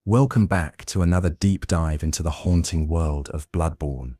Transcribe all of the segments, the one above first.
Welcome back to another deep dive into the haunting world of Bloodborne.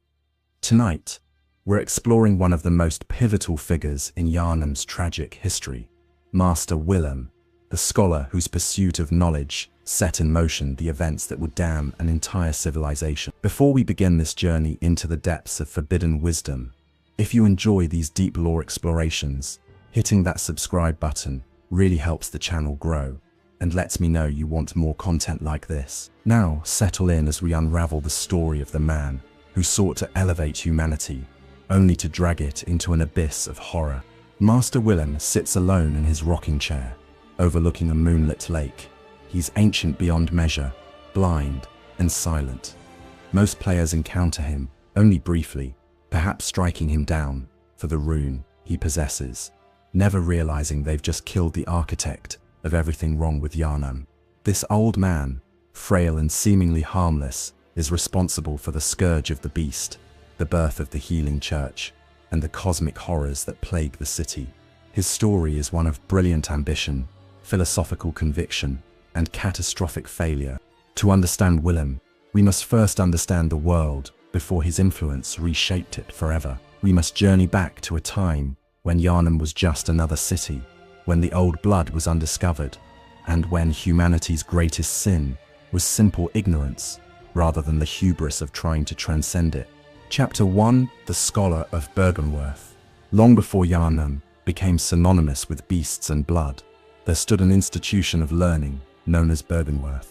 Tonight, we're exploring one of the most pivotal figures in Yharnam's tragic history, Master Willem, the scholar whose pursuit of knowledge set in motion the events that would damn an entire civilization. Before we begin this journey into the depths of forbidden wisdom, if you enjoy these deep lore explorations, hitting that subscribe button really helps the channel grow and lets me know you want more content like this. Now, settle in as we unravel the story of the man who sought to elevate humanity, only to drag it into an abyss of horror. Master Willem sits alone in his rocking chair, overlooking a moonlit lake. He's ancient beyond measure, blind and silent. Most players encounter him only briefly, perhaps striking him down for the rune he possesses, never realizing they've just killed the architect of everything wrong with Yharnam. This old man, frail and seemingly harmless, is responsible for the Scourge of the Beast, the birth of the healing church, and the cosmic horrors that plague the city. His story is one of brilliant ambition, philosophical conviction, and catastrophic failure. To understand Willem, we must first understand the world before his influence reshaped it forever. We must journey back to a time when Yharnam was just another city, when the old blood was undiscovered, and when humanity's greatest sin was simple ignorance, rather than the hubris of trying to transcend it. Chapter 1: The Scholar of Byrgenwerth. Long before Yharnam became synonymous with beasts and blood, there stood an institution of learning known as Byrgenwerth.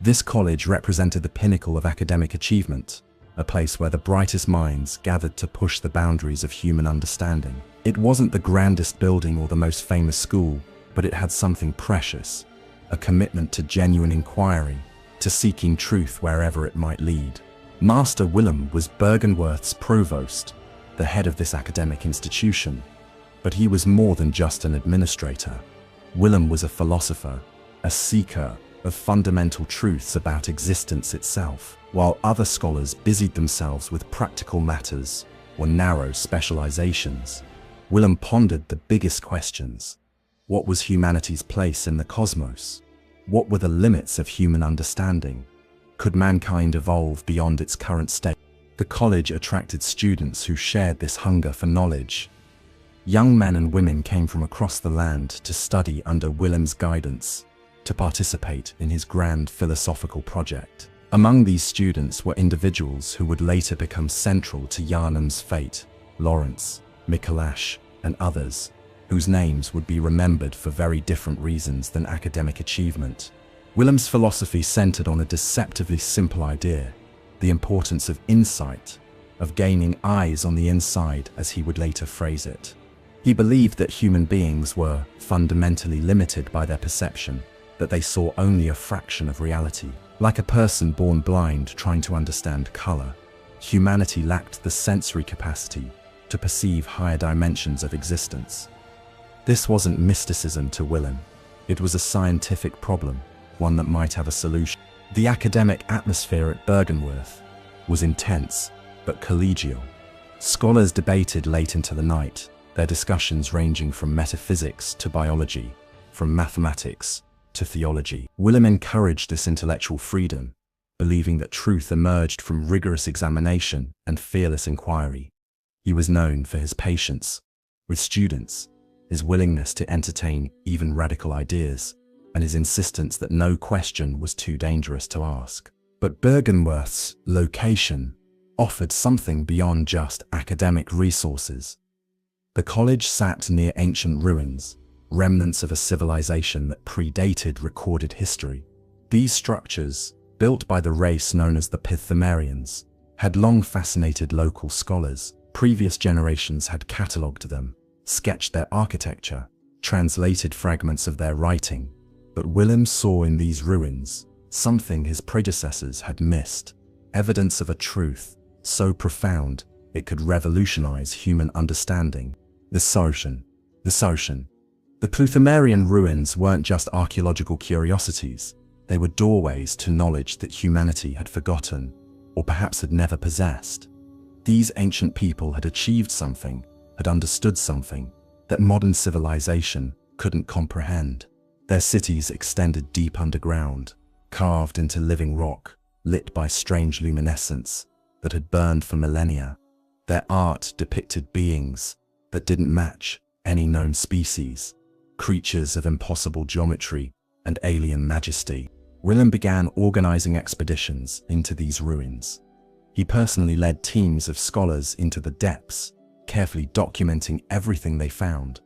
This college represented the pinnacle of academic achievement, a place where the brightest minds gathered to push the boundaries of human understanding. It wasn't the grandest building or the most famous school, but it had something precious, a commitment to genuine inquiry, to seeking truth wherever it might lead. Master Willem was Byrgenwerth's provost, the head of this academic institution, but he was more than just an administrator. Willem was a philosopher, a seeker of fundamental truths about existence itself. While other scholars busied themselves with practical matters or narrow specializations, Willem pondered the biggest questions. What was humanity's place in the cosmos? What were the limits of human understanding? Could mankind evolve beyond its current state? The college attracted students who shared this hunger for knowledge. Young men and women came from across the land to study under Willem's guidance, to participate in his grand philosophical project. Among these students were individuals who would later become central to Yharnam's fate: Laurence, Mikolash, and others, whose names would be remembered for very different reasons than academic achievement. Willem's philosophy centered on a deceptively simple idea: the importance of insight, of gaining eyes on the inside, as he would later phrase it. He believed that human beings were fundamentally limited by their perception, that they saw only a fraction of reality. Like a person born blind trying to understand color, humanity lacked the sensory capacity to perceive higher dimensions of existence. This wasn't mysticism to Willem. It was a scientific problem, one that might have a solution. The academic atmosphere at Byrgenwerth was intense but collegial. Scholars debated late into the night, their discussions ranging from metaphysics to biology, from mathematics to theology. Willem encouraged this intellectual freedom, believing that truth emerged from rigorous examination and fearless inquiry. He was known for his patience with students, his willingness to entertain even radical ideas, and his insistence that no question was too dangerous to ask. But Byrgenwerth's location offered something beyond just academic resources. The college sat near ancient ruins, remnants of a civilization that predated recorded history. These structures, built by the race known as the Pythagoreans, had long fascinated local scholars. Previous generations had catalogued them, sketched their architecture, translated fragments of their writing, but Willem saw in these ruins something his predecessors had missed: evidence of a truth so profound it could revolutionize human understanding. The Scourge. The Pythagorean ruins weren't just archaeological curiosities, they were doorways to knowledge that humanity had forgotten, or perhaps had never possessed. These ancient people had achieved something, had understood something, that modern civilization couldn't comprehend. Their cities extended deep underground, carved into living rock, lit by strange luminescence that had burned for millennia. Their art depicted beings that didn't match any known species, creatures of impossible geometry and alien majesty. Willem began organizing expeditions into these ruins. He personally led teams of scholars into the depths, carefully documenting everything they found.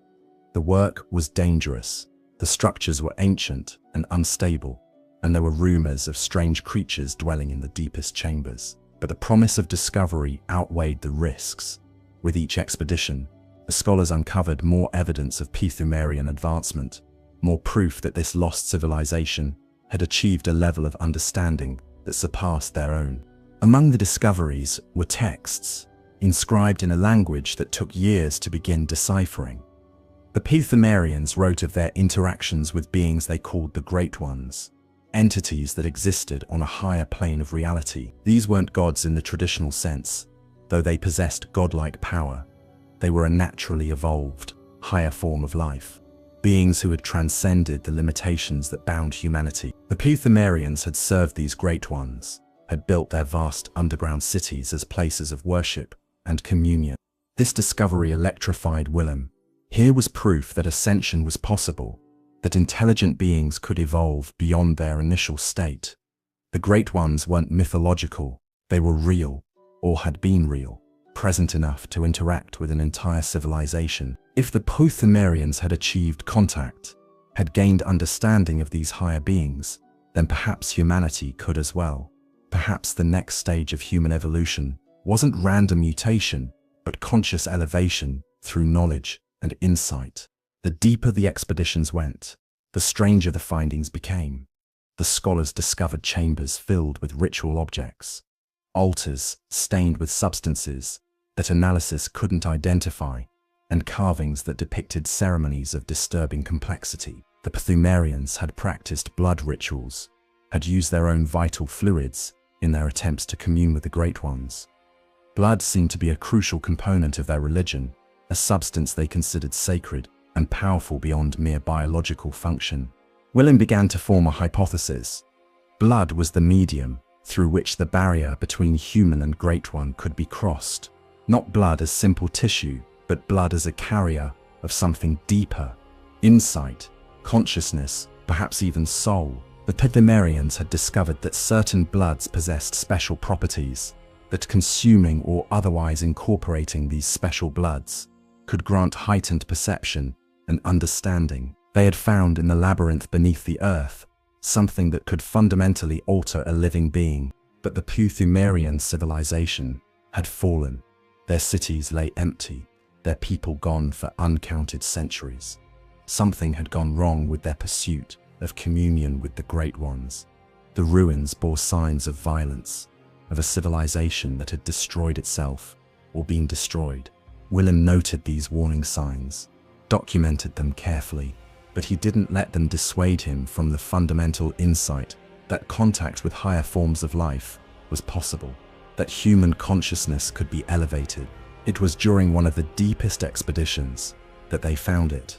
The work was dangerous. The structures were ancient and unstable, and there were rumors of strange creatures dwelling in the deepest chambers. But the promise of discovery outweighed the risks. With each expedition, the scholars uncovered more evidence of Pthumerian advancement, more proof that this lost civilization had achieved a level of understanding that surpassed their own. Among the discoveries were texts, inscribed in a language that took years to begin deciphering. The Pthumerians wrote of their interactions with beings they called the Great Ones, entities that existed on a higher plane of reality. These weren't gods in the traditional sense, though they possessed godlike power. They were a naturally evolved, higher form of life, beings who had transcended the limitations that bound humanity. The Pthumerians had served these Great Ones, had built their vast underground cities as places of worship and communion. This discovery electrified Willem. Here was proof that ascension was possible, that intelligent beings could evolve beyond their initial state. The Great Ones weren't mythological, they were real, or had been real, present enough to interact with an entire civilization. If the Pthumerians had achieved contact, had gained understanding of these higher beings, then perhaps humanity could as well. Perhaps the next stage of human evolution wasn't random mutation, but conscious elevation through knowledge and insight. The deeper the expeditions went, the stranger the findings became. The scholars discovered chambers filled with ritual objects, altars stained with substances that analysis couldn't identify, and carvings that depicted ceremonies of disturbing complexity. The Pthumerians had practiced blood rituals, had used their own vital fluids in their attempts to commune with the Great Ones. Blood seemed to be a crucial component of their religion, a substance they considered sacred and powerful beyond mere biological function. Willem began to form a hypothesis. Blood was the medium through which the barrier between human and Great One could be crossed. Not blood as simple tissue, but blood as a carrier of something deeper. Insight, consciousness, perhaps even soul. The Pthumerians had discovered that certain bloods possessed special properties, that consuming or otherwise incorporating these special bloods could grant heightened perception and understanding. They had found in the labyrinth beneath the earth something that could fundamentally alter a living being. But the Pthumerian civilization had fallen. Their cities lay empty, their people gone for uncounted centuries. Something had gone wrong with their pursuit of communion with the Great Ones. The ruins bore signs of violence, of a civilization that had destroyed itself or been destroyed. Willem noted these warning signs, documented them carefully, but he didn't let them dissuade him from the fundamental insight that contact with higher forms of life was possible, that human consciousness could be elevated. It was during one of the deepest expeditions that they found it.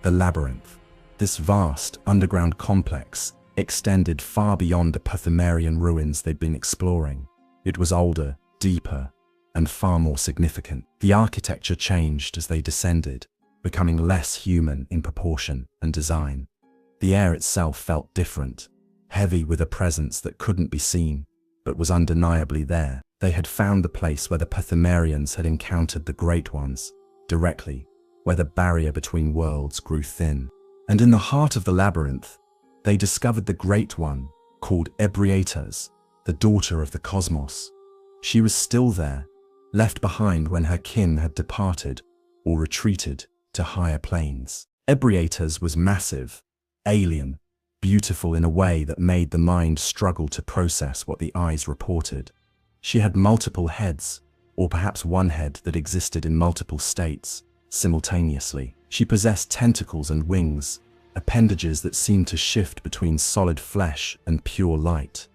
The labyrinth. This vast underground complex extended far beyond the Pthumerian ruins they'd been exploring. It was older, deeper, and far more significant. The architecture changed as they descended, becoming less human in proportion and design. The air itself felt different, heavy with a presence that couldn't be seen, but was undeniably there. They had found the place where the Pthumerians had encountered the Great Ones, directly, where the barrier between worlds grew thin. And in the heart of the labyrinth, they discovered the Great One, called Ebrietas, the daughter of the cosmos. She was still there, left behind when her kin had departed or retreated to higher planes. Ebrietas was massive, alien, beautiful in a way that made the mind struggle to process what the eyes reported. She had multiple heads, or perhaps one head that existed in multiple states, simultaneously. She possessed tentacles and wings, appendages that seemed to shift between solid flesh and pure light.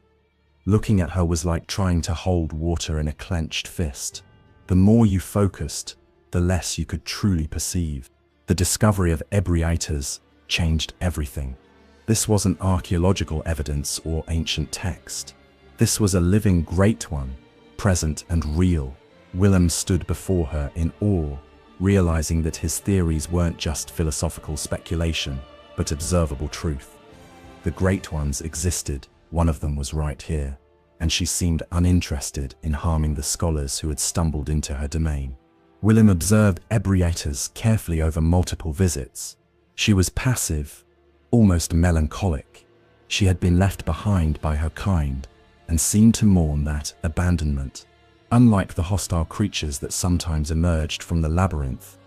Looking at her was like trying to hold water in a clenched fist. The more you focused, the less you could truly perceive. The discovery of Ebrietas changed everything. The This wasn't archaeological evidence or ancient text. This was a living great one, present and real. Willem stood before her in awe, realizing that his theories weren't just philosophical speculation, but observable truth. The great ones existed, one of them was right here, and she seemed uninterested in harming the scholars who had stumbled into her domain. Willem observed Ebrietas carefully over multiple visits. She was passive, almost melancholic. She had been left behind by her kind, and seemed to mourn that abandonment. Unlike the hostile creatures that sometimes emerged from the labyrinth,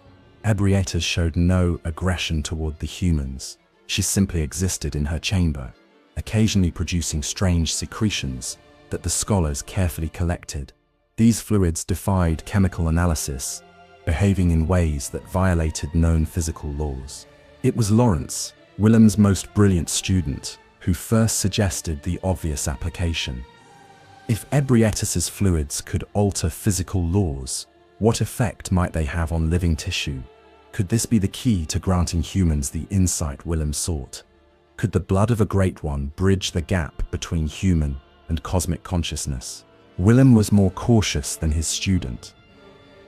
Ebrietas showed no aggression toward the humans. She simply existed in her chamber, occasionally producing strange secretions that the scholars carefully collected. These fluids defied chemical analysis, behaving in ways that violated known physical laws. It was Laurence, Willem's most brilliant student, who first suggested the obvious application. If Ebrietas's fluids could alter physical laws, what effect might they have on living tissue? Could this be the key to granting humans the insight Willem sought? Could the blood of a great one bridge the gap between human and cosmic consciousness? Willem was more cautious than his student.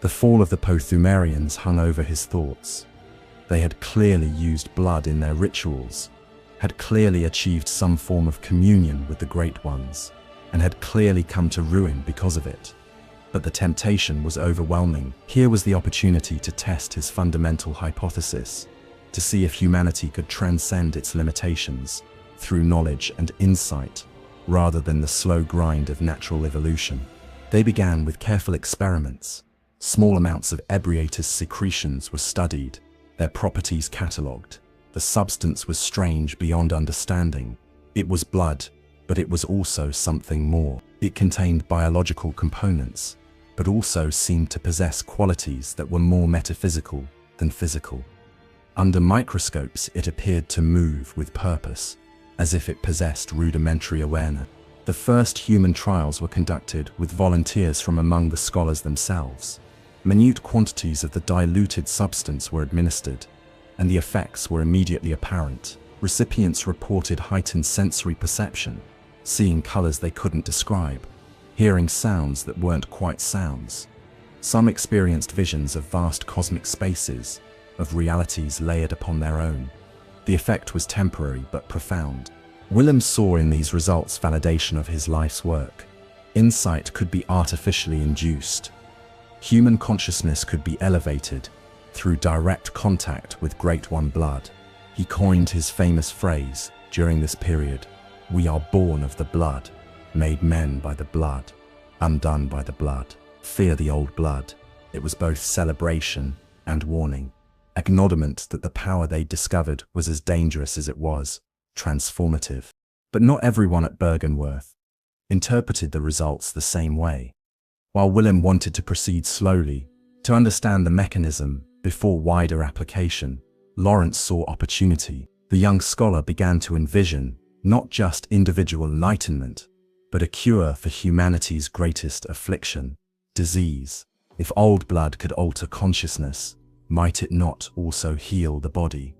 The fall of the Pothumerians hung over his thoughts. They had clearly used blood in their rituals, had clearly achieved some form of communion with the Great Ones, and had clearly come to ruin because of it. But the temptation was overwhelming. Here was the opportunity to test his fundamental hypothesis, to see if humanity could transcend its limitations through knowledge and insight, rather than the slow grind of natural evolution. They began with careful experiments. Small amounts of Ebrietas secretions were studied, their properties catalogued. The substance was strange beyond understanding. It was blood, but it was also something more. It contained biological components, but also seemed to possess qualities that were more metaphysical than physical. Under microscopes, it appeared to move with purpose, as if it possessed rudimentary awareness. The first human trials were conducted with volunteers from among the scholars themselves. Minute quantities of the diluted substance were administered, and the effects were immediately apparent. Recipients reported heightened sensory perception, seeing colors they couldn't describe, hearing sounds that weren't quite sounds. Some experienced visions of vast cosmic spaces, of realities layered upon their own. The effect was temporary but profound. Willem saw in these results validation of his life's work. Insight could be artificially induced. Human consciousness could be elevated through direct contact with Great One blood. He coined his famous phrase during this period: "We are born of the blood, made men by the blood, undone by the blood. Fear the old blood." It was both celebration and warning, acknowledgement that the power they discovered was as dangerous as it was transformative. But not everyone at Byrgenwerth interpreted the results the same way. While Willem wanted to proceed slowly, to understand the mechanism before wider application, Laurence saw opportunity. The young scholar began to envision not just individual enlightenment, but a cure for humanity's greatest affliction, disease. If old blood could alter consciousness, might it not also heal the body?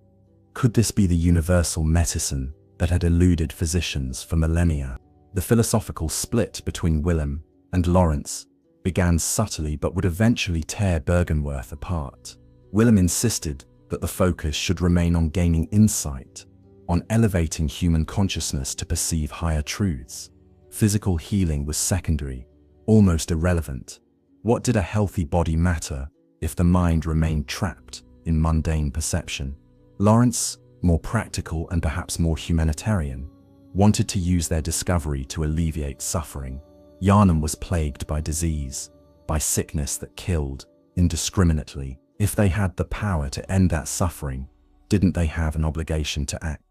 Could this be the universal medicine that had eluded physicians for millennia? The philosophical split between Willem and Laurence began subtly but would eventually tear Byrgenwerth apart. Willem insisted that the focus should remain on gaining insight, on elevating human consciousness to perceive higher truths. Physical healing was secondary, almost irrelevant. What did a healthy body matter if the mind remained trapped in mundane perception? Laurence, more practical and perhaps more humanitarian, wanted to use their discovery to alleviate suffering. Yharnam was plagued by disease, by sickness that killed indiscriminately. If they had the power to end that suffering, didn't they have an obligation to act?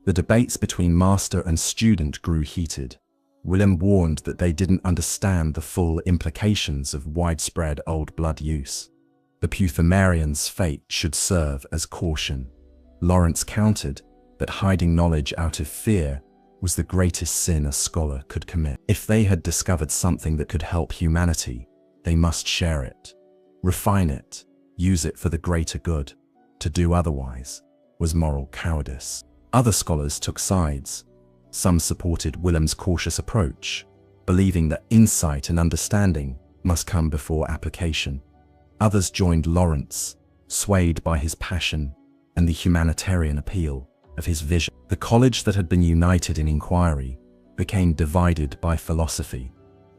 The debates between master and student grew heated. Willem warned that they didn't understand the full implications of widespread old blood use. The Pothumerians' fate should serve as caution. Laurence countered that hiding knowledge out of fear was the greatest sin a scholar could commit. If they had discovered something that could help humanity, they must share it, refine it, use it for the greater good. To do otherwise was moral cowardice. Other scholars took sides. Some supported Willem's cautious approach, believing that insight and understanding must come before application. Others joined Laurence, swayed by his passion and the humanitarian appeal of his vision. The college that had been united in inquiry became divided by philosophy,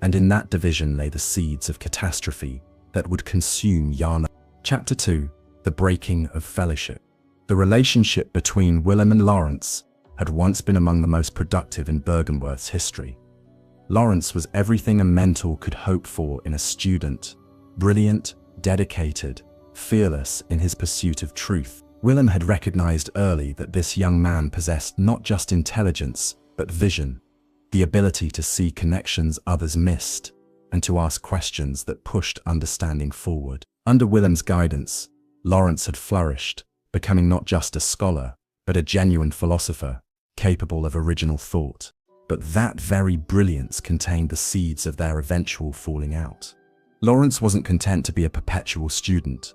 and in that division lay the seeds of catastrophe that would consume Yharnam. Chapter 2. The Breaking of Fellowship. The relationship between Willem and Laurence had once been among the most productive in Byrgenwerth's history. Laurence was everything a mentor could hope for in a student: brilliant, dedicated, fearless in his pursuit of truth. Willem had recognized early that this young man possessed not just intelligence, but vision, the ability to see connections others missed, and to ask questions that pushed understanding forward. Under Willem's guidance, Laurence had flourished, becoming not just a scholar, but a genuine philosopher, capable of original thought. But that very brilliance contained the seeds of their eventual falling out. Laurence wasn't content to be a perpetual student,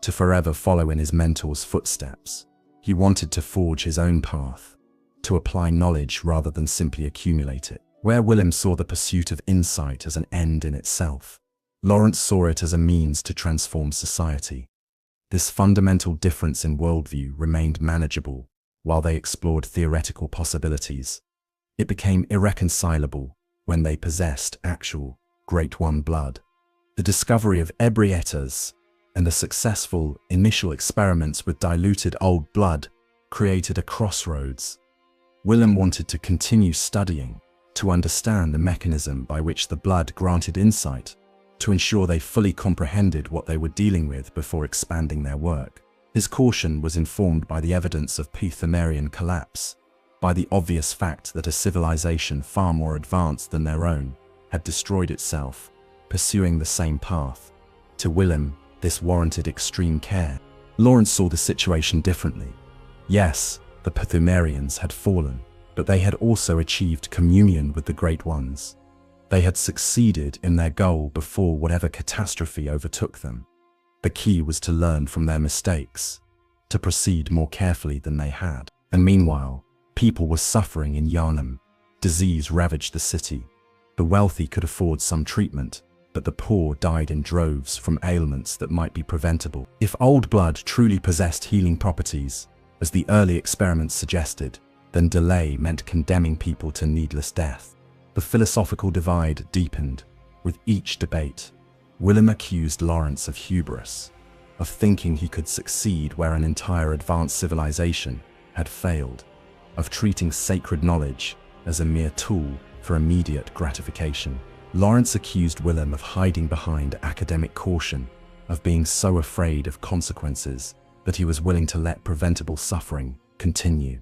to forever follow in his mentor's footsteps. He wanted to forge his own path, to apply knowledge rather than simply accumulate it. Where Willem saw the pursuit of insight as an end in itself, Laurence saw it as a means to transform society. This fundamental difference in worldview remained manageable while they explored theoretical possibilities. It became irreconcilable when they possessed actual Great One blood. The discovery of Ebrietas and the successful initial experiments with diluted old blood created a crossroads. Willem wanted to continue studying, to understand the mechanism by which the blood granted insight, to ensure they fully comprehended what they were dealing with before expanding their work. His caution was informed by the evidence of Pythagorean collapse, by the obvious fact that a civilization far more advanced than their own had destroyed itself, pursuing the same path. To Willem, this warranted extreme care. Laurence saw the situation differently. Yes, the Pythagoreans had fallen, but they had also achieved communion with the Great Ones. They had succeeded in their goal before whatever catastrophe overtook them. The key was to learn from their mistakes, to proceed more carefully than they had. And meanwhile, people were suffering in Yharnam. Disease ravaged the city. The wealthy could afford some treatment, but the poor died in droves from ailments that might be preventable. If old blood truly possessed healing properties, as the early experiments suggested, then delay meant condemning people to needless death. The philosophical divide deepened. With each debate, Willem accused Laurence of hubris, of thinking he could succeed where an entire advanced civilization had failed, of treating sacred knowledge as a mere tool for immediate gratification. Laurence accused Willem of hiding behind academic caution, of being so afraid of consequences that he was willing to let preventable suffering continue.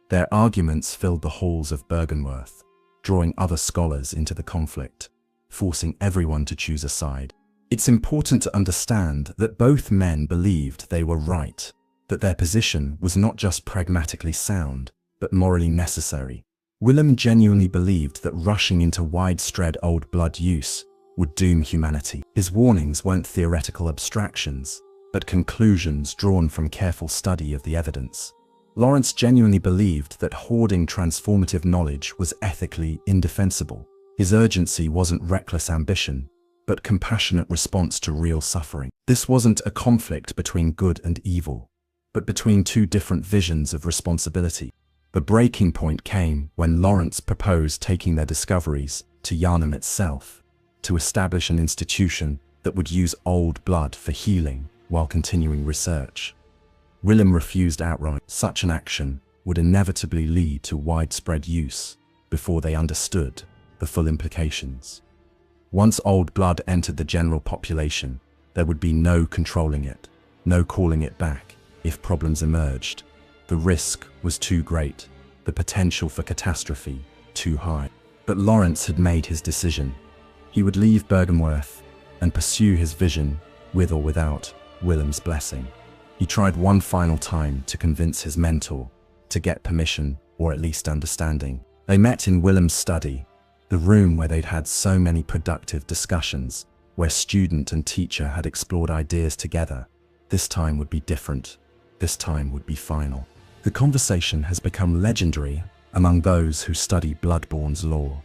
Their arguments filled the halls of Byrgenwerth, drawing other scholars into the conflict, forcing everyone to choose a side. It's important to understand that both men believed they were right, that their position was not just pragmatically sound, but morally necessary. Willem genuinely believed that rushing into widespread old blood use would doom humanity. His warnings weren't theoretical abstractions, but conclusions drawn from careful study of the evidence. Laurence genuinely believed that hoarding transformative knowledge was ethically indefensible. His urgency wasn't reckless ambition, but compassionate response to real suffering. This wasn't a conflict between good and evil, but between two different visions of responsibility. The breaking point came when Laurence proposed taking their discoveries to Yharnam itself, to establish an institution that would use old blood for healing while continuing research. Willem refused outright. Such an action would inevitably lead to widespread use before they understood the full implications. Once old blood entered the general population, there would be no controlling it, no calling it back if problems emerged. The risk was too great, the potential for catastrophe too high. But Laurence had made his decision. He would leave Byrgenwerth and pursue his vision with or without Willem's blessing. He tried one final time to convince his mentor, to get permission or at least understanding. They met in Willem's study, the room where they'd had so many productive discussions, where student and teacher had explored ideas together. This time would be different. This time would be final. The conversation has become legendary among those who study Bloodborne's lore.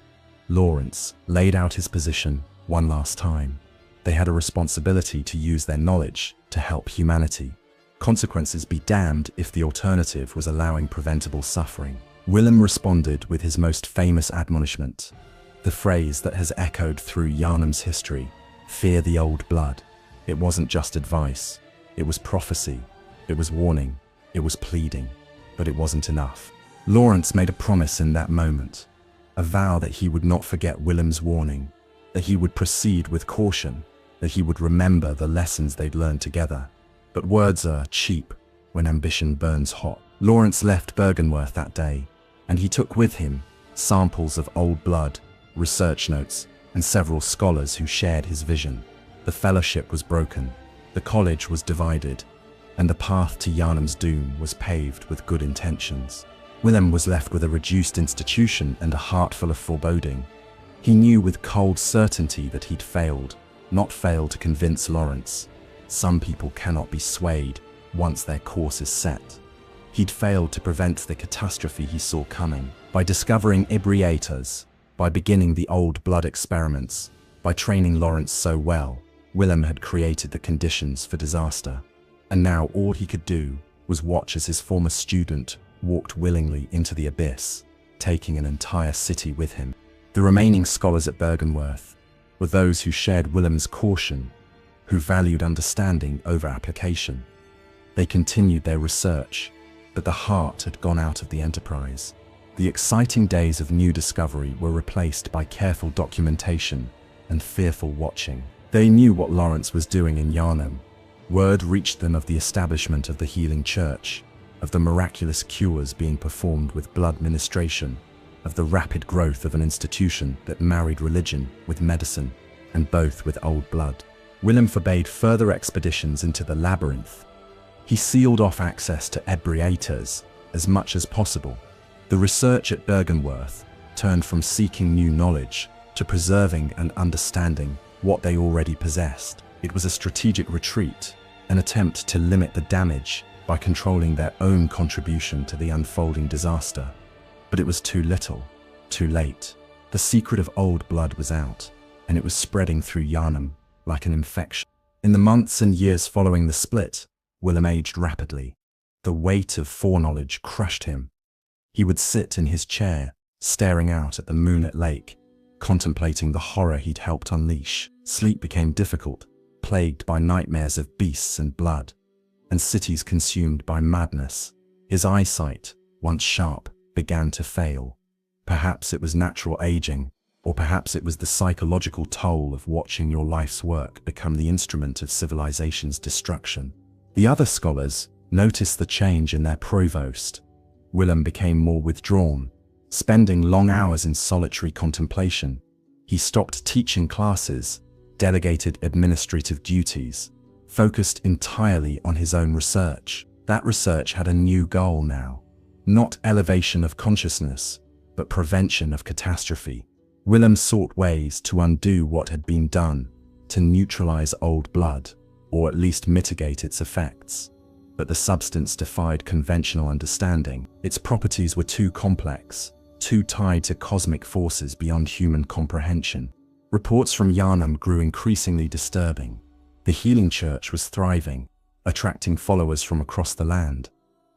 Laurence laid out his position one last time. They had a responsibility to use their knowledge to help humanity. Consequences be damned if the alternative was allowing preventable suffering. Willem responded with his most famous admonishment, the phrase that has echoed through Yharnam's history: fear the old blood. It wasn't just advice, it was prophecy, it was warning, it was pleading, but it wasn't enough. Laurence made a promise in that moment, a vow that he would not forget Willem's warning, that he would proceed with caution, that he would remember the lessons they'd learned together. But words are cheap when ambition burns hot. Laurence left Byrgenwerth that day, and he took with him samples of old blood, research notes, and several scholars who shared his vision. The fellowship was broken, the college was divided, and the path to Yharnam's doom was paved with good intentions. Willem was left with a reduced institution and a heart full of foreboding. He knew with cold certainty that he'd failed, not failed to convince Laurence. Some people cannot be swayed once their course is set. He'd failed to prevent the catastrophe he saw coming. By discovering Ebrietas, by beginning the old blood experiments, by training Laurence so well, Willem had created the conditions for disaster. And now all he could do was watch as his former student walked willingly into the abyss, taking an entire city with him. The remaining scholars at Byrgenwerth were those who shared Willem's caution, who valued understanding over application. They continued their research, but the heart had gone out of the enterprise. The exciting days of new discovery were replaced by careful documentation and fearful watching. They knew what Laurence was doing in Yharnam. Word reached them of the establishment of the healing church, of the miraculous cures being performed with blood ministration, of the rapid growth of an institution that married religion with medicine, and both with old blood. Willem forbade further expeditions into the labyrinth. He sealed off access to Ebrietas as much as possible. The research at Byrgenwerth turned from seeking new knowledge to preserving and understanding what they already possessed. It was a strategic retreat, an attempt to limit the damage by controlling their own contribution to the unfolding disaster. But it was too little, too late. The secret of old blood was out, and it was spreading through Yharnam like an infection. In the months and years following the split, Willem aged rapidly. The weight of foreknowledge crushed him. He would sit in his chair, staring out at the moonlit lake, contemplating the horror he'd helped unleash. Sleep became difficult, plagued by nightmares of beasts and blood, and cities consumed by madness. His eyesight, once sharp, began to fail. Perhaps it was natural aging, or perhaps it was the psychological toll of watching your life's work become the instrument of civilization's destruction. The other scholars noticed the change in their provost. Willem became more withdrawn, spending long hours in solitary contemplation. He stopped teaching classes, delegated administrative duties, focused entirely on his own research. That research had a new goal now. Not elevation of consciousness, but prevention of catastrophe. Willem sought ways to undo what had been done, to neutralize old blood, or at least mitigate its effects. But the substance defied conventional understanding. Its properties were too complex, too tied to cosmic forces beyond human comprehension. Reports from Yharnam grew increasingly disturbing. The healing church was thriving, attracting followers from across the land.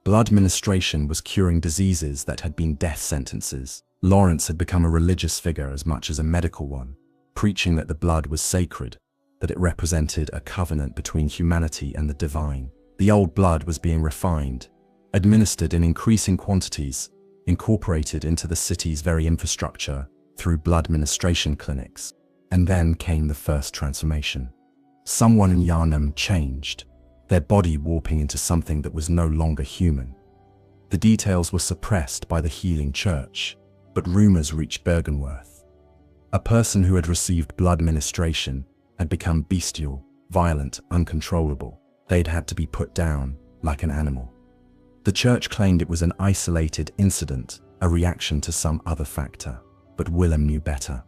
Blood ministration was curing diseases that had been death sentences. Laurence had become a religious figure as much as a medical one, preaching that the blood was sacred, that it represented a covenant between humanity and the divine. The old blood was being refined, administered in increasing quantities, incorporated into the city's very infrastructure through blood ministration clinics. And then came the first transformation. Someone in Yharnam changed, their body warping into something that was no longer human. The details were suppressed by the healing church, but rumors reached Byrgenwerth. A person who had received blood ministration had become bestial, violent, uncontrollable. They'd had to be put down like an animal. The church claimed it was an isolated incident, a reaction to some other factor. But Willem knew better.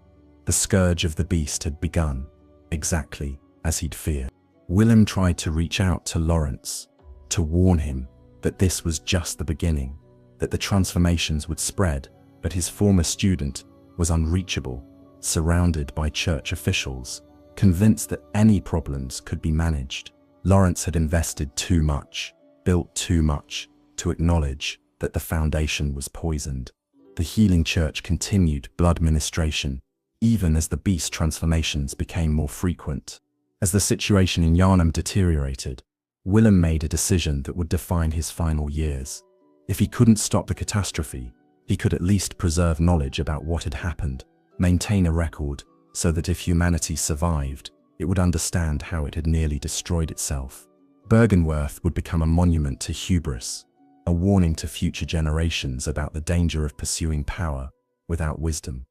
The scourge of the beast had begun, exactly as he'd feared. Willem tried to reach out to Laurence, to warn him that this was just the beginning, that the transformations would spread, but his former student was unreachable, surrounded by church officials, convinced that any problems could be managed. Laurence had invested too much, built too much, to acknowledge that the foundation was poisoned. The healing church continued blood ministration, even as the beast transformations became more frequent. As the situation in Yharnam deteriorated, Willem made a decision that would define his final years. If he couldn't stop the catastrophe, he could at least preserve knowledge about what had happened, maintain a record so that if humanity survived, it would understand how it had nearly destroyed itself. Byrgenwerth would become a monument to hubris, a warning to future generations about the danger of pursuing power without wisdom.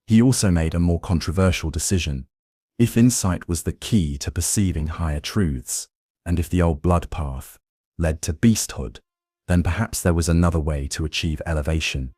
He also made a more controversial decision. If insight was the key to perceiving higher truths, and if the old blood path led to beasthood, then perhaps there was another way to achieve elevation.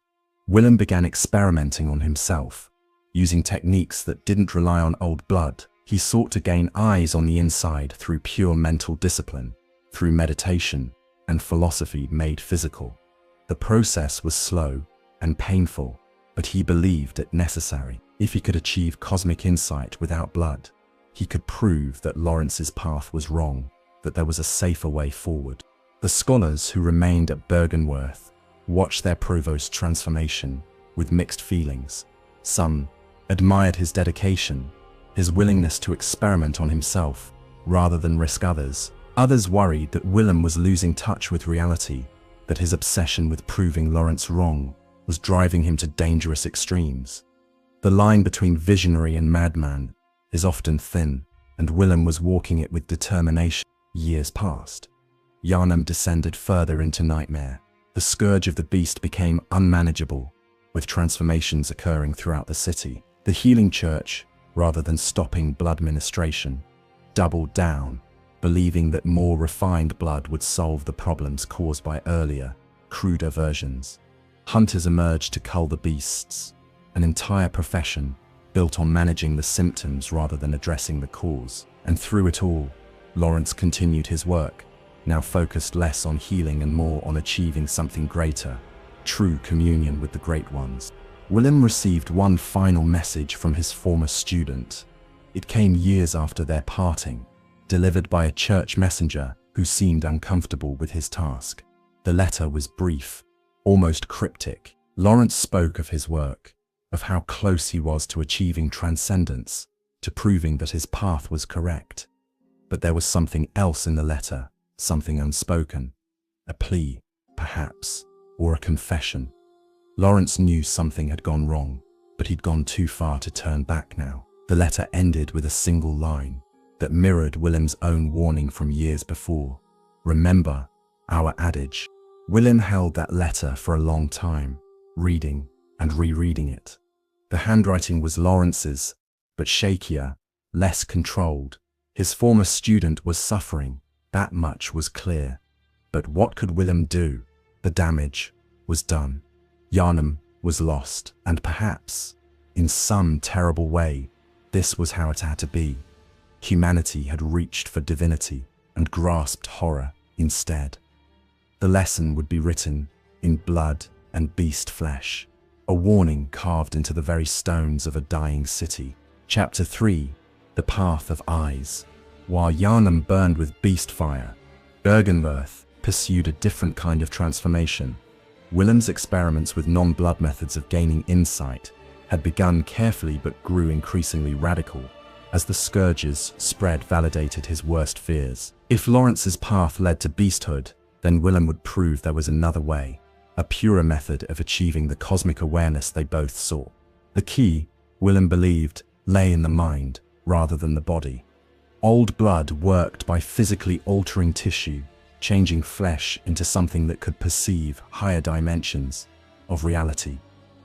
Willem began experimenting on himself, using techniques that didn't rely on old blood. He sought to gain eyes on the inside through pure mental discipline, through meditation and philosophy made physical. The process was slow and painful, but he believed it necessary. If he could achieve cosmic insight without blood, he could prove that Laurence's path was wrong, that there was a safer way forward. The scholars who remained at Byrgenwerth watched their provost transformation with mixed feelings. Some admired his dedication, his willingness to experiment on himself rather than risk others. Others worried that Willem was losing touch with reality, that his obsession with proving Laurence wrong was driving him to dangerous extremes. The line between visionary and madman is often thin, and Willem was walking it with determination. Years passed. Yharnam descended further into nightmare. The scourge of the beast became unmanageable, with transformations occurring throughout the city. The healing church, rather than stopping blood ministration, doubled down, believing that more refined blood would solve the problems caused by earlier, cruder versions. Hunters emerged to cull the beasts, an entire profession built on managing the symptoms rather than addressing the cause. And through it all, Laurence continued his work, now focused less on healing and more on achieving something greater, true communion with the Great Ones. Willem received one final message from his former student. It came years after their parting, delivered by a church messenger who seemed uncomfortable with his task. The letter was brief, almost cryptic. Laurence spoke of his work, of how close he was to achieving transcendence, to proving that his path was correct. But there was something else in the letter, something unspoken. A plea, perhaps, or a confession. Laurence knew something had gone wrong, but he'd gone too far to turn back now. The letter ended with a single line that mirrored Willem's own warning from years before. Remember our adage. Willem held that letter for a long time, reading and rereading it. The handwriting was Laurence's, but shakier, less controlled. His former student was suffering, that much was clear. But what could Willem do? The damage was done. Yharnam was lost, and perhaps, in some terrible way, this was how it had to be. Humanity had reached for divinity and grasped horror instead. The lesson would be written in blood and beast flesh, a warning carved into the very stones of a dying city. Chapter 3: The Path of Eyes. While Yharnam burned with beast fire, Byrgenwerth pursued a different kind of transformation. Willem's experiments with non-blood methods of gaining insight had begun carefully but grew increasingly radical. As the scourges spread, validated his worst fears. If Laurence's path led to beasthood, then Willem would prove there was another way, a purer method of achieving the cosmic awareness they both sought. The key, Willem believed, lay in the mind rather than the body. Old blood worked by physically altering tissue, changing flesh into something that could perceive higher dimensions of reality.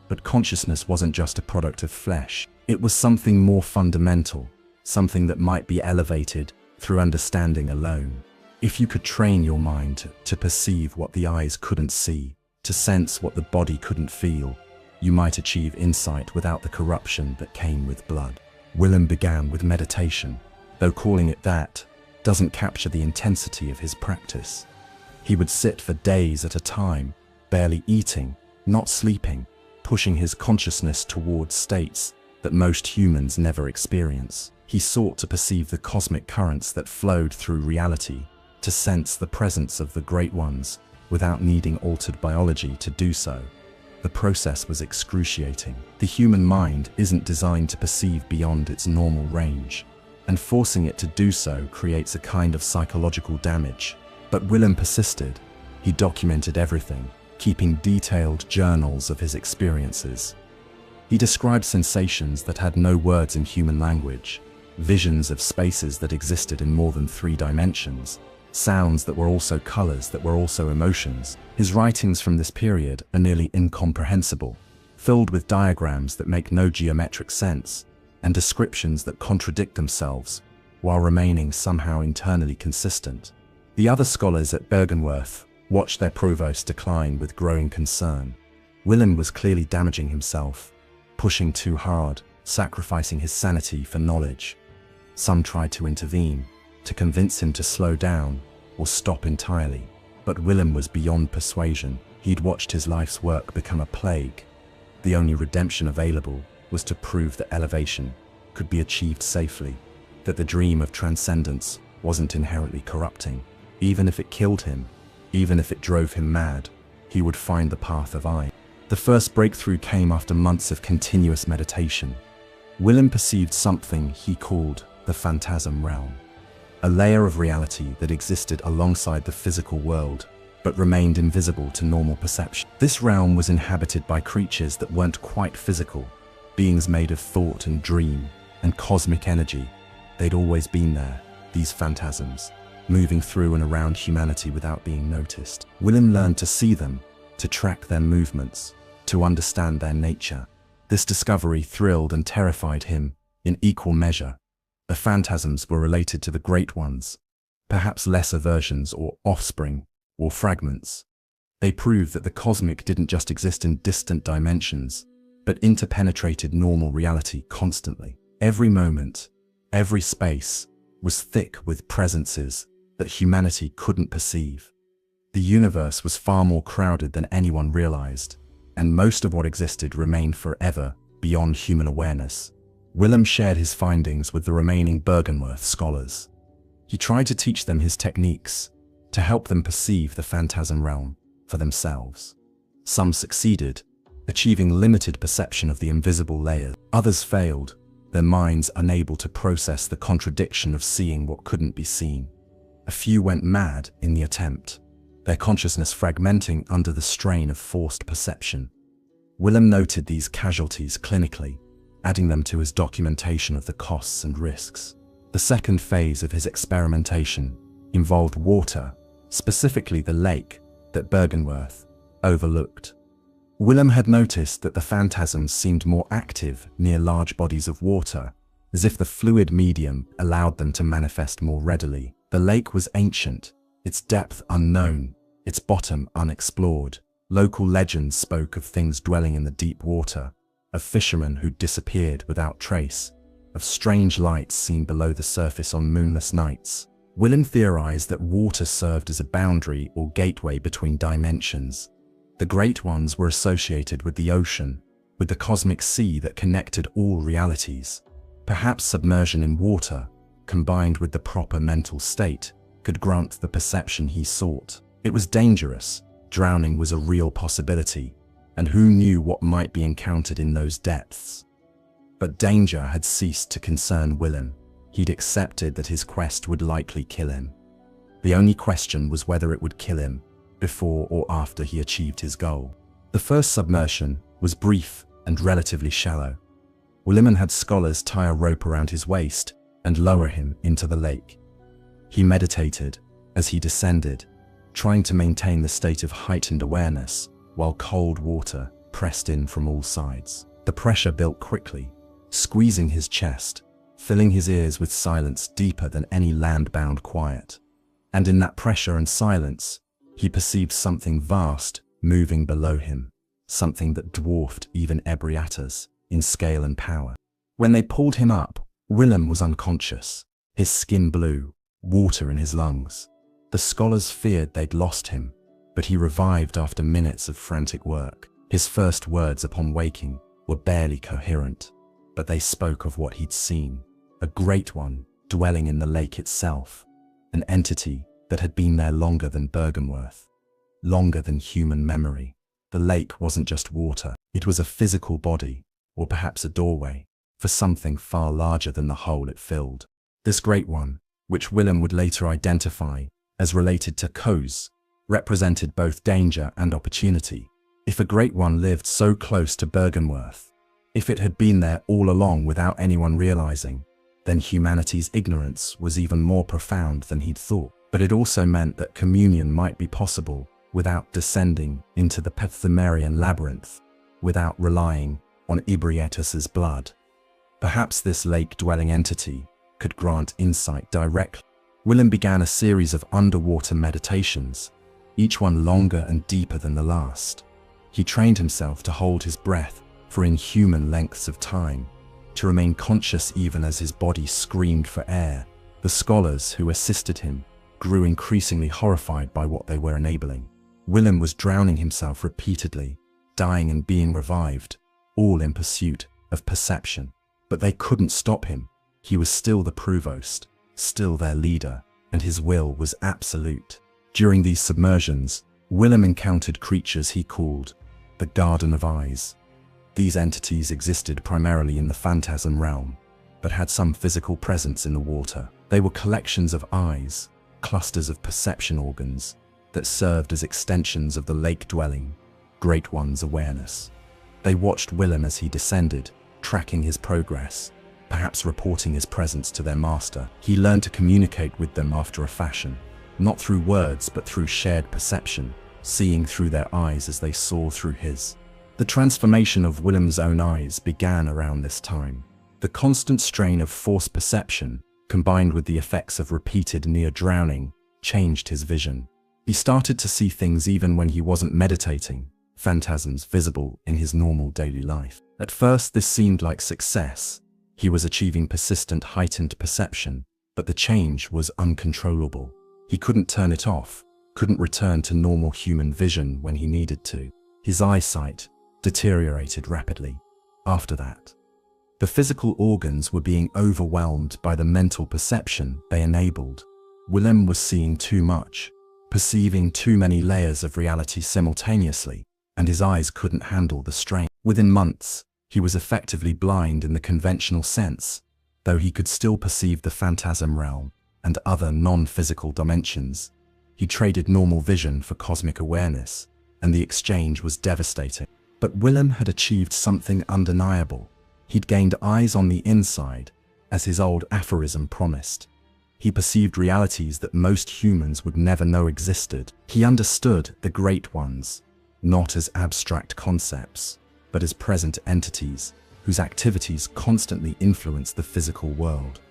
But consciousness wasn't just a product of flesh. It was something more fundamental, something that might be elevated through understanding alone. If you could train your mind to perceive what the eyes couldn't see, to sense what the body couldn't feel, you might achieve insight without the corruption that came with blood. Willem began with meditation, though calling it that doesn't capture the intensity of his practice. He would sit for days at a time, barely eating, not sleeping, pushing his consciousness towards states that most humans never experience. He sought to perceive the cosmic currents that flowed through reality, to sense the presence of the Great Ones, without needing altered biology to do so. The process was excruciating. The human mind isn't designed to perceive beyond its normal range, and forcing it to do so creates a kind of psychological damage. But Willem persisted. He documented everything, keeping detailed journals of his experiences. He described sensations that had no words in human language, visions of spaces that existed in more than 3 dimensions, sounds that were also colors that were also emotions. His writings from this period are nearly incomprehensible, filled with diagrams that make no geometric sense, and descriptions that contradict themselves, while remaining somehow internally consistent. The other scholars at Byrgenwerth watched their provost decline with growing concern. Willem was clearly damaging himself, pushing too hard, sacrificing his sanity for knowledge. Some tried to intervene, to convince him to slow down or stop entirely. But Willem was beyond persuasion. He'd watched his life's work become a plague. The only redemption available was to prove that elevation could be achieved safely, that the dream of transcendence wasn't inherently corrupting. Even if it killed him, even if it drove him mad, he would find the path of I. The first breakthrough came after months of continuous meditation. Willem perceived something he called the phantasm realm, a layer of reality that existed alongside the physical world, but remained invisible to normal perception. This realm was inhabited by creatures that weren't quite physical, beings made of thought and dream and cosmic energy. They'd always been there, these phantasms, moving through and around humanity without being noticed. Willem learned to see them, to track their movements, to understand their nature. This discovery thrilled and terrified him in equal measure. The phantasms were related to the Great Ones, perhaps lesser versions or offspring or fragments. They proved that the cosmic didn't just exist in distant dimensions, but interpenetrated normal reality constantly. Every moment, every space was thick with presences that humanity couldn't perceive. The universe was far more crowded than anyone realized, and most of what existed remained forever beyond human awareness. Willem shared his findings with the remaining Byrgenwerth scholars. He tried to teach them his techniques, to help them perceive the phantasm realm for themselves. Some succeeded, achieving limited perception of the invisible layers. Others failed, their minds unable to process the contradiction of seeing what couldn't be seen. A few went mad in the attempt, their consciousness fragmenting under the strain of forced perception. Willem noted these casualties clinically, adding them to his documentation of the costs and risks. The second phase of his experimentation involved water, specifically the lake that Byrgenwerth overlooked. Willem had noticed that the phantasms seemed more active near large bodies of water, as if the fluid medium allowed them to manifest more readily. The lake was ancient, its depth unknown, its bottom unexplored. Local legends spoke of things dwelling in the deep water, of fishermen who disappeared without trace, of strange lights seen below the surface on moonless nights. Willem theorized that water served as a boundary or gateway between dimensions. The Great Ones were associated with the ocean, with the cosmic sea that connected all realities. Perhaps submersion in water, combined with the proper mental state, could grant the perception he sought. It was dangerous. Drowning was a real possibility, and who knew what might be encountered in those depths. But danger had ceased to concern Willem. He'd accepted that his quest would likely kill him. The only question was whether it would kill him before or after he achieved his goal. The first submersion was brief and relatively shallow. Willem had scholars tie a rope around his waist and lower him into the lake. He meditated as he descended, trying to maintain the state of heightened awareness while cold water pressed in from all sides. The pressure built quickly, squeezing his chest, filling his ears with silence deeper than any land-bound quiet. And in that pressure and silence, he perceived something vast moving below him, something that dwarfed even Ebrietas in scale and power. When they pulled him up, Willem was unconscious, his skin blue, water in his lungs. The scholars feared they'd lost him, but he revived after minutes of frantic work. His first words upon waking were barely coherent, but they spoke of what he'd seen. A great one dwelling in the lake itself, an entity that had been there longer than Byrgenwerth, longer than human memory. The lake wasn't just water, it was a physical body, or perhaps a doorway, for something far larger than the hole it filled. This great one, which Willem would later identify as related to Koz, represented both danger and opportunity. If a great one lived so close to Byrgenwerth, if it had been there all along without anyone realizing, then humanity's ignorance was even more profound than he'd thought. But it also meant that communion might be possible without descending into the Pethemarian labyrinth, without relying on Ebrietas' blood. Perhaps this lake-dwelling entity could grant insight directly. Willem began a series of underwater meditations, each one longer and deeper than the last. He trained himself to hold his breath for inhuman lengths of time, to remain conscious even as his body screamed for air. The scholars who assisted him grew increasingly horrified by what they were enabling. Willem was drowning himself repeatedly, dying and being revived, all in pursuit of perception. But they couldn't stop him. He was still the provost, still their leader, and his will was absolute. During these submersions, Willem encountered creatures he called the Garden of Eyes. These entities existed primarily in the phantasm realm, but had some physical presence in the water. They were collections of eyes, clusters of perception organs, that served as extensions of the lake-dwelling Great One's awareness. They watched Willem as he descended, tracking his progress, perhaps reporting his presence to their master. He learned to communicate with them after a fashion, not through words but through shared perception, seeing through their eyes as they saw through his. The transformation of Willem's own eyes began around this time. The constant strain of forced perception, combined with the effects of repeated near-drowning, changed his vision. He started to see things even when he wasn't meditating, phantasms visible in his normal daily life. At first this seemed like success. He was achieving persistent heightened perception, but the change was uncontrollable. He couldn't turn it off, couldn't return to normal human vision when he needed to. His eyesight deteriorated rapidly. After that, the physical organs were being overwhelmed by the mental perception they enabled. Willem was seeing too much, perceiving too many layers of reality simultaneously, and his eyes couldn't handle the strain. Within months, he was effectively blind in the conventional sense, though he could still perceive the phantasm realm and other non-physical dimensions. He traded normal vision for cosmic awareness, and the exchange was devastating. But Willem had achieved something undeniable. He'd gained eyes on the inside, as his old aphorism promised. He perceived realities that most humans would never know existed. He understood the Great Ones, not as abstract concepts, but as present entities whose activities constantly influence the physical world.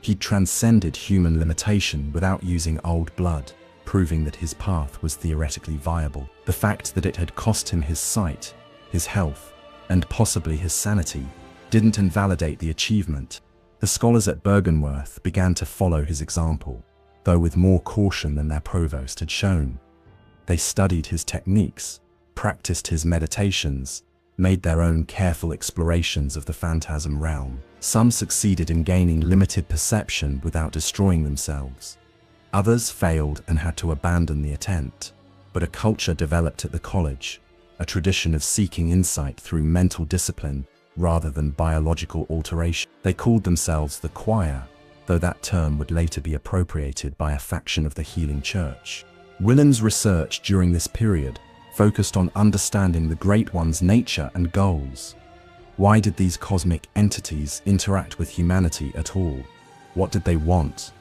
He transcended human limitation without using old blood, proving that his path was theoretically viable. The fact that it had cost him his sight, his health, and possibly his sanity didn't invalidate the achievement. The scholars at Byrgenwerth began to follow his example, though with more caution than their provost had shown. They studied his techniques, practiced his meditations, made their own careful explorations of the phantasm realm. Some succeeded in gaining limited perception without destroying themselves. Others failed and had to abandon the attempt. But a culture developed at the college, a tradition of seeking insight through mental discipline rather than biological alteration. They called themselves the choir, though that term would later be appropriated by a faction of the healing church. Willem's research during this period focused on understanding the Great One's nature and goals. Why did these cosmic entities interact with humanity at all? What did they want?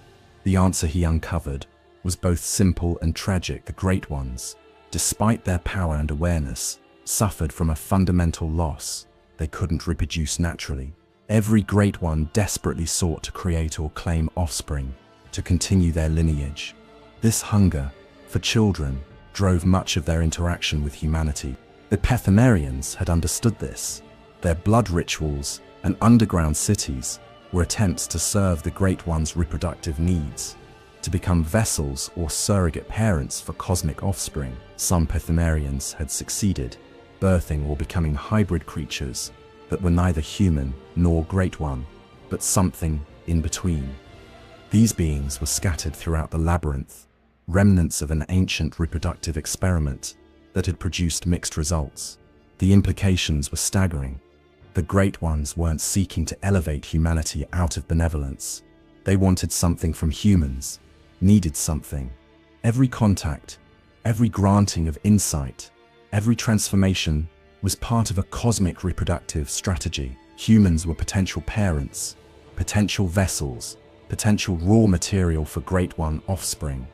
The answer he uncovered was both simple and tragic. The Great Ones, despite their power and awareness, suffered from a fundamental loss. They couldn't reproduce naturally. Every Great One desperately sought to create or claim offspring, to continue their lineage. This hunger for children drove much of their interaction with humanity. The Pethemarians had understood this. Their blood rituals and underground cities were attempts to serve the Great One's reproductive needs. to become vessels or surrogate parents for cosmic offspring. Some Pthumerians had succeeded, birthing or becoming hybrid creatures that were neither human nor Great One, but something in between. These beings were scattered throughout the labyrinth, remnants of an ancient reproductive experiment that had produced mixed results. The implications were staggering. The Great Ones weren't seeking to elevate humanity out of benevolence. They wanted something from humans, needed something. Every contact, every granting of insight, every transformation was part of a cosmic reproductive strategy. Humans were potential parents, potential vessels, potential raw material for Great One offspring.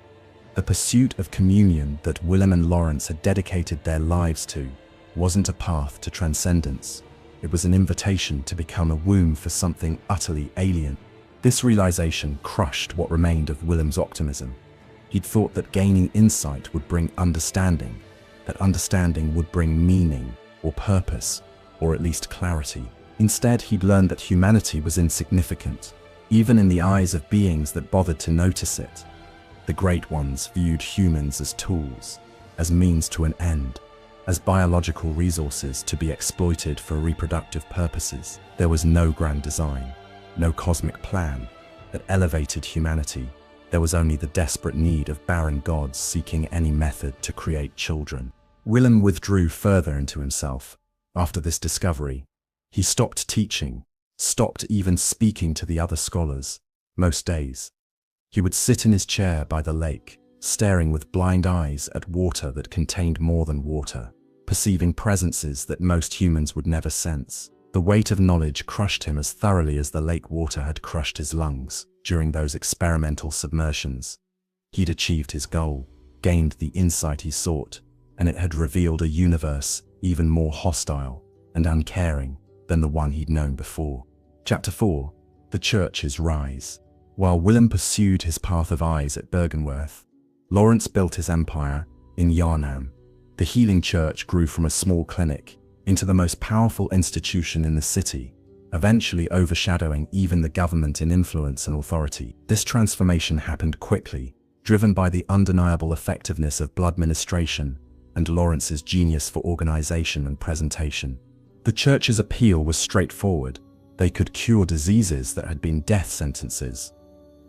The pursuit of communion that Willem and Laurence had dedicated their lives to wasn't a path to transcendence. It was an invitation to become a womb for something utterly alien. This realization crushed what remained of Willem's optimism. He'd thought that gaining insight would bring understanding, that understanding would bring meaning or purpose, or at least clarity. Instead, he'd learned that humanity was insignificant, even in the eyes of beings that bothered to notice it. The Great Ones viewed humans as tools, as means to an end, as biological resources to be exploited for reproductive purposes. There was no grand design, no cosmic plan that elevated humanity. There was only the desperate need of barren gods seeking any method to create children. Willem withdrew further into himself. After this discovery, he stopped teaching, stopped even speaking to the other scholars. Most days, he would sit in his chair by the lake, staring with blind eyes at water that contained more than water, perceiving presences that most humans would never sense. The weight of knowledge crushed him as thoroughly as the lake water had crushed his lungs during those experimental submersions. He'd achieved his goal, gained the insight he sought, and it had revealed a universe even more hostile and uncaring than the one he'd known before. Chapter 4. The Church's Rise. While Willem pursued his path of eyes at Byrgenwerth, Laurence built his empire in Yharnam. The healing church grew from a small clinic into the most powerful institution in the city, eventually overshadowing even the government in influence and authority. This transformation happened quickly, driven by the undeniable effectiveness of blood ministration and Laurence's genius for organization and presentation. The church's appeal was straightforward. They could cure diseases that had been death sentences.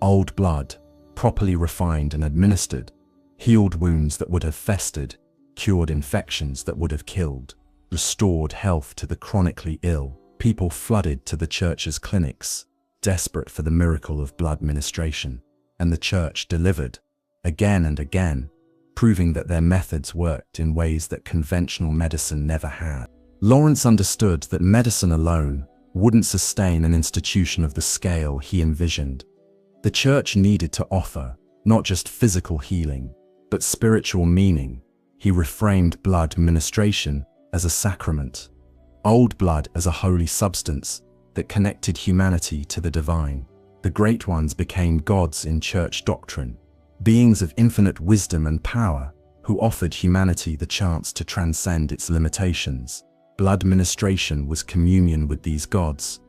Old blood, properly refined and administered, healed wounds that would have festered, cured infections that would have killed, restored health to the chronically ill. People flooded to the church's clinics, desperate for the miracle of blood ministration, and the church delivered, again and again, proving that their methods worked in ways that conventional medicine never had. Laurence understood that medicine alone wouldn't sustain an institution of the scale he envisioned. The church needed to offer not just physical healing, but spiritual meaning. He reframed blood ministration as a sacrament, old blood as a holy substance that connected humanity to the divine. The Great Ones became gods in church doctrine, beings of infinite wisdom and power who offered humanity the chance to transcend its limitations. Blood ministration was communion with these gods,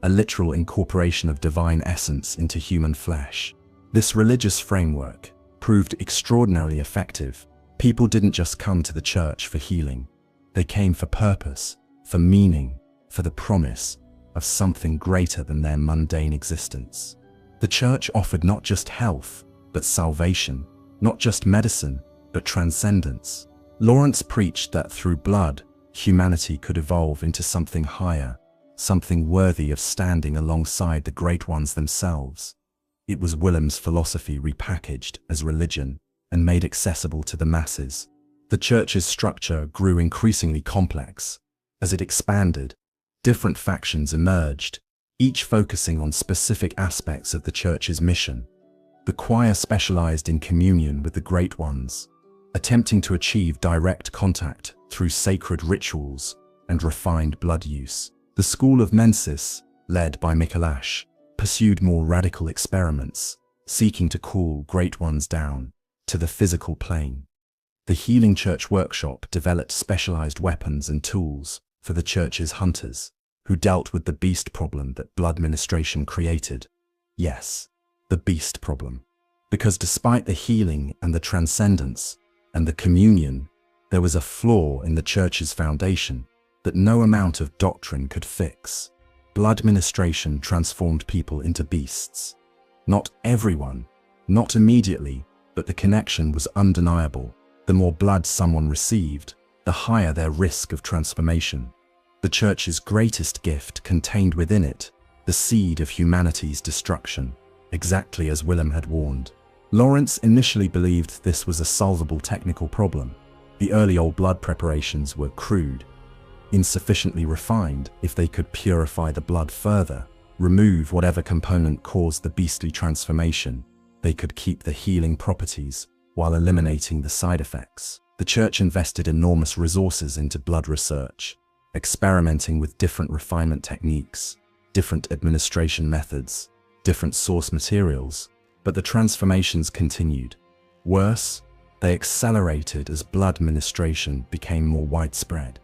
a literal incorporation of divine essence into human flesh. This religious framework proved extraordinarily effective. People didn't just come to the church for healing. They came for purpose, for meaning, for the promise of something greater than their mundane existence. The church offered not just health, but salvation, not just medicine, but transcendence. Laurence preached that through blood, humanity could evolve into something higher, something worthy of standing alongside the Great Ones themselves. It was Willem's philosophy repackaged as religion and made accessible to the masses. The church's structure grew increasingly complex. As it expanded, different factions emerged, each focusing on specific aspects of the church's mission. The choir specialized in communion with the Great Ones, attempting to achieve direct contact through sacred rituals and refined blood use. The school of Mensis, led by Michelash, pursued more radical experiments, seeking to cool Great Ones down to the physical plane. The Healing Church Workshop developed specialized weapons and tools for the church's hunters, who dealt with the beast problem that blood ministration created. Yes, the beast problem. Because despite the healing and the transcendence and the communion, there was a flaw in the church's foundation that no amount of doctrine could fix. Blood ministration transformed people into beasts. Not everyone, not immediately, but the connection was undeniable. The more blood someone received, the higher their risk of transformation. The church's greatest gift contained within it the seed of humanity's destruction, exactly as Willem had warned. Laurence initially believed this was a solvable technical problem. The early old blood preparations were crude, insufficiently refined. If they could purify the blood further, remove whatever component caused the beastly transformation, they could keep the healing properties while eliminating the side effects. The church invested enormous resources into blood research, experimenting with different refinement techniques, different administration methods, different source materials, but the transformations continued. Worse, they accelerated as blood ministration became more widespread.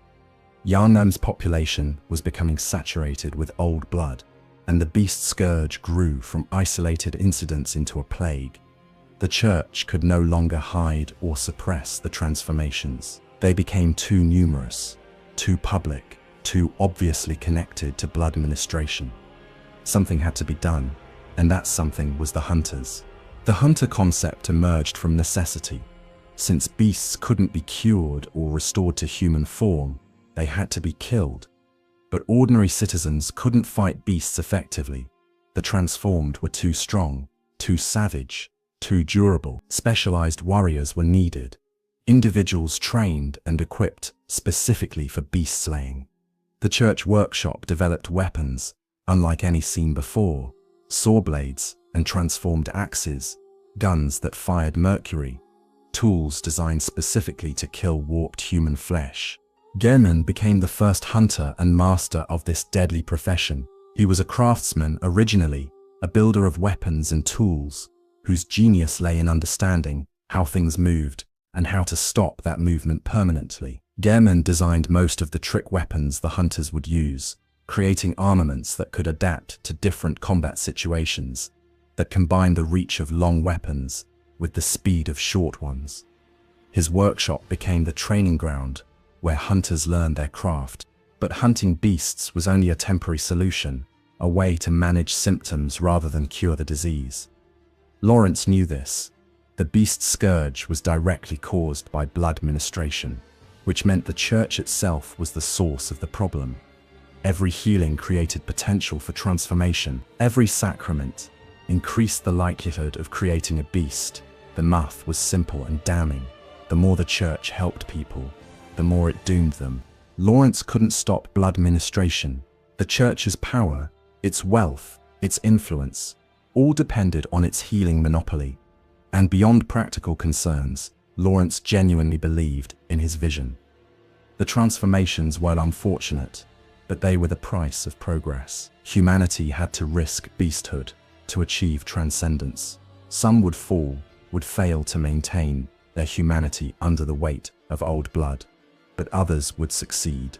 Yharnam's population was becoming saturated with old blood, and the beast scourge grew from isolated incidents into a plague. The church could no longer hide or suppress the transformations. They became too numerous, too public, too obviously connected to blood ministration. Something had to be done, and that something was the hunters. The hunter concept emerged from necessity. Since beasts couldn't be cured or restored to human form, they had to be killed. But ordinary citizens couldn't fight beasts effectively. The transformed were too strong, too savage, too durable. Specialized warriors were needed, individuals trained and equipped specifically for beast slaying. The church workshop developed weapons unlike any seen before: saw blades and transformed axes, guns that fired mercury, tools designed specifically to kill warped human flesh. Yharnam became the first hunter and master of this deadly profession. He was a craftsman originally, a builder of weapons and tools, whose genius lay in understanding how things moved and how to stop that movement permanently. Yharnam designed most of the trick weapons the hunters would use, creating armaments that could adapt to different combat situations, that combined the reach of long weapons with the speed of short ones. His workshop became the training ground where hunters learned their craft. But hunting beasts was only a temporary solution, a way to manage symptoms rather than cure the disease. Laurence knew this. The beast scourge was directly caused by blood ministration, which meant the church itself was the source of the problem. Every healing created potential for transformation. Every sacrament increased the likelihood of creating a beast. The math was simple and damning. The more the church helped people, the more it doomed them. Laurence couldn't stop blood ministration. The church's power, its wealth, its influence, all depended on its healing monopoly. And beyond practical concerns, Laurence genuinely believed in his vision. The transformations were unfortunate, but they were the price of progress. Humanity had to risk beasthood to achieve transcendence. Some would fall, would fail to maintain their humanity under the weight of old blood, but others would succeed.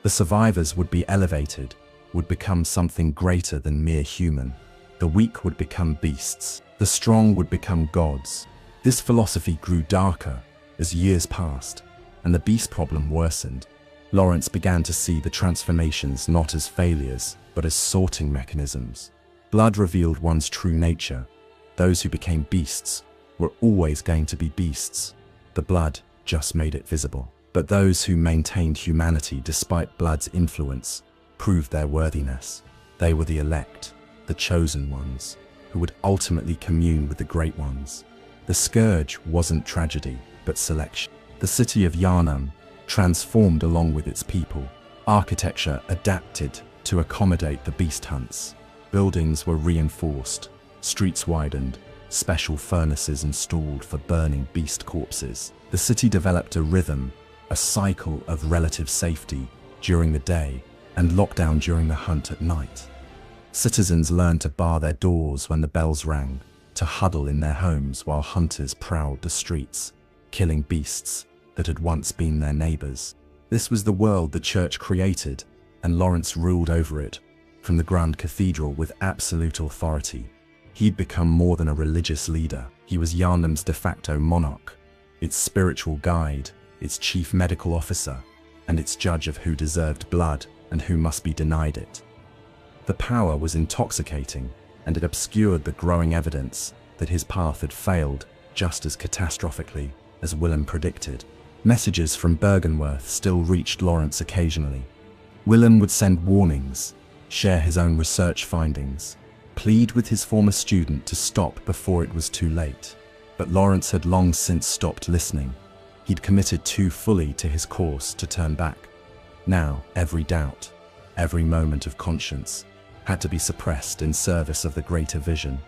The survivors would be elevated, would become something greater than mere human. The weak would become beasts. The strong would become gods. This philosophy grew darker as years passed, and the beast problem worsened. Laurence began to see the transformations not as failures, but as sorting mechanisms. Blood revealed one's true nature. Those who became beasts were always going to be beasts. The blood just made it visible. But those who maintained humanity despite blood's influence proved their worthiness. They were the elect, the chosen ones, who would ultimately commune with the great ones. The scourge wasn't tragedy, but selection. The city of Yharnam transformed along with its people. Architecture adapted to accommodate the beast hunts. Buildings were reinforced, streets widened, special furnaces installed for burning beast corpses. The city developed a rhythm, a cycle of relative safety during the day and lockdown during the hunt at night. Citizens learned to bar their doors when the bells rang, to huddle in their homes while hunters prowled the streets, killing beasts that had once been their neighbors. This was the world the church created, and Laurence ruled over it from the Grand Cathedral with absolute authority. He'd become more than a religious leader. He was Yharnam's de facto monarch, its spiritual guide, its chief medical officer, and its judge of who deserved blood and who must be denied it. The power was intoxicating, and it obscured the growing evidence that his path had failed just as catastrophically as Willem predicted. Messages from Byrgenwerth still reached Laurence occasionally. Willem would send warnings, share his own research findings, plead with his former student to stop before it was too late. But Laurence had long since stopped listening. He'd committed too fully to his course to turn back. Now, every doubt, every moment of conscience, had to be suppressed in service of the greater vision.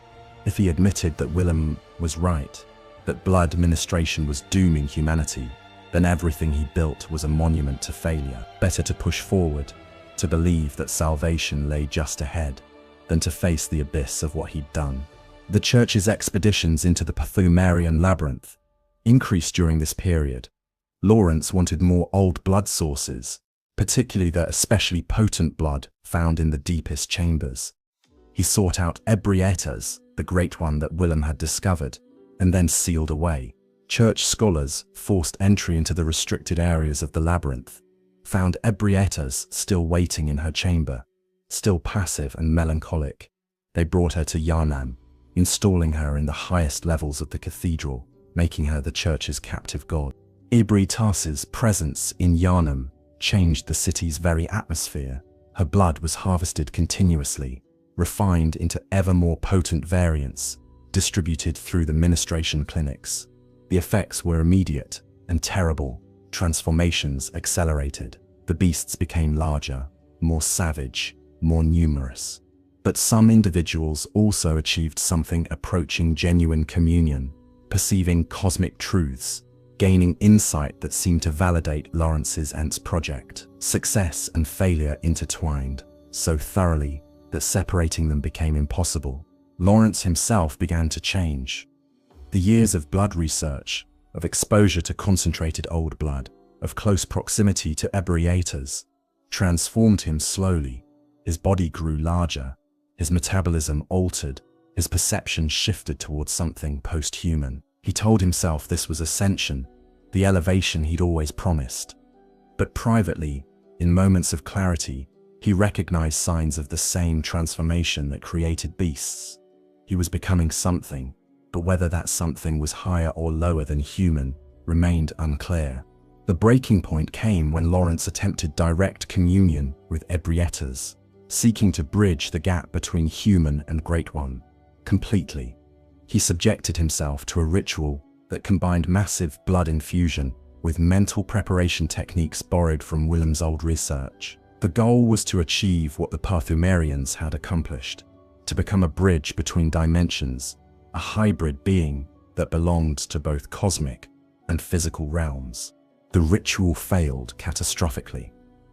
If he admitted that Willem was right, that blood ministration was dooming humanity, then everything he built was a monument to failure. Better to push forward, to believe that salvation lay just ahead, than to face the abyss of what he'd done. The Church's expeditions into the Pthumerian labyrinth increased during this period. Laurence wanted more old blood sources, particularly the especially potent blood found in the deepest chambers. He sought out Ebrietas, the great one that Willem had discovered, and then sealed away. Church scholars forced entry into the restricted areas of the labyrinth, found Ebrietas still waiting in her chamber, still passive and melancholic. They brought her to Yharnam, installing her in the highest levels of the cathedral, making her the Church's captive god. Ebrietas's presence in Yharnam changed the city's very atmosphere. Her blood was harvested continuously, refined into ever more potent variants, distributed through the ministration clinics. The effects were immediate and terrible. Transformations accelerated. The beasts became larger, more savage, more numerous. But some individuals also achieved something approaching genuine communion, perceiving cosmic truths, gaining insight that seemed to validate Laurence's Ents project. Success and failure intertwined so thoroughly that separating them became impossible. Laurence himself began to change. The years of blood research, of exposure to concentrated old blood, of close proximity to Ebrietas, transformed him slowly. His body grew larger, his metabolism altered, his perception shifted towards something post-human. He told himself this was ascension, the elevation he'd always promised. But privately, in moments of clarity, he recognized signs of the same transformation that created beasts. He was becoming something, but whether that something was higher or lower than human remained unclear. The breaking point came when Laurence attempted direct communion with Ebrietas, seeking to bridge the gap between human and Great One, completely. He subjected himself to a ritual that combined massive blood infusion with mental preparation techniques borrowed from Willem's old research. The goal was to achieve what the Pthumerians had accomplished, to become a bridge between dimensions, a hybrid being that belonged to both cosmic and physical realms. The ritual failed catastrophically.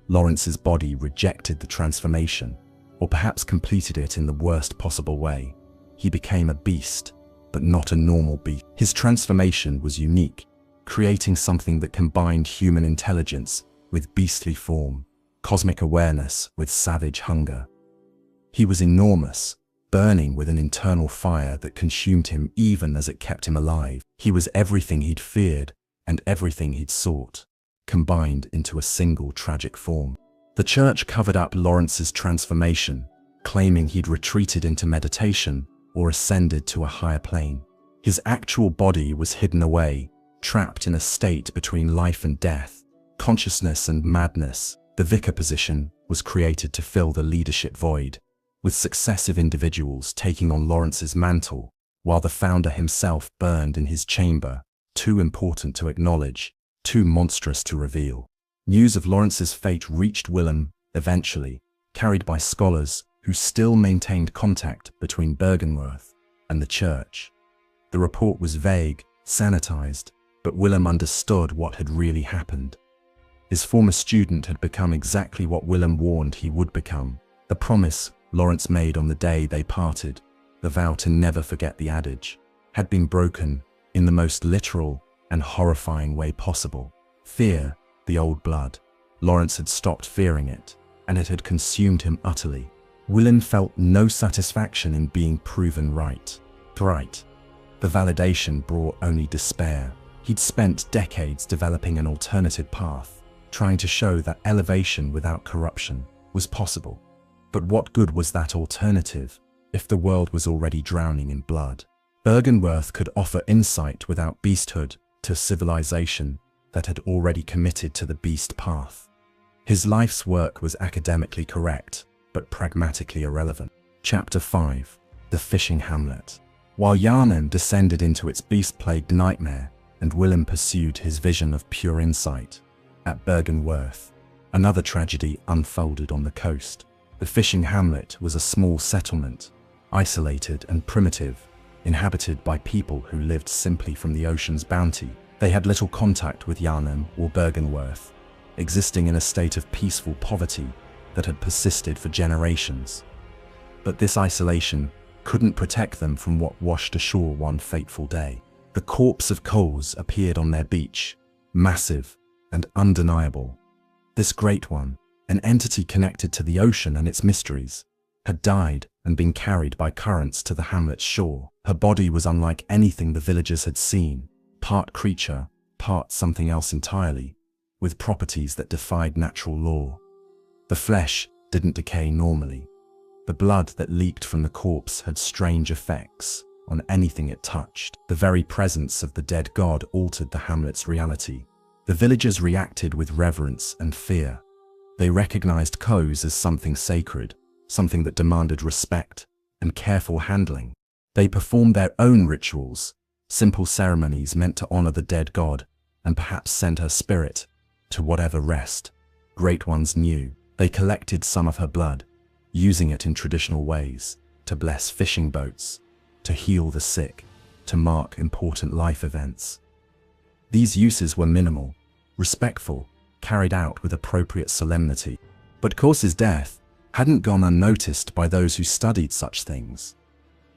Laurence's body rejected the transformation, or perhaps completed it in the worst possible way. He became a beast, but not a normal beast. His transformation was unique, creating something that combined human intelligence with beastly form, cosmic awareness with savage hunger. He was enormous, burning with an internal fire that consumed him even as it kept him alive. He was everything he'd feared and everything he'd sought, combined into a single tragic form. The Church covered up Laurence's transformation, claiming he'd retreated into meditation or ascended to a higher plane. His actual body was hidden away, trapped in a state between life and death, consciousness and madness. The vicar position was created to fill the leadership void, with successive individuals taking on Laurence's mantle, while the founder himself burned in his chamber, too important to acknowledge, too monstrous to reveal. News of Laurence's fate reached Willem, eventually, carried by scholars who still maintained contact between Byrgenwerth and the Church. The report was vague, sanitized, but Willem understood what had really happened. His former student had become exactly what Willem warned he would become. The promise Laurence made on the day they parted, the vow to never forget the adage, had been broken in the most literal and horrifying way possible. Fear, the old blood. Laurence had stopped fearing it, and it had consumed him utterly. Willem felt no satisfaction in being proven right. The validation brought only despair. He'd spent decades developing an alternative path, trying to show that elevation without corruption was possible. But what good was that alternative if the world was already drowning in blood? Byrgenwerth could offer insight without beasthood to civilization that had already committed to the beast path. His life's work was academically correct, but pragmatically irrelevant. Chapter 5. The Fishing Hamlet. While Yharnam descended into its beast-plagued nightmare, and Willem pursued his vision of pure insight, at Byrgenwerth, another tragedy unfolded on the coast. The fishing hamlet was a small settlement, isolated and primitive, inhabited by people who lived simply from the ocean's bounty. They had little contact with Yharnam or Byrgenwerth, existing in a state of peaceful poverty that had persisted for generations. But this isolation couldn't protect them from what washed ashore one fateful day. The corpse of Coles appeared on their beach, massive and undeniable. This great one, an entity connected to the ocean and its mysteries, had died and been carried by currents to the hamlet's shore. Her body was unlike anything the villagers had seen, part creature, part something else entirely, with properties that defied natural law. The flesh didn't decay normally. The blood that leaked from the corpse had strange effects on anything it touched. The very presence of the dead god altered the hamlet's reality. The villagers reacted with reverence and fear. They recognized Coles as something sacred, something that demanded respect and careful handling. They performed their own rituals, simple ceremonies meant to honor the dead god and perhaps send her spirit to whatever rest great ones knew. They collected some of her blood, using it in traditional ways, to bless fishing boats, to heal the sick, to mark important life events. These uses were minimal, respectful, carried out with appropriate solemnity. But Coles' death hadn't gone unnoticed by those who studied such things.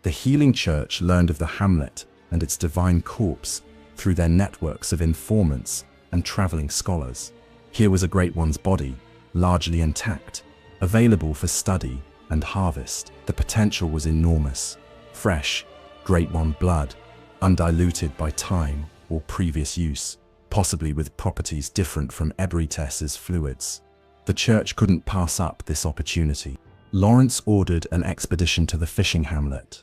The healing church learned of the hamlet and its divine corpse through their networks of informants and traveling scholars. Here was a great one's body, largely intact, available for study and harvest. The potential was enormous. Fresh, great one blood, undiluted by time or previous use, possibly with properties different from Ebrietas' fluids. The church couldn't pass up this opportunity. Laurence ordered an expedition to the fishing hamlet.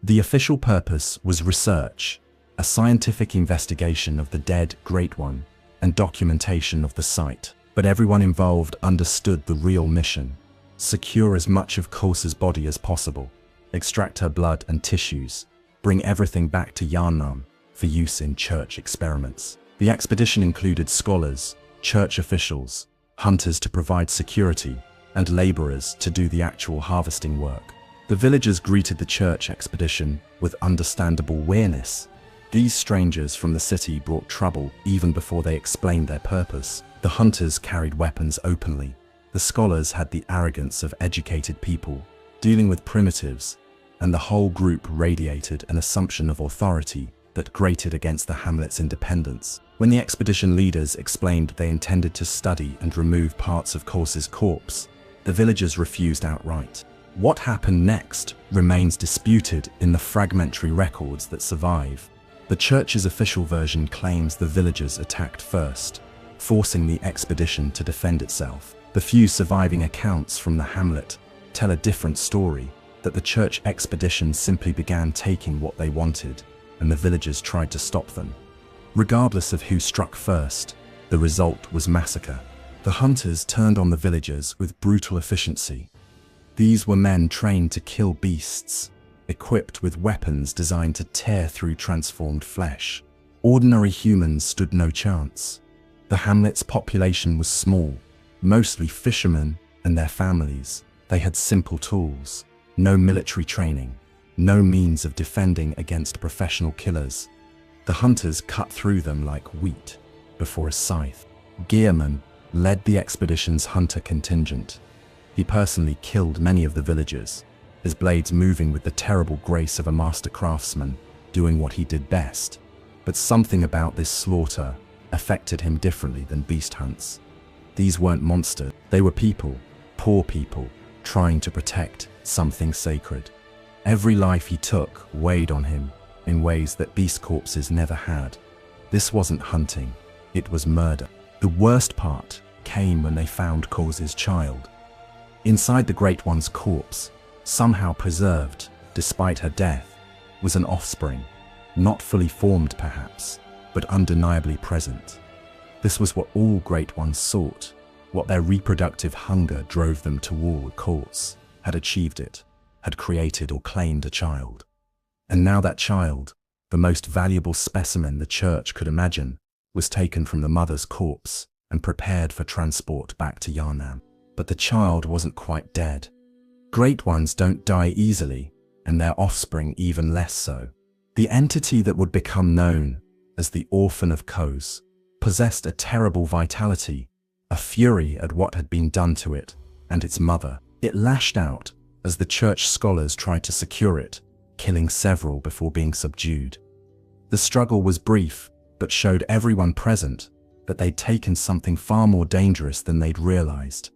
The official purpose was research, a scientific investigation of the dead Great One, and documentation of the site. But everyone involved understood the real mission: secure as much of Coles' body as possible, extract her blood and tissues, bring everything back to Yharnam for use in church experiments. The expedition included scholars, church officials, hunters to provide security, and laborers to do the actual harvesting work. The villagers greeted the church expedition with understandable weariness. These strangers from the city brought trouble even before they explained their purpose. The hunters carried weapons openly. The scholars had the arrogance of educated people, dealing with primitives, and the whole group radiated an assumption of authority that grated against the hamlet's independence. When the expedition leaders explained they intended to study and remove parts of Coles' corpse, the villagers refused outright. What happened next remains disputed in the fragmentary records that survive. The church's official version claims the villagers attacked first, forcing the expedition to defend itself. The few surviving accounts from the hamlet tell a different story, that the church expedition simply began taking what they wanted, and the villagers tried to stop them. Regardless of who struck first, the result was massacre. The hunters turned on the villagers with brutal efficiency. These were men trained to kill beasts, equipped with weapons designed to tear through transformed flesh. Ordinary humans stood no chance. The hamlet's population was small, mostly fishermen and their families. They had simple tools, no military training, no means of defending against professional killers. The hunters cut through them like wheat before a scythe. Gearman led the expedition's hunter contingent. He personally killed many of the villagers, his blades moving with the terrible grace of a master craftsman, doing what he did best. But something about this slaughter affected him differently than beast hunts. These weren't monsters, they were people, poor people, trying to protect something sacred. Every life he took weighed on him in ways that beast corpses never had. This wasn't hunting, it was murder. The worst part came when they found Cause's child. Inside the Great One's corpse, somehow preserved despite her death, was an offspring, not fully formed perhaps, but undeniably present. This was what all Great Ones sought, what their reproductive hunger drove them toward. Cause had achieved it, had created or claimed a child. And now that child, the most valuable specimen the church could imagine, was taken from the mother's corpse and prepared for transport back to Yharnam. But the child wasn't quite dead. Great Ones don't die easily, and their offspring even less so. The entity that would become known as the Orphan of Cause possessed a terrible vitality, a fury at what had been done to it and its mother. It lashed out as the church scholars tried to secure it, killing several before being subdued. The struggle was brief, but showed everyone present that they'd taken something far more dangerous than they'd realized.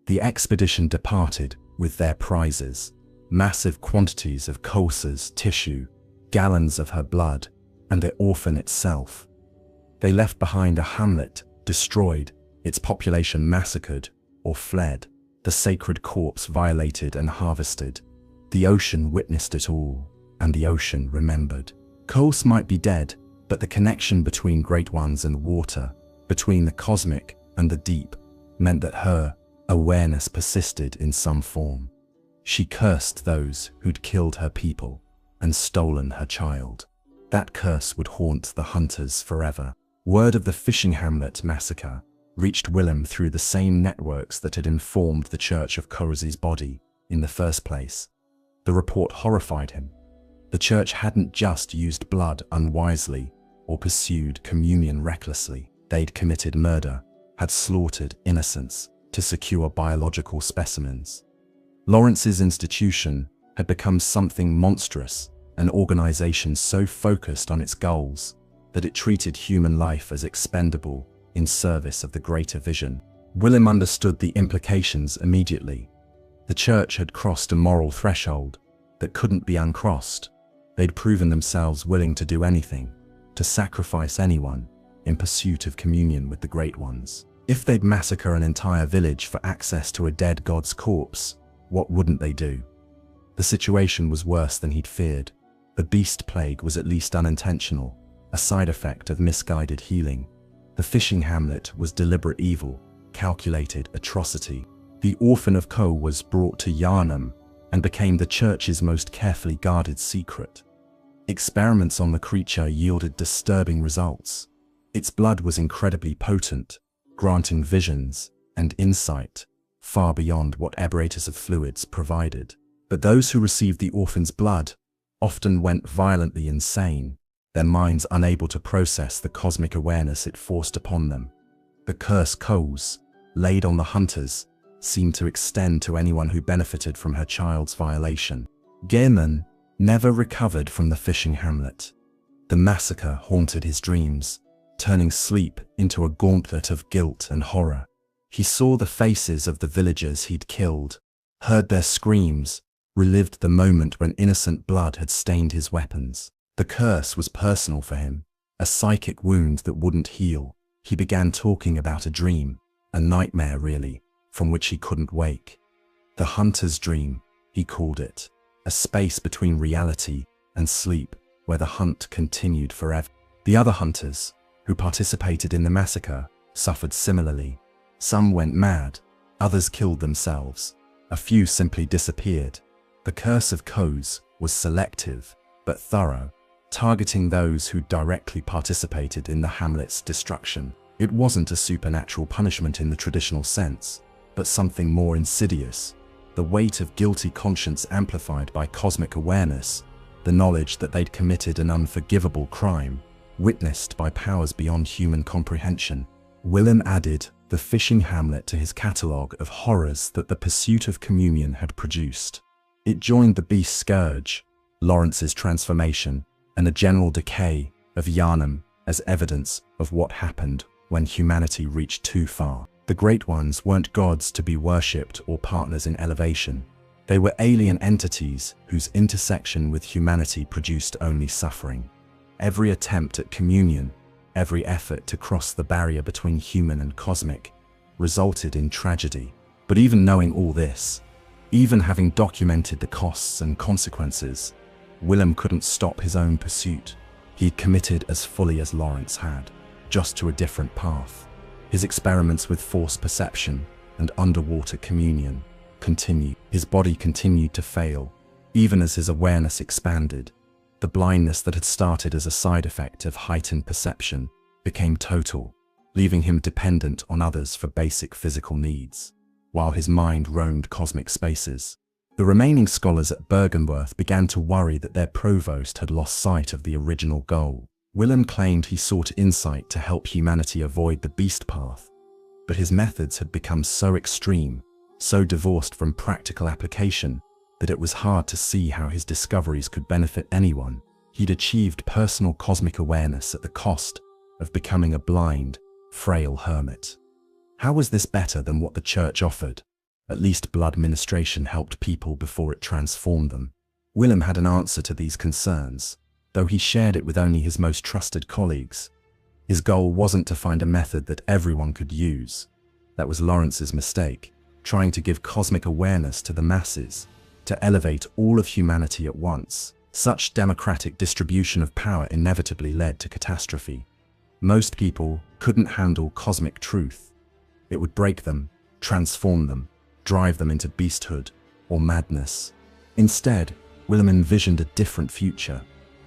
The expedition departed with their prizes, massive quantities of Cause's tissue, gallons of her blood, and the orphan itself. They left behind a hamlet destroyed, its population massacred or fled, the sacred corpse violated and harvested. The ocean witnessed it all, and the ocean remembered. Cause might be dead, but the connection between Great Ones and water, between the cosmic and the deep, meant that her awareness persisted in some form. She cursed those who'd killed her people and stolen her child. That curse would haunt the hunters forever. Word of the fishing hamlet massacre reached Willem through the same networks that had informed the Church of Cause's body in the first place. The report horrified him. The church hadn't just used blood unwisely or pursued communion recklessly. They'd committed murder, had slaughtered innocents to secure biological specimens. Lawrence's institution had become something monstrous, an organization so focused on its goals that it treated human life as expendable in service of the greater vision. Willem understood the implications immediately. The church had crossed a moral threshold that couldn't be uncrossed. They'd proven themselves willing to do anything, to sacrifice anyone, in pursuit of communion with the Great Ones. If they'd massacre an entire village for access to a dead god's corpse, what wouldn't they do? The situation was worse than he'd feared. The beast plague was at least unintentional, a side effect of misguided healing. The fishing hamlet was deliberate evil, calculated atrocity. The Orphan of Cause was brought to Yharnam and became the church's most carefully guarded secret. Experiments on the creature yielded disturbing results. Its blood was incredibly potent, granting visions and insight far beyond what Ebrietas of fluids provided. But those who received the orphan's blood often went violently insane, their minds unable to process the cosmic awareness it forced upon them. The curse Cause, laid on the hunters, seemed to extend to anyone who benefited from her child's violation. Yharnam never recovered from the fishing hamlet. The massacre haunted his dreams, turning sleep into a gauntlet of guilt and horror. He saw the faces of the villagers he'd killed, heard their screams, relived the moment when innocent blood had stained his weapons. The curse was personal for him, a psychic wound that wouldn't heal. He began talking about a dream, a nightmare really, from which he couldn't wake. The hunter's dream, he called it, a space between reality and sleep where the hunt continued forever. The other hunters, who participated in the massacre, suffered similarly. Some went mad, others killed themselves, a few simply disappeared. The curse of Cause was selective, but thorough, targeting those who directly participated in the hamlet's destruction. It wasn't a supernatural punishment in the traditional sense, but something more insidious, the weight of guilty conscience amplified by cosmic awareness, the knowledge that they'd committed an unforgivable crime, witnessed by powers beyond human comprehension. Willem added the fishing hamlet to his catalogue of horrors that the pursuit of communion had produced. It joined the beast Scourge, Lawrence's transformation, and a general decay of Yharnam as evidence of what happened when humanity reached too far. The Great Ones weren't gods to be worshipped or partners in elevation. They were alien entities whose intersection with humanity produced only suffering. Every attempt at communion, every effort to cross the barrier between human and cosmic, resulted in tragedy. But even knowing all this, even having documented the costs and consequences, Willem couldn't stop his own pursuit. He'd committed as fully as Laurence had, just to a different path. His experiments with force perception and underwater communion continued. His body continued to fail, even as his awareness expanded. The blindness that had started as a side effect of heightened perception became total, leaving him dependent on others for basic physical needs, while his mind roamed cosmic spaces. The remaining scholars at Byrgenwerth began to worry that their provost had lost sight of the original goal. Willem claimed he sought insight to help humanity avoid the beast path, but his methods had become so extreme, so divorced from practical application, that it was hard to see how his discoveries could benefit anyone. He'd achieved personal cosmic awareness at the cost of becoming a blind, frail hermit. How was this better than what the church offered? At least blood ministration helped people before it transformed them. Willem had an answer to these concerns, though he shared it with only his most trusted colleagues. His goal wasn't to find a method that everyone could use. That was Laurence's mistake, trying to give cosmic awareness to the masses, to elevate all of humanity at once. Such democratic distribution of power inevitably led to catastrophe. Most people couldn't handle cosmic truth. It would break them, transform them, drive them into beasthood or madness. Instead, Willem envisioned a different future.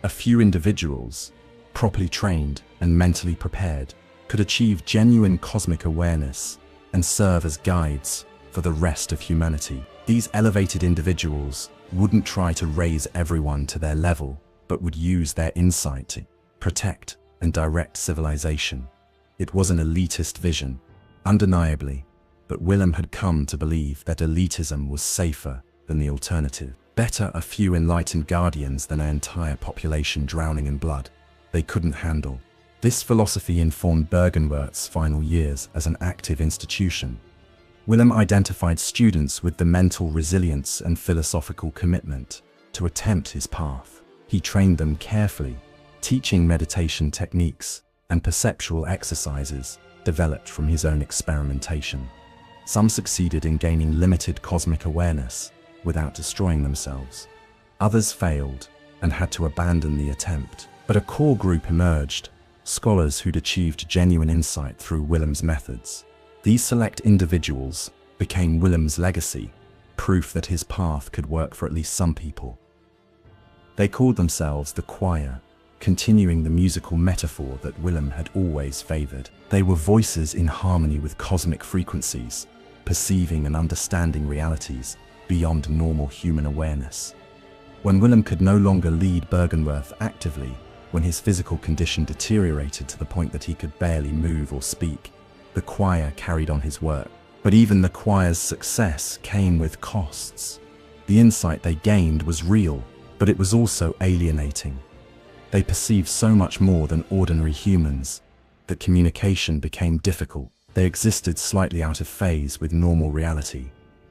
A few individuals, properly trained and mentally prepared, could achieve genuine cosmic awareness and serve as guides for the rest of humanity. These elevated individuals wouldn't try to raise everyone to their level, but would use their insight to protect and direct civilization. It was an elitist vision, undeniably, but Willem had come to believe that elitism was safer than the alternative. Better a few enlightened guardians than an entire population drowning in blood they couldn't handle. This philosophy informed Byrgenwerth's final years as an active institution. Willem identified students with the mental resilience and philosophical commitment to attempt his path. He trained them carefully, teaching meditation techniques and perceptual exercises developed from his own experimentation. Some succeeded in gaining limited cosmic awareness without destroying themselves. Others failed and had to abandon the attempt. But a core group emerged, scholars who'd achieved genuine insight through Willem's methods. These select individuals became Willem's legacy, proof that his path could work for at least some people. They called themselves the choir, continuing the musical metaphor that Willem had always favored. They were voices in harmony with cosmic frequencies, perceiving and understanding realities beyond normal human awareness. When Willem could no longer lead Byrgenwerth actively, when his physical condition deteriorated to the point that he could barely move or speak, the choir carried on his work. But even the choir's success came with costs. The insight they gained was real, but it was also alienating. They perceived so much more than ordinary humans that communication became difficult. They existed slightly out of phase with normal reality.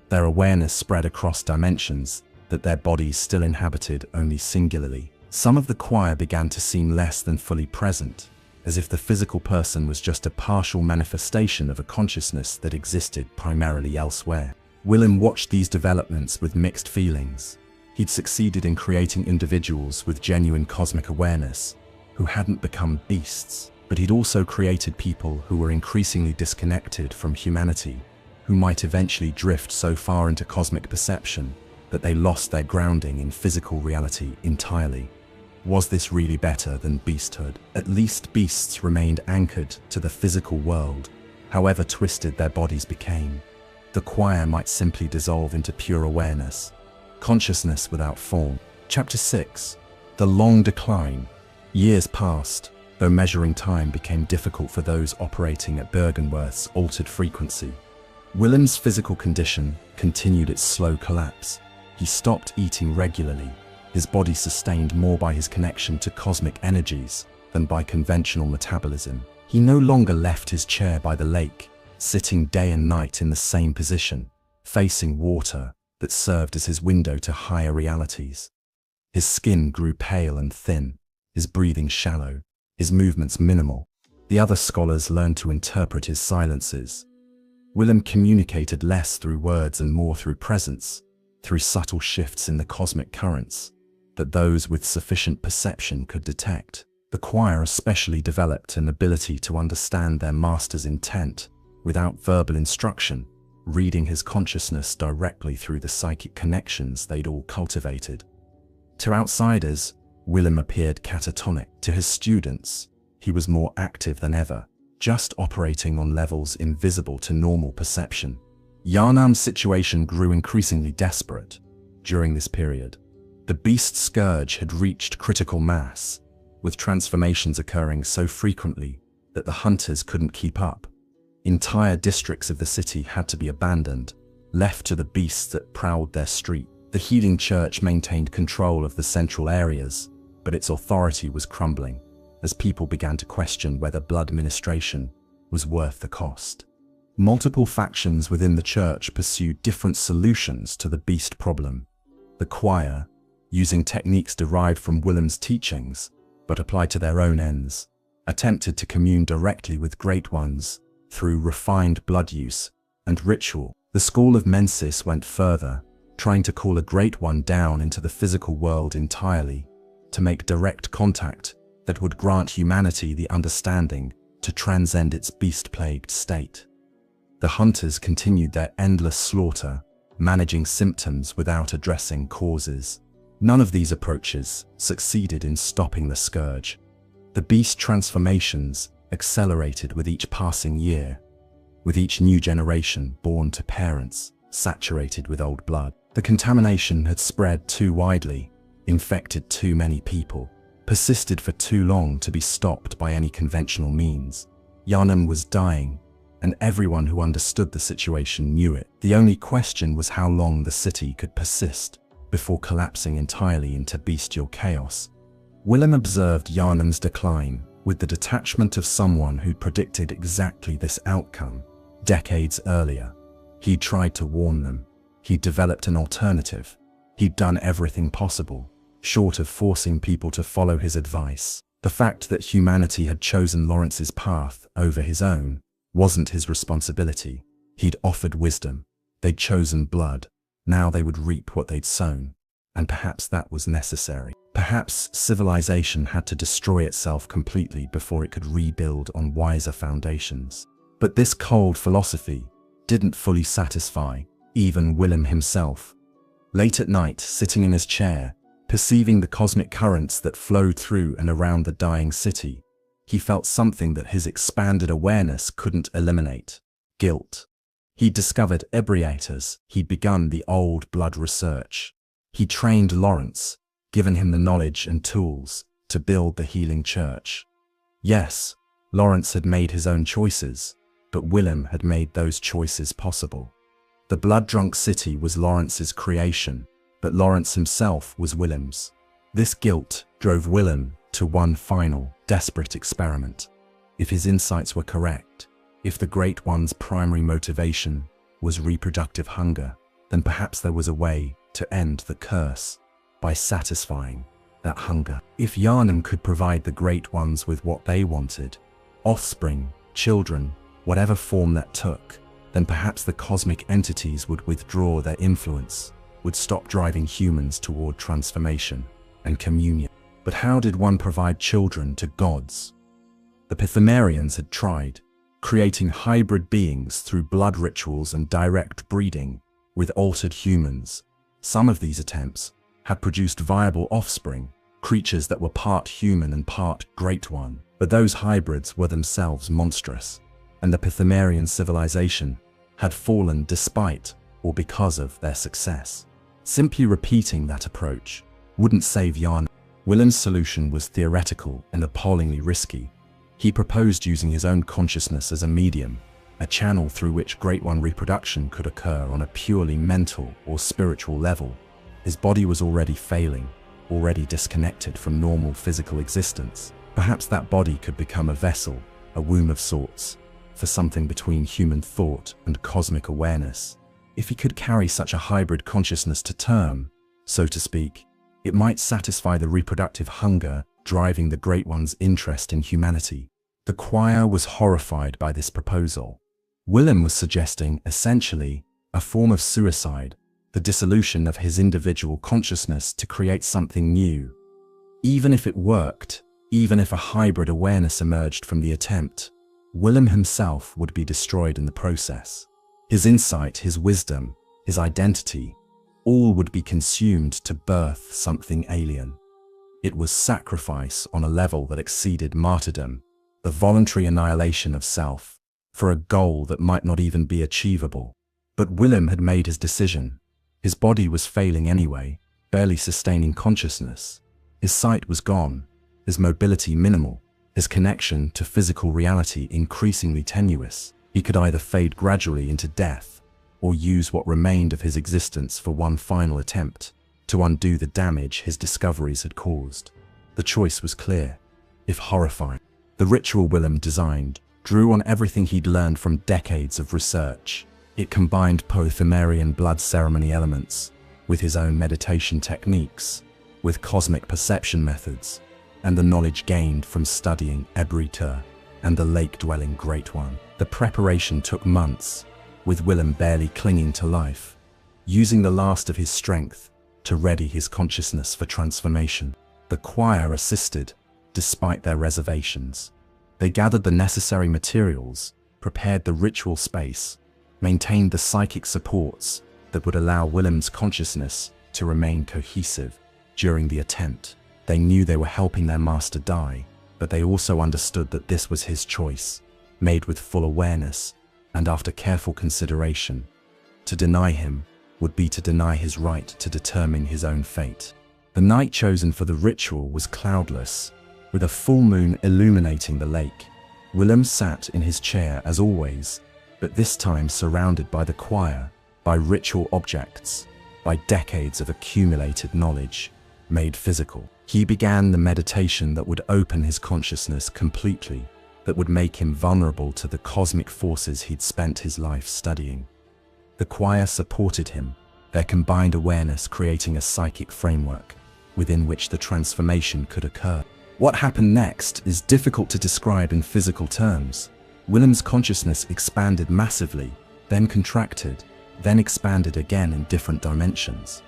Their awareness spread across dimensions that their bodies still inhabited only singularly. Some of the choir began to seem less than fully present, as if the physical person was just a partial manifestation of a consciousness that existed primarily elsewhere. Willem watched these developments with mixed feelings. He'd succeeded in creating individuals with genuine cosmic awareness, who hadn't become beasts, but he'd also created people who were increasingly disconnected from humanity, who might eventually drift so far into cosmic perception that they lost their grounding in physical reality entirely. Was this really better than beasthood? At least beasts remained anchored to the physical world, however twisted their bodies became. The choir might simply dissolve into pure awareness, consciousness without form. Chapter 6. The Long Decline. Years passed, though measuring time became difficult for those operating at Byrgenwerth's altered frequency. Willem's physical condition continued its slow collapse. He stopped eating regularly, his body sustained more by his connection to cosmic energies than by conventional metabolism. He no longer left his chair by the lake, sitting day and night in the same position, facing water that served as his window to higher realities. His skin grew pale and thin, his breathing shallow, his movements minimal. The other scholars learned to interpret his silences. Willem communicated less through words and more through presence, through subtle shifts in the cosmic currents that those with sufficient perception could detect. The choir especially developed an ability to understand their master's intent without verbal instruction, reading his consciousness directly through the psychic connections they'd all cultivated. To outsiders, Willem appeared catatonic. To his students, he was more active than ever, just operating on levels invisible to normal perception. Yharnam's situation grew increasingly desperate during this period. The beast Scourge had reached critical mass, with transformations occurring so frequently that the hunters couldn't keep up. Entire districts of the city had to be abandoned, left to the beasts that prowled their street. The healing church maintained control of the central areas, but its authority was crumbling as people began to question whether blood ministration was worth the cost. Multiple factions within the church pursued different solutions to the beast problem. The choir, using techniques derived from Willem's teachings, but applied to their own ends, attempted to commune directly with Great Ones through refined blood use and ritual. The school of Mensis went further, trying to call a Great One down into the physical world entirely, to make direct contact that would grant humanity the understanding to transcend its beast-plagued state. The hunters continued their endless slaughter, managing symptoms without addressing causes. None of these approaches succeeded in stopping the scourge. The beast transformations accelerated with each passing year, with each new generation born to parents saturated with old blood. The contamination had spread too widely, infected too many people, persisted for too long to be stopped by any conventional means. Yharnam was dying, and everyone who understood the situation knew it. The only question was how long the city could persist before collapsing entirely into bestial chaos. Willem observed Yharnam's decline with the detachment of someone who'd predicted exactly this outcome decades earlier. He'd tried to warn them. He'd developed an alternative. He'd done everything possible, short of forcing people to follow his advice. The fact that humanity had chosen Laurence's path over his own wasn't his responsibility. He'd offered wisdom. They'd chosen blood. Now they would reap what they'd sown. And perhaps that was necessary. Perhaps civilization had to destroy itself completely before it could rebuild on wiser foundations. But this cold philosophy didn't fully satisfy even Willem himself. Late at night, sitting in his chair, perceiving the cosmic currents that flowed through and around the dying city, he felt something that his expanded awareness couldn't eliminate: guilt. He'd discovered Ebrietas. He'd begun the old blood research. He'd trained Laurence, given him the knowledge and tools to build the healing church. Yes, Laurence had made his own choices, but Willem had made those choices possible. The blood-drunk city was Laurence's creation, but Laurence himself was Willem's. This guilt drove Willem to one final, desperate experiment. If his insights were correct, if the Great One's primary motivation was reproductive hunger, then perhaps there was a way to end the curse by satisfying that hunger. If Yharnam could provide the Great Ones with what they wanted, offspring, children, whatever form that took, then perhaps the cosmic entities would withdraw their influence, would stop driving humans toward transformation and communion. But how did one provide children to gods? The Pythagoreans had tried, creating hybrid beings through blood rituals and direct breeding with altered humans. Some of these attempts had produced viable offspring, creatures that were part human and part Great One. But those hybrids were themselves monstrous, and the Pythagorean civilization had fallen despite or because of their success. Simply repeating that approach wouldn't save Yharnam. Willem's solution was theoretical and appallingly risky. He proposed using his own consciousness as a medium, a channel through which Great One reproduction could occur on a purely mental or spiritual level. His body was already failing, already disconnected from normal physical existence. Perhaps that body could become a vessel, a womb of sorts, for something between human thought and cosmic awareness. If he could carry such a hybrid consciousness to term, so to speak, it might satisfy the reproductive hunger driving the Great One's interest in humanity. The choir was horrified by this proposal. Willem was suggesting, essentially, a form of suicide, the dissolution of his individual consciousness to create something new. Even if it worked, even if a hybrid awareness emerged from the attempt, Willem himself would be destroyed in the process. His insight, his wisdom, his identity, all would be consumed to birth something alien. It was sacrifice on a level that exceeded martyrdom, the voluntary annihilation of self, for a goal that might not even be achievable. But Willem had made his decision. His body was failing anyway, barely sustaining consciousness. His sight was gone, his mobility minimal, his connection to physical reality increasingly tenuous. He could either fade gradually into death, or use what remained of his existence for one final attempt to undo the damage his discoveries had caused. The choice was clear, if horrifying. The ritual Willem designed drew on everything he'd learned from decades of research. It combined Poethymerian blood ceremony elements with his own meditation techniques, with cosmic perception methods, and the knowledge gained from studying Ebrietas and the lake-dwelling Great One. The preparation took months, with Willem barely clinging to life, using the last of his strength to ready his consciousness for transformation. The choir assisted, despite their reservations. They gathered the necessary materials, prepared the ritual space, maintained the psychic supports that would allow Willem's consciousness to remain cohesive during the attempt. They knew they were helping their master die, but they also understood that this was his choice, made with full awareness and after careful consideration. To deny him would be to deny his right to determine his own fate. The night chosen for the ritual was cloudless, with a full moon illuminating the lake. Willem sat in his chair as always, but this time surrounded by the choir, by ritual objects, by decades of accumulated knowledge, made physical. He began the meditation that would open his consciousness completely, that would make him vulnerable to the cosmic forces he'd spent his life studying. The choir supported him, their combined awareness creating a psychic framework within which the transformation could occur. What happened next is difficult to describe in physical terms. Willem's consciousness expanded massively, then contracted, then expanded again in different dimensions.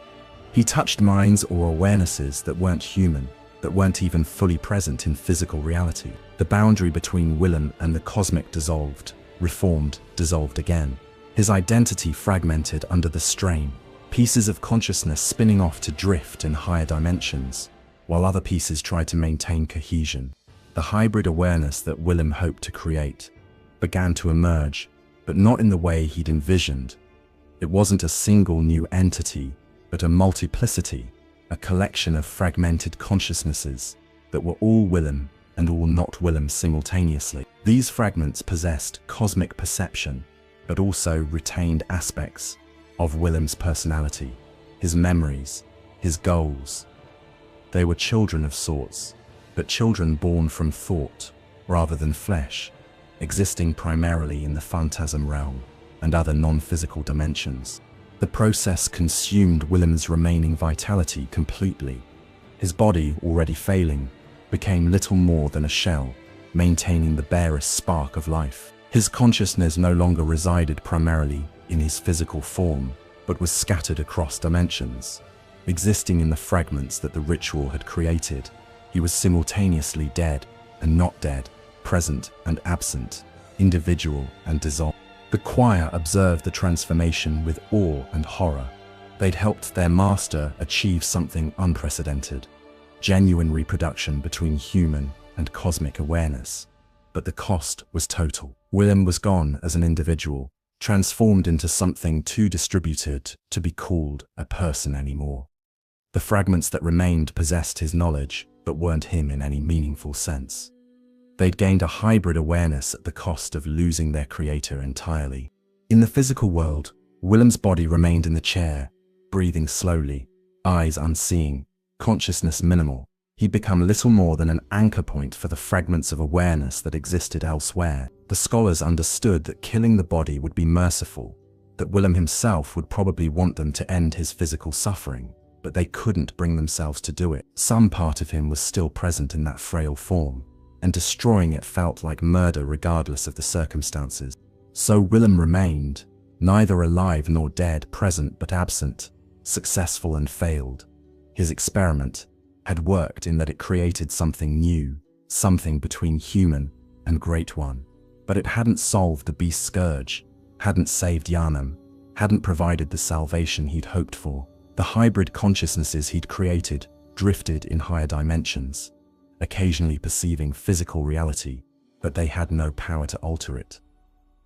He touched minds or awarenesses that weren't human, that weren't even fully present in physical reality. The boundary between Willem and the cosmic dissolved, reformed, dissolved again. His identity fragmented under the strain, pieces of consciousness spinning off to drift in higher dimensions, while other pieces tried to maintain cohesion. The hybrid awareness that Willem hoped to create began to emerge, but not in the way he'd envisioned. It wasn't a single new entity, but a multiplicity, a collection of fragmented consciousnesses that were all Willem and all not Willem simultaneously. These fragments possessed cosmic perception, but also retained aspects of Willem's personality, his memories, his goals. They were children of sorts, but children born from thought rather than flesh, existing primarily in the phantasm realm and other non-physical dimensions. The process consumed Willem's remaining vitality completely. His body, already failing, became little more than a shell, maintaining the barest spark of life. His consciousness no longer resided primarily in his physical form, but was scattered across dimensions. Existing in the fragments that the ritual had created, he was simultaneously dead and not dead, present and absent, individual and dissolved. The choir observed the transformation with awe and horror. They'd helped their master achieve something unprecedented, genuine reproduction between human and cosmic awareness. But the cost was total. Willem was gone as an individual, transformed into something too distributed to be called a person anymore. The fragments that remained possessed his knowledge, but weren't him in any meaningful sense. They'd gained a hybrid awareness at the cost of losing their creator entirely. In the physical world, Willem's body remained in the chair, breathing slowly, eyes unseeing, consciousness minimal. He'd become little more than an anchor point for the fragments of awareness that existed elsewhere. The scholars understood that killing the body would be merciful, that Willem himself would probably want them to end his physical suffering, but they couldn't bring themselves to do it. Some part of him was still present in that frail form, and destroying it felt like murder regardless of the circumstances. So Willem remained, neither alive nor dead, present but absent, successful and failed. His experiment had worked in that it created something new, something between human and Great One. But it hadn't solved the beast's scourge, hadn't saved Yharnam, hadn't provided the salvation he'd hoped for. The hybrid consciousnesses he'd created drifted in higher dimensions, occasionally perceiving physical reality, but they had no power to alter it.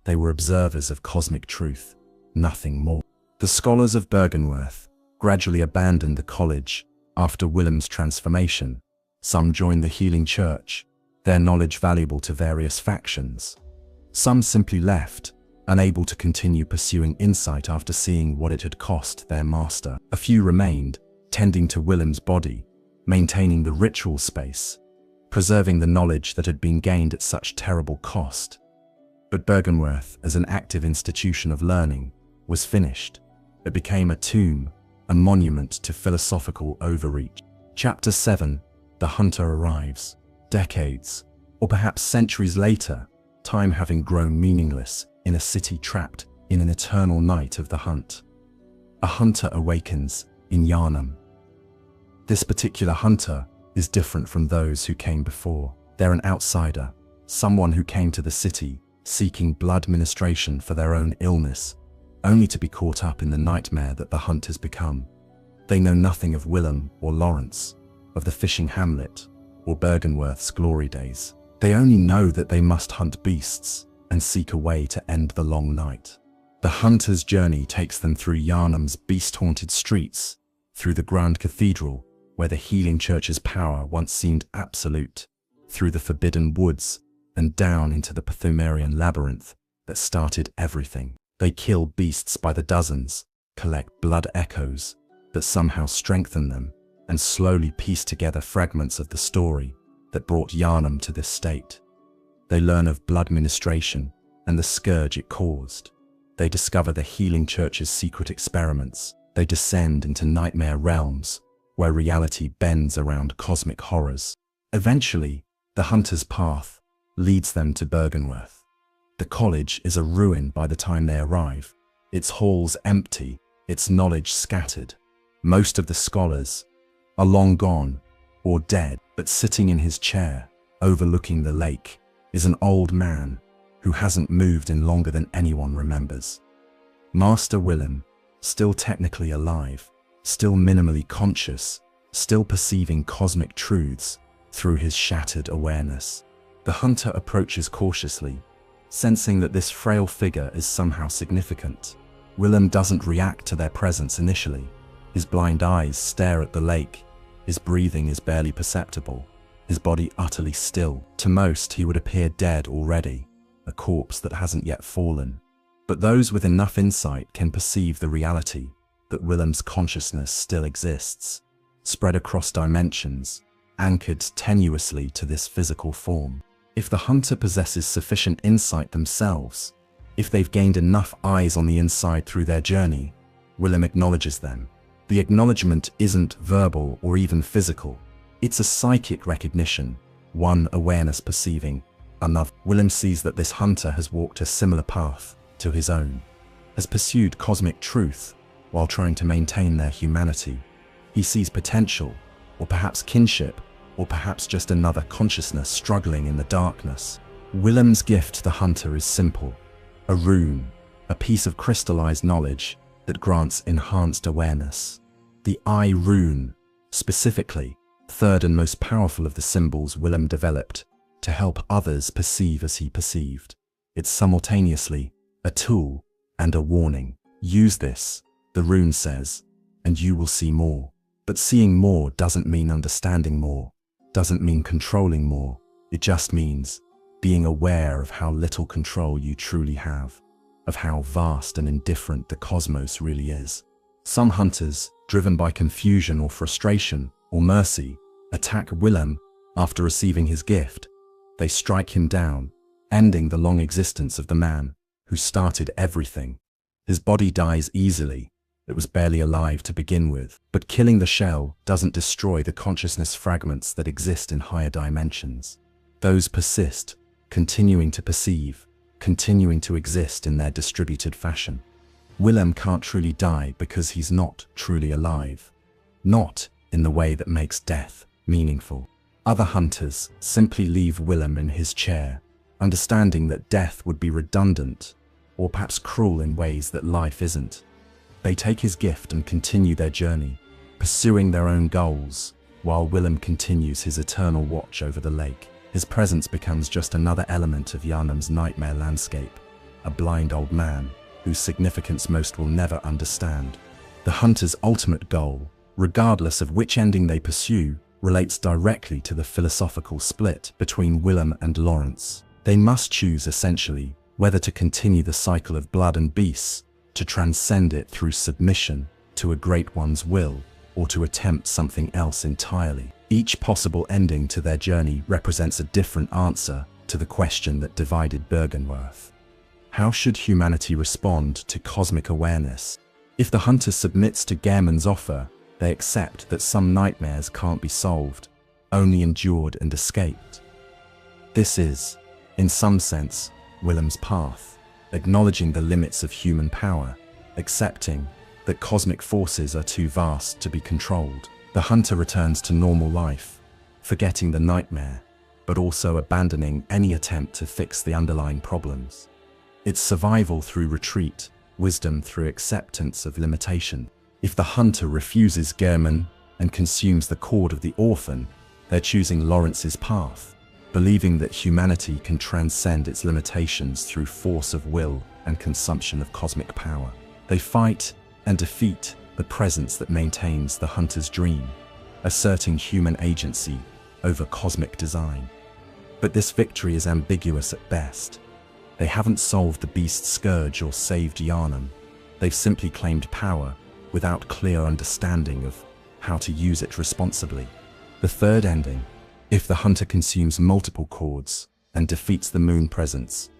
They were observers of cosmic truth, nothing more. The scholars of Byrgenwerth gradually abandoned the college after Willem's transformation. Some joined the healing church, their knowledge valuable to various factions. Some simply left, unable to continue pursuing insight after seeing what it had cost their master. A few remained, tending to Willem's body, maintaining the ritual space, preserving the knowledge that had been gained at such terrible cost. But Byrgenwerth, as an active institution of learning, was finished. It became a tomb, a monument to philosophical overreach. Chapter 7. The Hunter arrives. Decades, or perhaps centuries later, time having grown meaningless in a city trapped in an eternal night of the hunt. A hunter awakens in Yharnam. This particular hunter is different from those who came before. They're an outsider, someone who came to the city seeking blood ministration for their own illness, only to be caught up in the nightmare that the hunt has become. They know nothing of Willem or Laurence, of the fishing hamlet, or Byrgenwerth's glory days. They only know that they must hunt beasts and seek a way to end the long night. The hunter's journey takes them through Yharnam's beast-haunted streets, through the Grand Cathedral, where the healing church's power once seemed absolute, through the forbidden woods, and down into the Pthumerian labyrinth that started everything. They kill beasts by the dozens, collect blood echoes that somehow strengthen them, and slowly piece together fragments of the story that brought Yharnam to this state. They learn of blood ministration and the scourge it caused. They discover the healing church's secret experiments. They descend into nightmare realms where reality bends around cosmic horrors. Eventually, the hunter's path leads them to Byrgenwerth. The college is a ruin by the time they arrive, its halls empty, its knowledge scattered. Most of the scholars are long gone or dead, but sitting in his chair, overlooking the lake, is an old man who hasn't moved in longer than anyone remembers. Master Willem, still technically alive, still minimally conscious, still perceiving cosmic truths through his shattered awareness. The hunter approaches cautiously, sensing that this frail figure is somehow significant. Willem doesn't react to their presence initially. His blind eyes stare at the lake. His breathing is barely perceptible, his body utterly still. To most, he would appear dead already, a corpse that hasn't yet fallen. But those with enough insight can perceive the reality that Willem's consciousness still exists, spread across dimensions, anchored tenuously to this physical form. If the hunter possesses sufficient insight themselves, if they've gained enough eyes on the inside through their journey, Willem acknowledges them. The acknowledgement isn't verbal or even physical. It's a psychic recognition, one awareness perceiving another. Willem sees that this hunter has walked a similar path to his own, has pursued cosmic truth while trying to maintain their humanity. He sees potential, or perhaps kinship, or perhaps just another consciousness struggling in the darkness. Willem's gift to the hunter is simple: a rune, a piece of crystallized knowledge that grants enhanced awareness. The Eye rune, specifically, third and most powerful of the symbols Willem developed to help others perceive as he perceived. It's simultaneously a tool and a warning. Use this, the rune says, and you will see more. But seeing more doesn't mean understanding more, doesn't mean controlling more. It just means being aware of how little control you truly have, of how vast and indifferent the cosmos really is. Some hunters, driven by confusion or frustration or mercy, attack Willem after receiving his gift. They strike him down, ending the long existence of the man who started everything. His body dies easily. It was barely alive to begin with, but killing the shell doesn't destroy the consciousness fragments that exist in higher dimensions. Those persist, continuing to perceive, continuing to exist in their distributed fashion. Willem can't truly die because he's not truly alive. Not in the way that makes death meaningful. Other hunters simply leave Willem in his chair, understanding that death would be redundant, or perhaps cruel in ways that life isn't. They take his gift and continue their journey, pursuing their own goals, while Willem continues his eternal watch over the lake. His presence becomes just another element of Yharnam's nightmare landscape, a blind old man whose significance most will never understand. The hunter's ultimate goal, regardless of which ending they pursue, relates directly to the philosophical split between Willem and Laurence. They must choose, essentially, whether to continue the cycle of blood and beasts, to transcend it through submission to a great one's will, or to attempt something else entirely. Each possible ending to their journey represents a different answer to the question that divided Byrgenwerth. How should humanity respond to cosmic awareness? If the hunter submits to Gehrman's offer, they accept that some nightmares can't be solved, only endured and escaped. This is, in some sense, Willem's path, acknowledging the limits of human power, accepting that cosmic forces are too vast to be controlled. The hunter returns to normal life, forgetting the nightmare, but also abandoning any attempt to fix the underlying problems. It's survival through retreat, wisdom through acceptance of limitation. If the hunter refuses Gehrman and consumes the cord of the orphan, they're choosing Laurence's path, believing that humanity can transcend its limitations through force of will and consumption of cosmic power. They fight and defeat the presence that maintains the hunter's dream, asserting human agency over cosmic design. But this victory is ambiguous at best. They haven't solved the beast's scourge or saved Yharnam. They've simply claimed power without clear understanding of how to use it responsibly. The third ending, if the hunter consumes multiple cords and defeats the moon presence,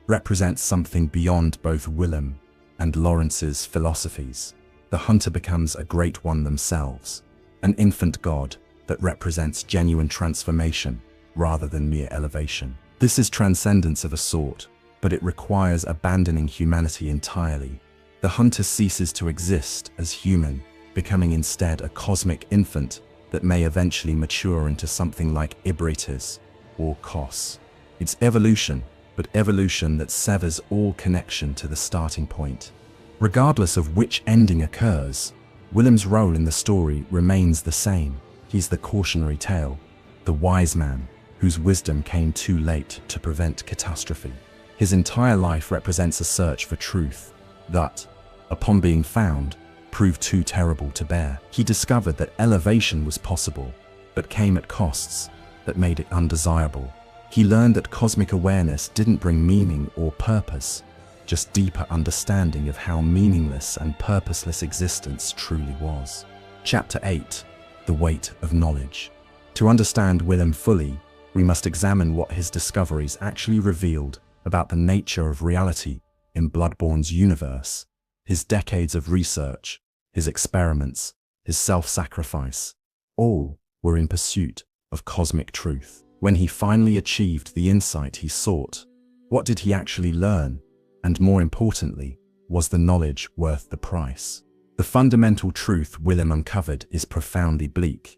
represents something beyond both Willem and Laurence's philosophies. The hunter becomes a great one themselves, an infant god that represents genuine transformation rather than mere elevation. This is transcendence of a sort, but it requires abandoning humanity entirely. The hunter ceases to exist as human, becoming instead a cosmic infant that may eventually mature into something like Ebrietas or Kos. It's evolution, but evolution that severs all connection to the starting point. Regardless of which ending occurs, Willem's role in the story remains the same. He's the cautionary tale, the wise man whose wisdom came too late to prevent catastrophe. His entire life represents a search for truth that, upon being found, proved too terrible to bear. He discovered that elevation was possible, but came at costs that made it undesirable. He learned that cosmic awareness didn't bring meaning or purpose, just deeper understanding of how meaningless and purposeless existence truly was. Chapter 8. The Weight of Knowledge. To understand Willem fully, we must examine what his discoveries actually revealed about the nature of reality in Bloodborne's universe. His decades of research, his experiments, his self-sacrifice, all were in pursuit of cosmic truth. When he finally achieved the insight he sought, what did he actually learn? And more importantly, was the knowledge worth the price? The fundamental truth Willem uncovered is profoundly bleak.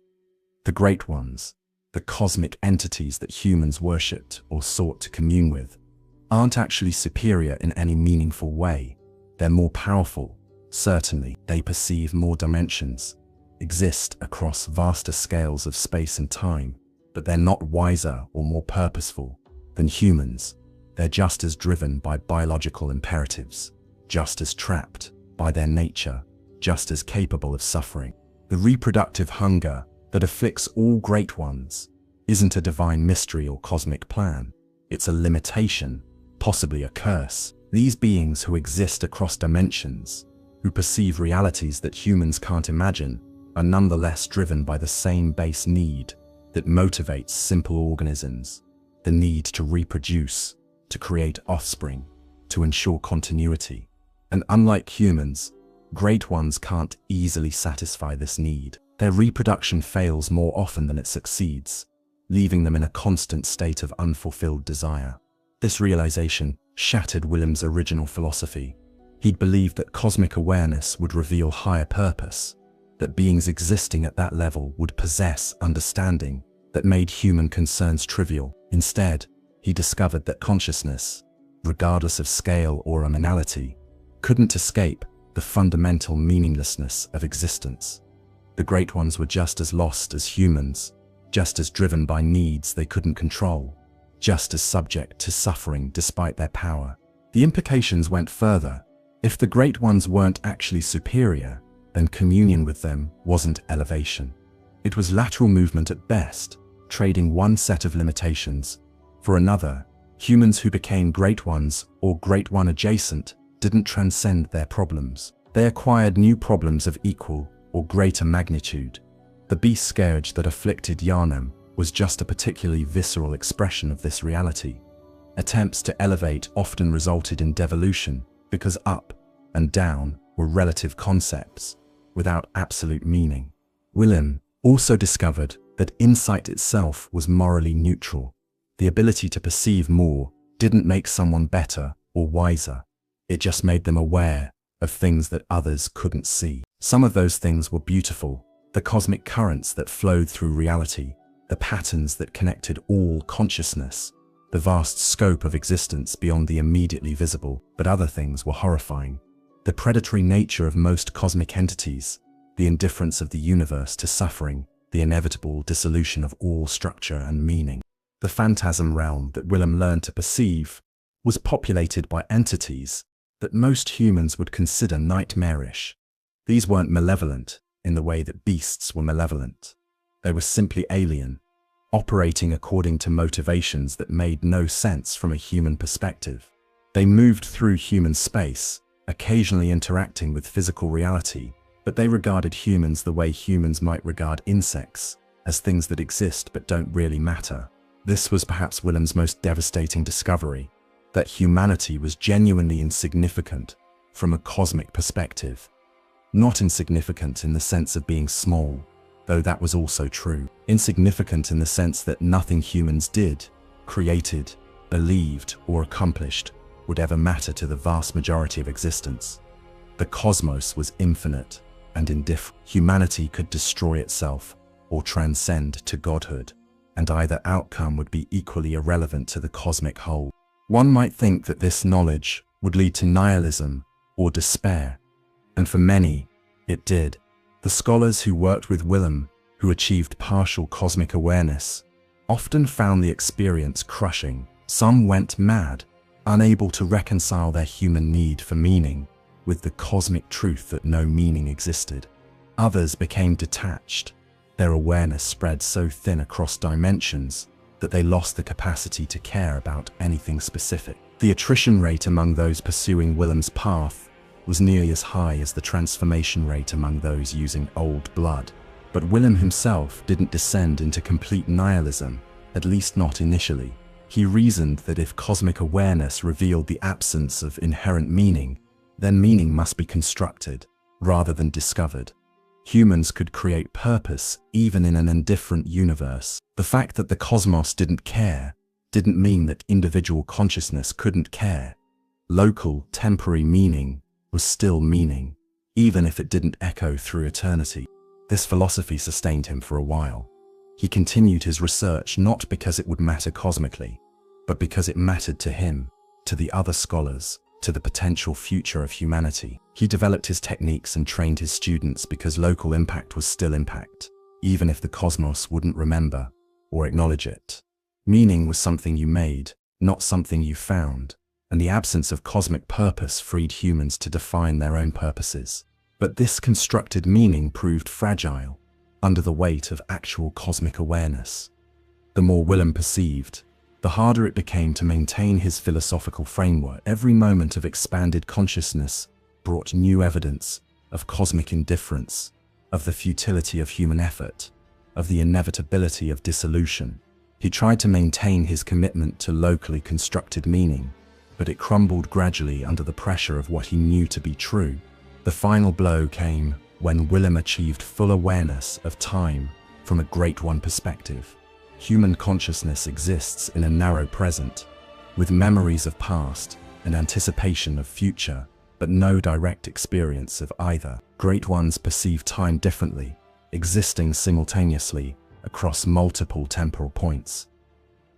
The Great Ones, the cosmic entities that humans worshipped or sought to commune with, aren't actually superior in any meaningful way. They're more powerful, certainly. They perceive more dimensions, exist across vaster scales of space and time, but they're not wiser or more purposeful than humans. They're just as driven by biological imperatives, just as trapped by their nature, just as capable of suffering. The reproductive hunger that afflicts all great ones isn't a divine mystery or cosmic plan. It's a limitation, possibly a curse. These beings who exist across dimensions, who perceive realities that humans can't imagine, are nonetheless driven by the same base need that motivates simple organisms, the need to reproduce, to create offspring, to ensure continuity. And unlike humans, great ones can't easily satisfy this need. Their reproduction fails more often than it succeeds, leaving them in a constant state of unfulfilled desire. This realization shattered Willem's original philosophy. He'd believed that cosmic awareness would reveal higher purpose, that beings existing at that level would possess understanding that made human concerns trivial. Instead, he discovered that consciousness, regardless of scale or nominality, couldn't escape the fundamental meaninglessness of existence. The Great Ones were just as lost as humans, just as driven by needs they couldn't control, just as subject to suffering despite their power. The implications went further. If the Great Ones weren't actually superior, then communion with them wasn't elevation. It was lateral movement at best, trading one set of limitations for another. Humans who became Great Ones or Great One adjacent didn't transcend their problems. They acquired new problems of equal or greater magnitude. The beast scourge that afflicted Yharnam was just a particularly visceral expression of this reality. Attempts to elevate often resulted in devolution because up and down were relative concepts without absolute meaning. Willem also discovered that insight itself was morally neutral. The ability to perceive more didn't make someone better or wiser. It just made them aware of things that others couldn't see. Some of those things were beautiful, the cosmic currents that flowed through reality, the patterns that connected all consciousness, the vast scope of existence beyond the immediately visible. But other things were horrifying. The predatory nature of most cosmic entities, the indifference of the universe to suffering, the inevitable dissolution of all structure and meaning. The phantasm realm that Willem learned to perceive was populated by entities that most humans would consider nightmarish. These weren't malevolent in the way that beasts were malevolent. They were simply alien, operating according to motivations that made no sense from a human perspective. They moved through human space, occasionally interacting with physical reality, but they regarded humans the way humans might regard insects, as things that exist but don't really matter. This was perhaps Willem's most devastating discovery, that humanity was genuinely insignificant from a cosmic perspective. Not insignificant in the sense of being small, though that was also true. Insignificant in the sense that nothing humans did, created, believed, or accomplished would ever matter to the vast majority of existence. The cosmos was infinite and indifferent. Humanity could destroy itself or transcend to godhood, and either outcome would be equally irrelevant to the cosmic whole. One might think that this knowledge would lead to nihilism or despair, and for many, it did. The scholars who worked with Willem, who achieved partial cosmic awareness, often found the experience crushing. Some went mad, unable to reconcile their human need for meaning with the cosmic truth that no meaning existed. Others became detached. Their awareness spread so thin across dimensions that they lost the capacity to care about anything specific. The attrition rate among those pursuing Willem's path was nearly as high as the transformation rate among those using old blood. But Willem himself didn't descend into complete nihilism, at least not initially. He reasoned that if cosmic awareness revealed the absence of inherent meaning, then meaning must be constructed, rather than discovered. Humans could create purpose even in an indifferent universe. The fact that the cosmos didn't care didn't mean that individual consciousness couldn't care. Local, temporary meaning was still meaning, even if it didn't echo through eternity. This philosophy sustained him for a while. He continued his research not because it would matter cosmically, but because it mattered to him, to the other scholars, to the potential future of humanity. He developed his techniques and trained his students because local impact was still impact, even if the cosmos wouldn't remember or acknowledge it. Meaning was something you made, not something you found, and the absence of cosmic purpose freed humans to define their own purposes. But this constructed meaning proved fragile under the weight of actual cosmic awareness. The more Willem perceived, the harder it became to maintain his philosophical framework. Every moment of expanded consciousness brought new evidence of cosmic indifference, of the futility of human effort, of the inevitability of dissolution. He tried to maintain his commitment to locally constructed meaning, but it crumbled gradually under the pressure of what he knew to be true. The final blow came when Willem achieved full awareness of time from a Great One perspective. Human consciousness exists in a narrow present, with memories of past and anticipation of future, but no direct experience of either. Great Ones perceive time differently, existing simultaneously across multiple temporal points.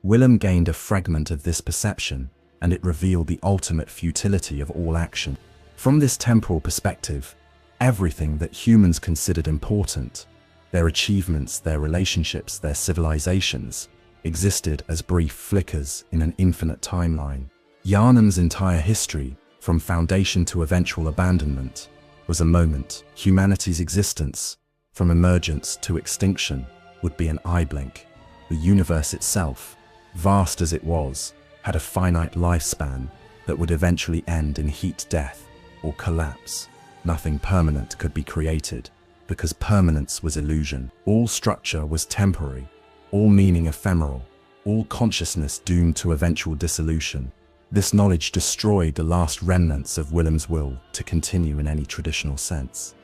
Willem gained a fragment of this perception, and it revealed the ultimate futility of all action. From this temporal perspective, everything that humans considered important, their achievements, their relationships, their civilizations, existed as brief flickers in an infinite timeline. Yharnam's entire history, from foundation to eventual abandonment, was a moment. Humanity's existence, from emergence to extinction, would be an eye blink. The universe itself, vast as it was, had a finite lifespan that would eventually end in heat death or collapse. Nothing permanent could be created, because permanence was illusion. All structure was temporary, all meaning ephemeral, all consciousness doomed to eventual dissolution. This knowledge destroyed the last remnants of Willem's will to continue in any traditional sense.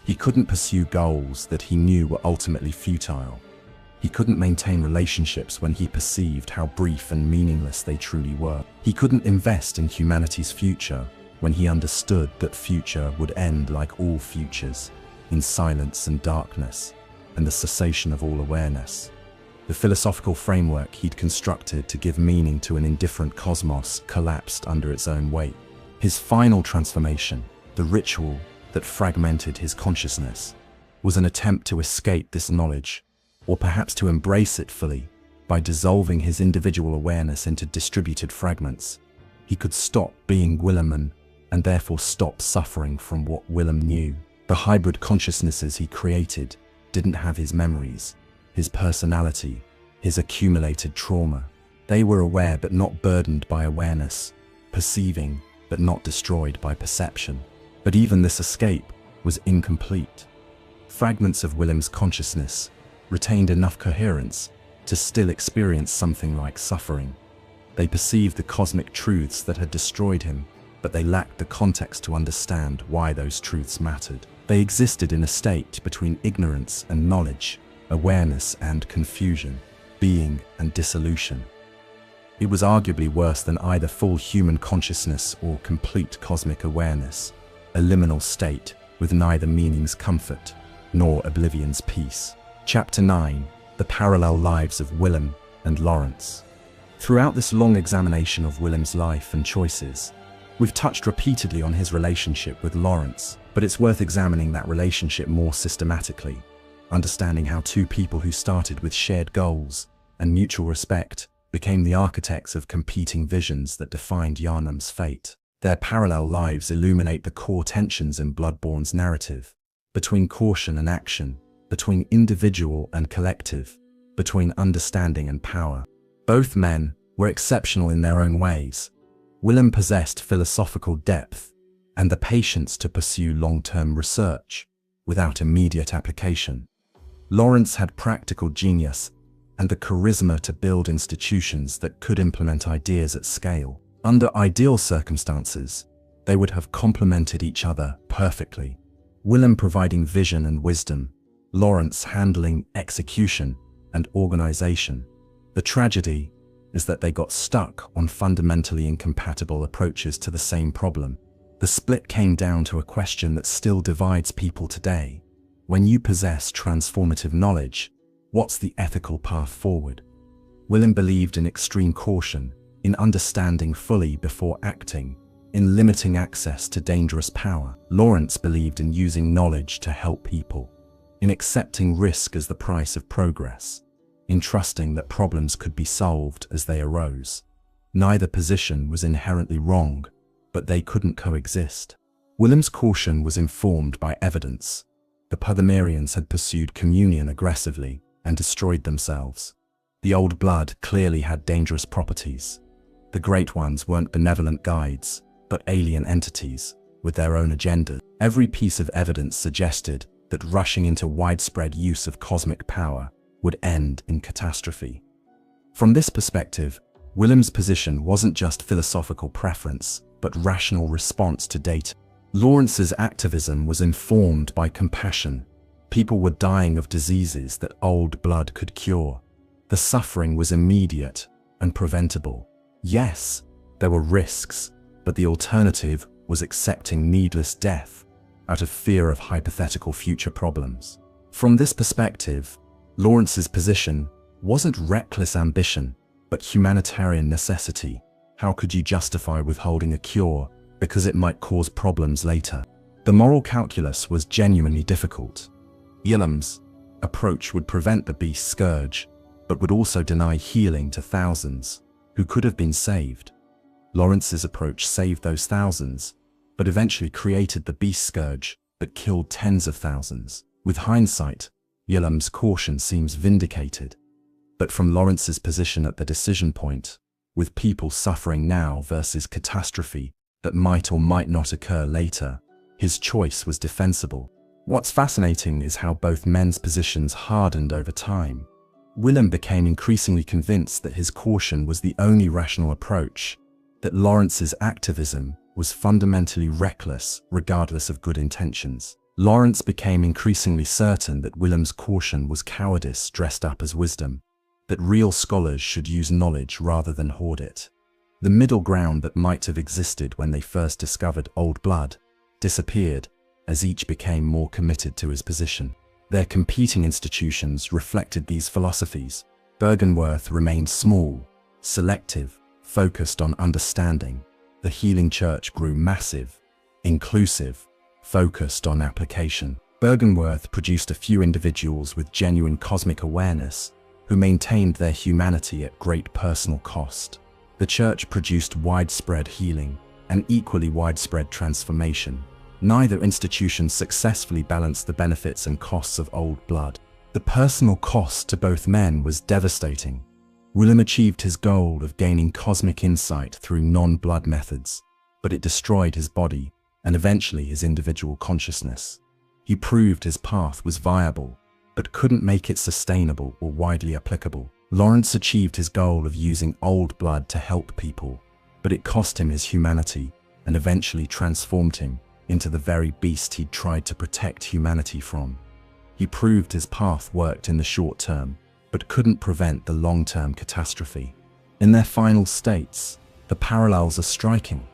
He couldn't pursue goals that he knew were ultimately futile. He couldn't maintain relationships when he perceived how brief and meaningless they truly were. He couldn't invest in humanity's future when he understood that future would end like all futures, in silence and darkness, and the cessation of all awareness. The philosophical framework he'd constructed to give meaning to an indifferent cosmos collapsed under its own weight. His final transformation, the ritual that fragmented his consciousness, was an attempt to escape this knowledge, or perhaps to embrace it fully, by dissolving his individual awareness into distributed fragments. He could stop being Willem and therefore stop suffering from what Willem knew. The hybrid consciousnesses he created didn't have his memories, his personality, his accumulated trauma. They were aware but not burdened by awareness, perceiving but not destroyed by perception. But even this escape was incomplete. Fragments of Willem's consciousness retained enough coherence to still experience something like suffering. They perceived the cosmic truths that had destroyed him, but they lacked the context to understand why those truths mattered. They existed in a state between ignorance and knowledge, awareness and confusion, being and dissolution. It was arguably worse than either full human consciousness or complete cosmic awareness, a liminal state with neither meaning's comfort nor oblivion's peace. Chapter 9: The Parallel Lives of Willem and Laurence. Throughout this long examination of Willem's life and choices, we've touched repeatedly on his relationship with Laurence, but it's worth examining that relationship more systematically, understanding how two people who started with shared goals and mutual respect became the architects of competing visions that defined Yharnam's fate. Their parallel lives illuminate the core tensions in Bloodborne's narrative, between caution and action, between individual and collective, between understanding and power. Both men were exceptional in their own ways. Willem possessed philosophical depth and the patience to pursue long-term research without immediate application. Laurence had practical genius and the charisma to build institutions that could implement ideas at scale. Under ideal circumstances, they would have complemented each other perfectly. Willem providing vision and wisdom, Laurence handling execution and organization. The tragedy is that they got stuck on fundamentally incompatible approaches to the same problem. The split came down to a question that still divides people today. When you possess transformative knowledge, what's the ethical path forward? Willem believed in extreme caution, in understanding fully before acting, in limiting access to dangerous power. Laurence believed in using knowledge to help people, in accepting risk as the price of progress, in trusting that problems could be solved as they arose. Neither position was inherently wrong, but they couldn't coexist. Willem's caution was informed by evidence. The Puthamerians had pursued communion aggressively and destroyed themselves. The old blood clearly had dangerous properties. The Great Ones weren't benevolent guides, but alien entities with their own agenda. Every piece of evidence suggested that rushing into widespread use of cosmic power would end in catastrophe. From this perspective, Willem's position wasn't just philosophical preference, but rational response to data. Laurence's activism was informed by compassion. People were dying of diseases that old blood could cure. The suffering was immediate and preventable. Yes, there were risks, but the alternative was accepting needless death out of fear of hypothetical future problems. From this perspective, Laurence's position wasn't reckless ambition, but humanitarian necessity. How could you justify withholding a cure because it might cause problems later? The moral calculus was genuinely difficult. Willem's approach would prevent the beast's scourge, but would also deny healing to thousands who could have been saved. Laurence's approach saved those thousands, but eventually created the beast scourge that killed tens of thousands. With hindsight, Willem's caution seems vindicated. But from Laurence's position at the decision point, with people suffering now versus catastrophe that might or might not occur later, his choice was defensible. What's fascinating is how both men's positions hardened over time. Willem became increasingly convinced that his caution was the only rational approach, that Laurence's activism was fundamentally reckless regardless of good intentions. Laurence became increasingly certain that Willem's caution was cowardice dressed up as wisdom, that real scholars should use knowledge rather than hoard it. The middle ground that might have existed when they first discovered old blood disappeared as each became more committed to his position. Their competing institutions reflected these philosophies. Byrgenwerth remained small, selective, focused on understanding. The healing church grew massive, inclusive, focused on application. Byrgenwerth produced a few individuals with genuine cosmic awareness who maintained their humanity at great personal cost. The church produced widespread healing and equally widespread transformation. Neither institution successfully balanced the benefits and costs of old blood. The personal cost to both men was devastating. Willem achieved his goal of gaining cosmic insight through non-blood methods, but it destroyed his body and eventually his individual consciousness. He proved his path was viable, but couldn't make it sustainable or widely applicable. Laurence achieved his goal of using old blood to help people, but it cost him his humanity and eventually transformed him into the very beast he'd tried to protect humanity from. He proved his path worked in the short term, but couldn't prevent the long-term catastrophe. In their final states, the parallels are striking.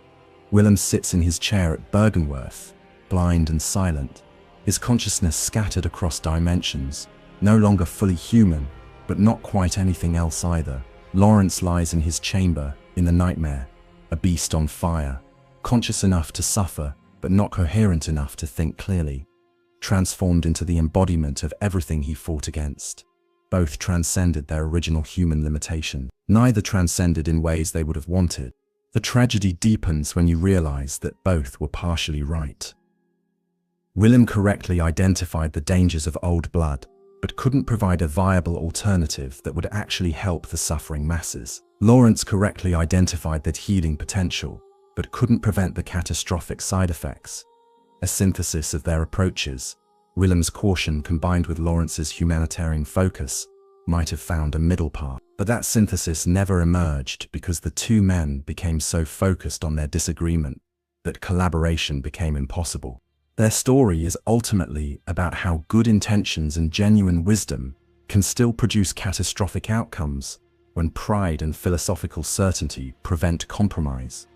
Willem sits in his chair at Byrgenwerth, blind and silent, his consciousness scattered across dimensions, no longer fully human, but not quite anything else either. Laurence lies in his chamber, in the nightmare, a beast on fire, conscious enough to suffer, but not coherent enough to think clearly, transformed into the embodiment of everything he fought against. Both transcended their original human limitation. Neither transcended in ways they would have wanted. The tragedy deepens when you realize that both were partially right. Willem correctly identified the dangers of old blood, but couldn't provide a viable alternative that would actually help the suffering masses. Laurence correctly identified that healing potential, but couldn't prevent the catastrophic side effects. A synthesis of their approaches, Willem's caution combined with Laurence's humanitarian focus, might have found a middle path. But that synthesis never emerged because the two men became so focused on their disagreement that collaboration became impossible. Their story is ultimately about how good intentions and genuine wisdom can still produce catastrophic outcomes when pride and philosophical certainty prevent compromise.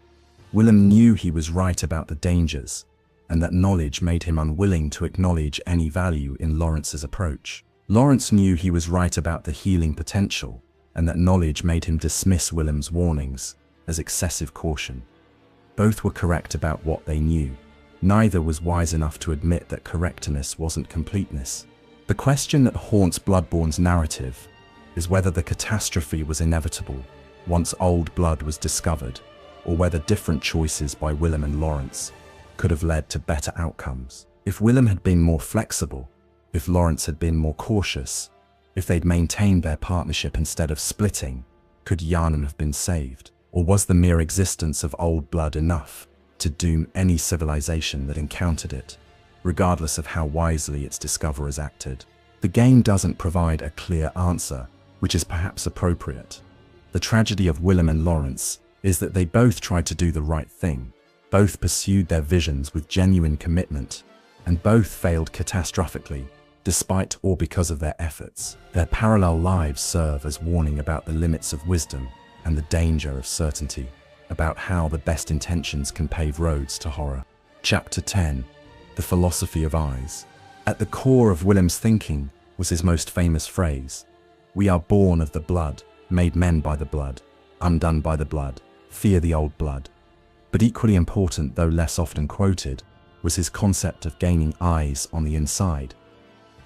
Willem knew he was right about the dangers, and that knowledge made him unwilling to acknowledge any value in Laurence's approach. Laurence knew he was right about the healing potential, and that knowledge made him dismiss Willem's warnings as excessive caution. Both were correct about what they knew. Neither was wise enough to admit that correctness wasn't completeness. The question that haunts Bloodborne's narrative is whether the catastrophe was inevitable once old blood was discovered, or whether different choices by Willem and Laurence could have led to better outcomes. If Willem had been more flexible, if Laurence had been more cautious, if they'd maintained their partnership instead of splitting, could Yharnam have been saved? Or was the mere existence of old blood enough to doom any civilization that encountered it, regardless of how wisely its discoverers acted? The game doesn't provide a clear answer, which is perhaps appropriate. The tragedy of Willem and Laurence is that they both tried to do the right thing, both pursued their visions with genuine commitment, and both failed catastrophically, despite or because of their efforts. Their parallel lives serve as warning about the limits of wisdom and the danger of certainty, about how the best intentions can pave roads to horror. Chapter 10. The Philosophy of Eyes. At the core of Willem's thinking was his most famous phrase: "We are born of the blood, made men by the blood, undone by the blood, fear the old blood." But equally important, though less often quoted, was his concept of gaining eyes on the inside.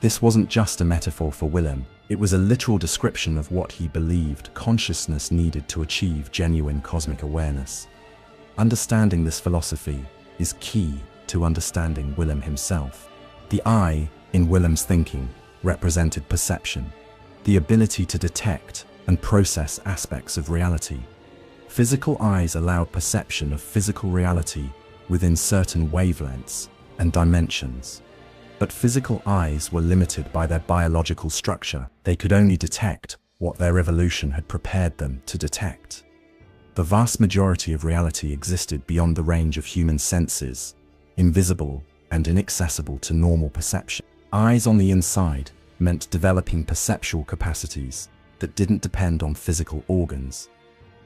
This wasn't just a metaphor for Willem, it was a literal description of what he believed consciousness needed to achieve genuine cosmic awareness. Understanding this philosophy is key to understanding Willem himself. The eye, in Willem's thinking, represented perception, the ability to detect and process aspects of reality. Physical eyes allowed perception of physical reality within certain wavelengths and dimensions. But physical eyes were limited by their biological structure. They could only detect what their evolution had prepared them to detect. The vast majority of reality existed beyond the range of human senses, invisible and inaccessible to normal perception. Eyes on the inside meant developing perceptual capacities that didn't depend on physical organs.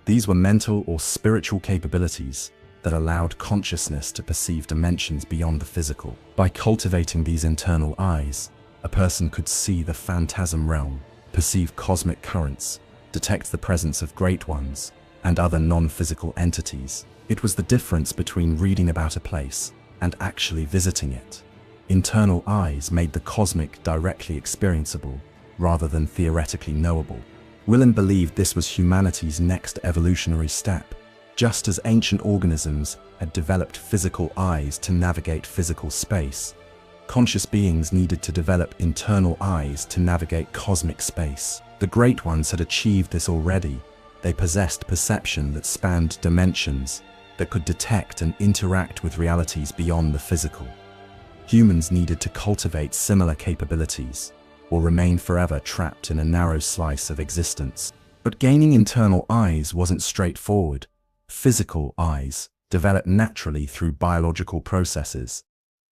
These were mental or spiritual capabilities that allowed consciousness to perceive dimensions beyond the physical. By cultivating these internal eyes, a person could see the phantasm realm, perceive cosmic currents, detect the presence of great ones, and other non-physical entities. It was the difference between reading about a place and actually visiting it. Internal eyes made the cosmic directly experienceable, rather than theoretically knowable. Willem believed this was humanity's next evolutionary step. Just as ancient organisms had developed physical eyes to navigate physical space, conscious beings needed to develop internal eyes to navigate cosmic space. The Great Ones had achieved this already. They possessed perception that spanned dimensions, that could detect and interact with realities beyond the physical. Humans needed to cultivate similar capabilities, or remain forever trapped in a narrow slice of existence. But gaining internal eyes wasn't straightforward. Physical eyes developed naturally through biological processes.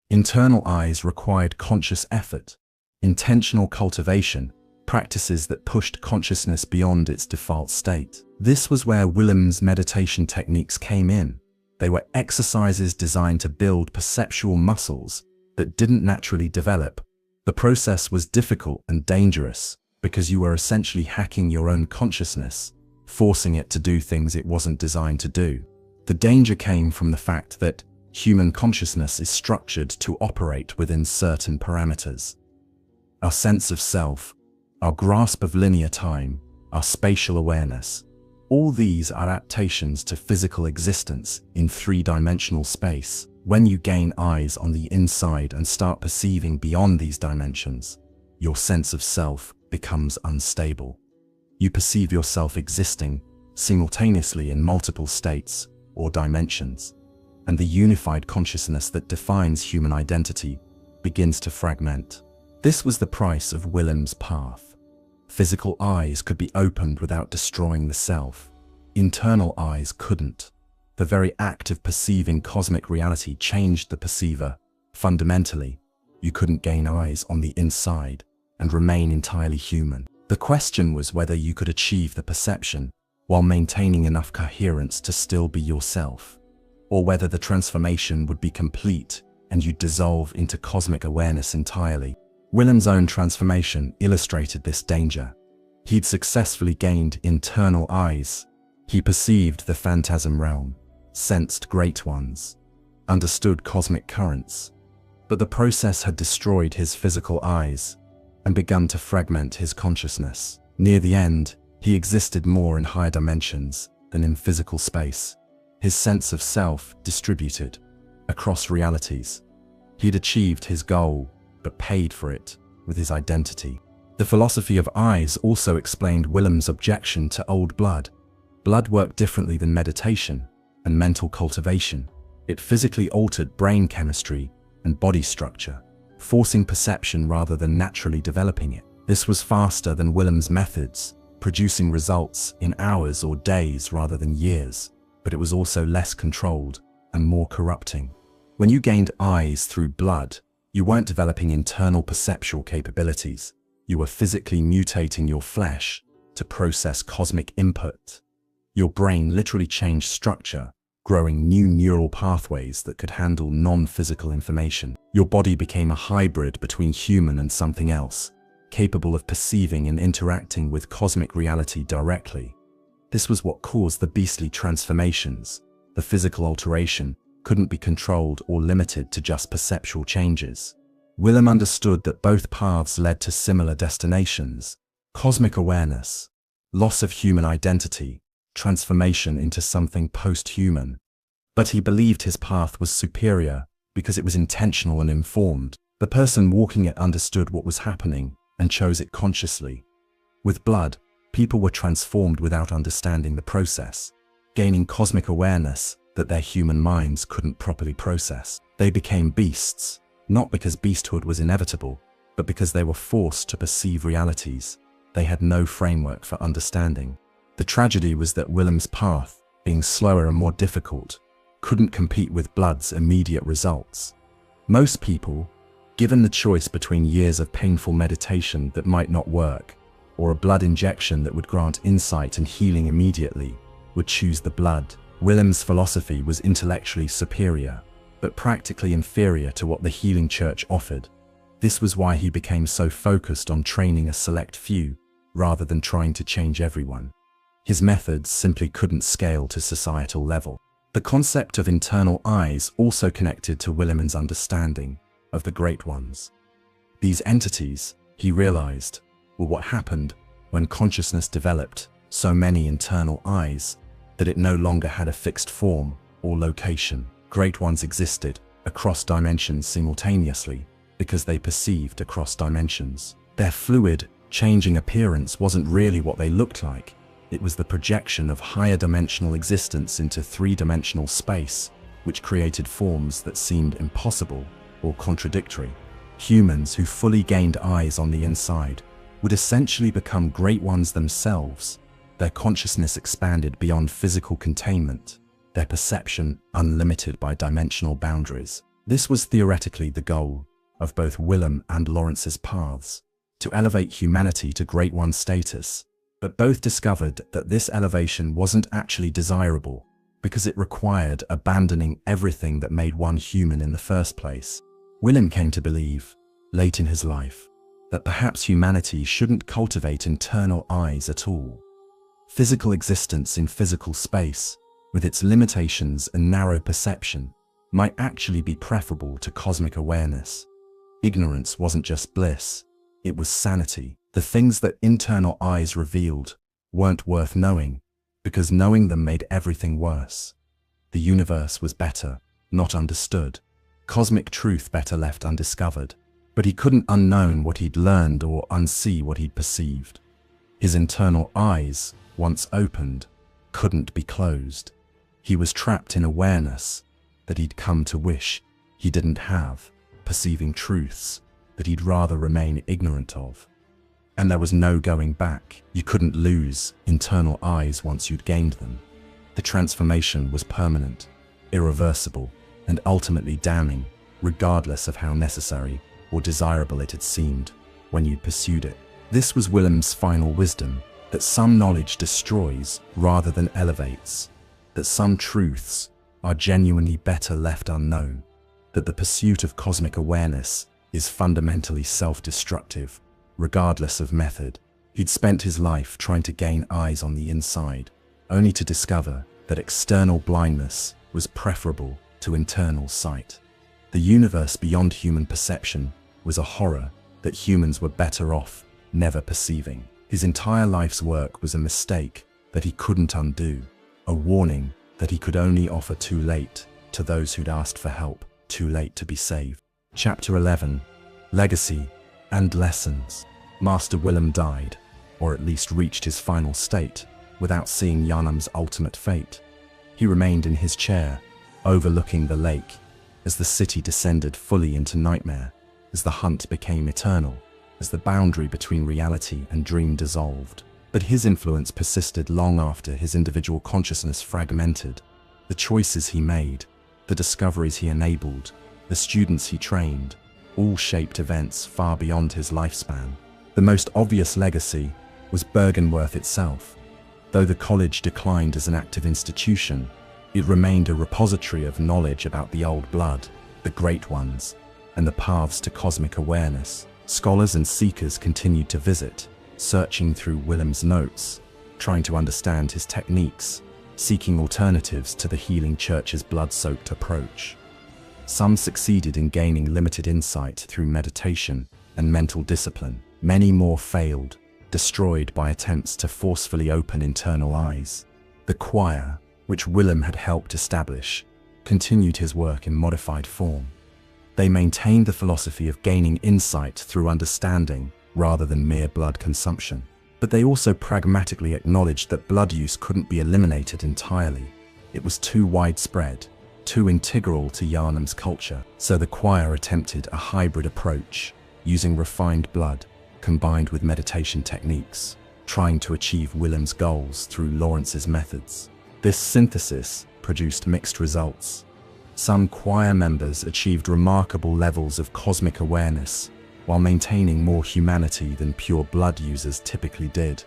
Internal eyes required conscious effort, intentional cultivation, practices that pushed consciousness beyond its default state. This was where Willem's meditation techniques came in. They were exercises designed to build perceptual muscles that didn't naturally develop. The process was difficult and dangerous because you were essentially hacking your own consciousness, forcing it to do things it wasn't designed to do. The danger came from the fact that human consciousness is structured to operate within certain parameters. Our sense of self, our grasp of linear time, our spatial awareness, all these are adaptations to physical existence in three-dimensional space. When you gain eyes on the inside and start perceiving beyond these dimensions, your sense of self becomes unstable. You perceive yourself existing simultaneously in multiple states or dimensions, and the unified consciousness that defines human identity begins to fragment. This was the price of Willem's path. Physical eyes could be opened without destroying the self. Internal eyes couldn't. The very act of perceiving cosmic reality changed the perceiver. Fundamentally, you couldn't gain eyes on the inside and remain entirely human. The question was whether you could achieve the perception while maintaining enough coherence to still be yourself, or whether the transformation would be complete and you'd dissolve into cosmic awareness entirely. Willem's own transformation illustrated this danger. He'd successfully gained internal eyes. He perceived the phantasm realm, sensed great ones, understood cosmic currents. But the process had destroyed his physical eyes and begun to fragment his consciousness. Near the end, he existed more in higher dimensions than in physical space. His sense of self distributed across realities. He'd achieved his goal, but paid for it with his identity. The philosophy of eyes also explained Willem's objection to old blood. Blood worked differently than meditation and mental cultivation. It physically altered brain chemistry and body structure. forcing perception rather than naturally developing it. This was faster than Willem's methods, producing results in hours or days rather than years, but it was also less controlled and more corrupting. When you gained eyes through blood, you weren't developing internal perceptual capabilities. You were physically mutating your flesh to process cosmic input. Your brain literally changed structure, growing new neural pathways that could handle non-physical information. Your body became a hybrid between human and something else, capable of perceiving and interacting with cosmic reality directly. This was what caused the beastly transformations. The physical alteration couldn't be controlled or limited to just perceptual changes. Willem understood that both paths led to similar destinations: cosmic awareness, loss of human identity, transformation into something post-human. But he believed his path was superior because it was intentional and informed. The person walking it understood what was happening and chose it consciously. With blood, people were transformed without understanding the process, gaining cosmic awareness that their human minds couldn't properly process. They became beasts, not because beasthood was inevitable, but because they were forced to perceive realities they had no framework for understanding. The tragedy was that Willem's path, being slower and more difficult, couldn't compete with blood's immediate results. Most people, given the choice between years of painful meditation that might not work, or a blood injection that would grant insight and healing immediately, would choose the blood. Willem's philosophy was intellectually superior, but practically inferior to what the healing church offered. This was why he became so focused on training a select few, rather than trying to change everyone. His methods simply couldn't scale to societal level. The concept of internal eyes also connected to Willem's understanding of the Great Ones. These entities, he realized, were what happened when consciousness developed so many internal eyes that it no longer had a fixed form or location. Great Ones existed across dimensions simultaneously because they perceived across dimensions. Their fluid, changing appearance wasn't really what they looked like. It was the projection of higher dimensional existence into three-dimensional space, which created forms that seemed impossible or contradictory. Humans who fully gained eyes on the inside would essentially become Great Ones themselves. Their consciousness expanded beyond physical containment, their perception unlimited by dimensional boundaries. This was theoretically the goal of both Willem and Laurence's paths, to elevate humanity to Great One status. But both discovered that this elevation wasn't actually desirable because it required abandoning everything that made one human in the first place. Willem came to believe, late in his life, that perhaps humanity shouldn't cultivate internal eyes at all. Physical existence in physical space, with its limitations and narrow perception, might actually be preferable to cosmic awareness. Ignorance wasn't just bliss, it was sanity. The things that internal eyes revealed weren't worth knowing, because knowing them made everything worse. The universe was better, not understood. Cosmic truth better left undiscovered. But he couldn't unknown what he'd learned or unsee what he'd perceived. His internal eyes, once opened, couldn't be closed. He was trapped in awareness that he'd come to wish he didn't have, perceiving truths that he'd rather remain ignorant of. And there was no going back. You couldn't lose internal eyes once you'd gained them. The transformation was permanent, irreversible, and ultimately damning, regardless of how necessary or desirable it had seemed when you'd pursued it. This was Willem's final wisdom, that some knowledge destroys rather than elevates, that some truths are genuinely better left unknown, that the pursuit of cosmic awareness is fundamentally self-destructive, regardless of method. He'd spent his life trying to gain eyes on the inside, only to discover that external blindness was preferable to internal sight. The universe beyond human perception was a horror that humans were better off never perceiving. His entire life's work was a mistake that he couldn't undo, a warning that he could only offer too late to those who'd asked for help, too late to be saved. Chapter 11. Legacy and Lessons. Master Willem died, or at least reached his final state, without seeing Yharnam's ultimate fate. He remained in his chair, overlooking the lake, as the city descended fully into nightmare. as the hunt became eternal, as the boundary between reality and dream dissolved. But his influence persisted long after his individual consciousness fragmented. The choices he made, the discoveries he enabled, the students he trained, all shaped events far beyond his lifespan. The most obvious legacy was Byrgenwerth itself. Though the college declined as an active institution, it remained a repository of knowledge about the old blood, the great ones, and the paths to cosmic awareness. Scholars and seekers continued to visit, searching through Willem's notes, trying to understand his techniques, seeking alternatives to the healing church's blood-soaked approach. Some succeeded in gaining limited insight through meditation and mental discipline. Many more failed, destroyed by attempts to forcefully open internal eyes. The choir, which Willem had helped establish, continued his work in modified form. They maintained the philosophy of gaining insight through understanding rather than mere blood consumption. But they also pragmatically acknowledged that blood use couldn't be eliminated entirely. It was too widespread, too integral to Yharnam's culture. So the choir attempted a hybrid approach, using refined blood combined with meditation techniques, trying to achieve Willem's goals through Laurence's methods. This synthesis produced mixed results. Some choir members achieved remarkable levels of cosmic awareness while maintaining more humanity than pure blood users typically did.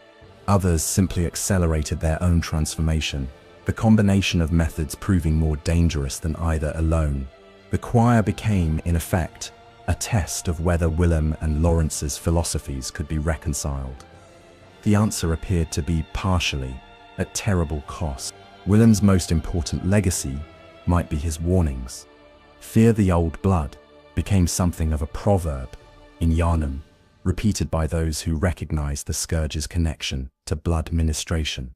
Others simply accelerated their own transformation, the combination of methods proving more dangerous than either alone. The choir became, in effect, a test of whether Willem and Laurence's philosophies could be reconciled. The answer appeared to be partially, at terrible cost. Willem's most important legacy might be his warnings. Fear the old blood became something of a proverb in Yharnam, repeated by those who recognized the Scourge's connection to blood ministration.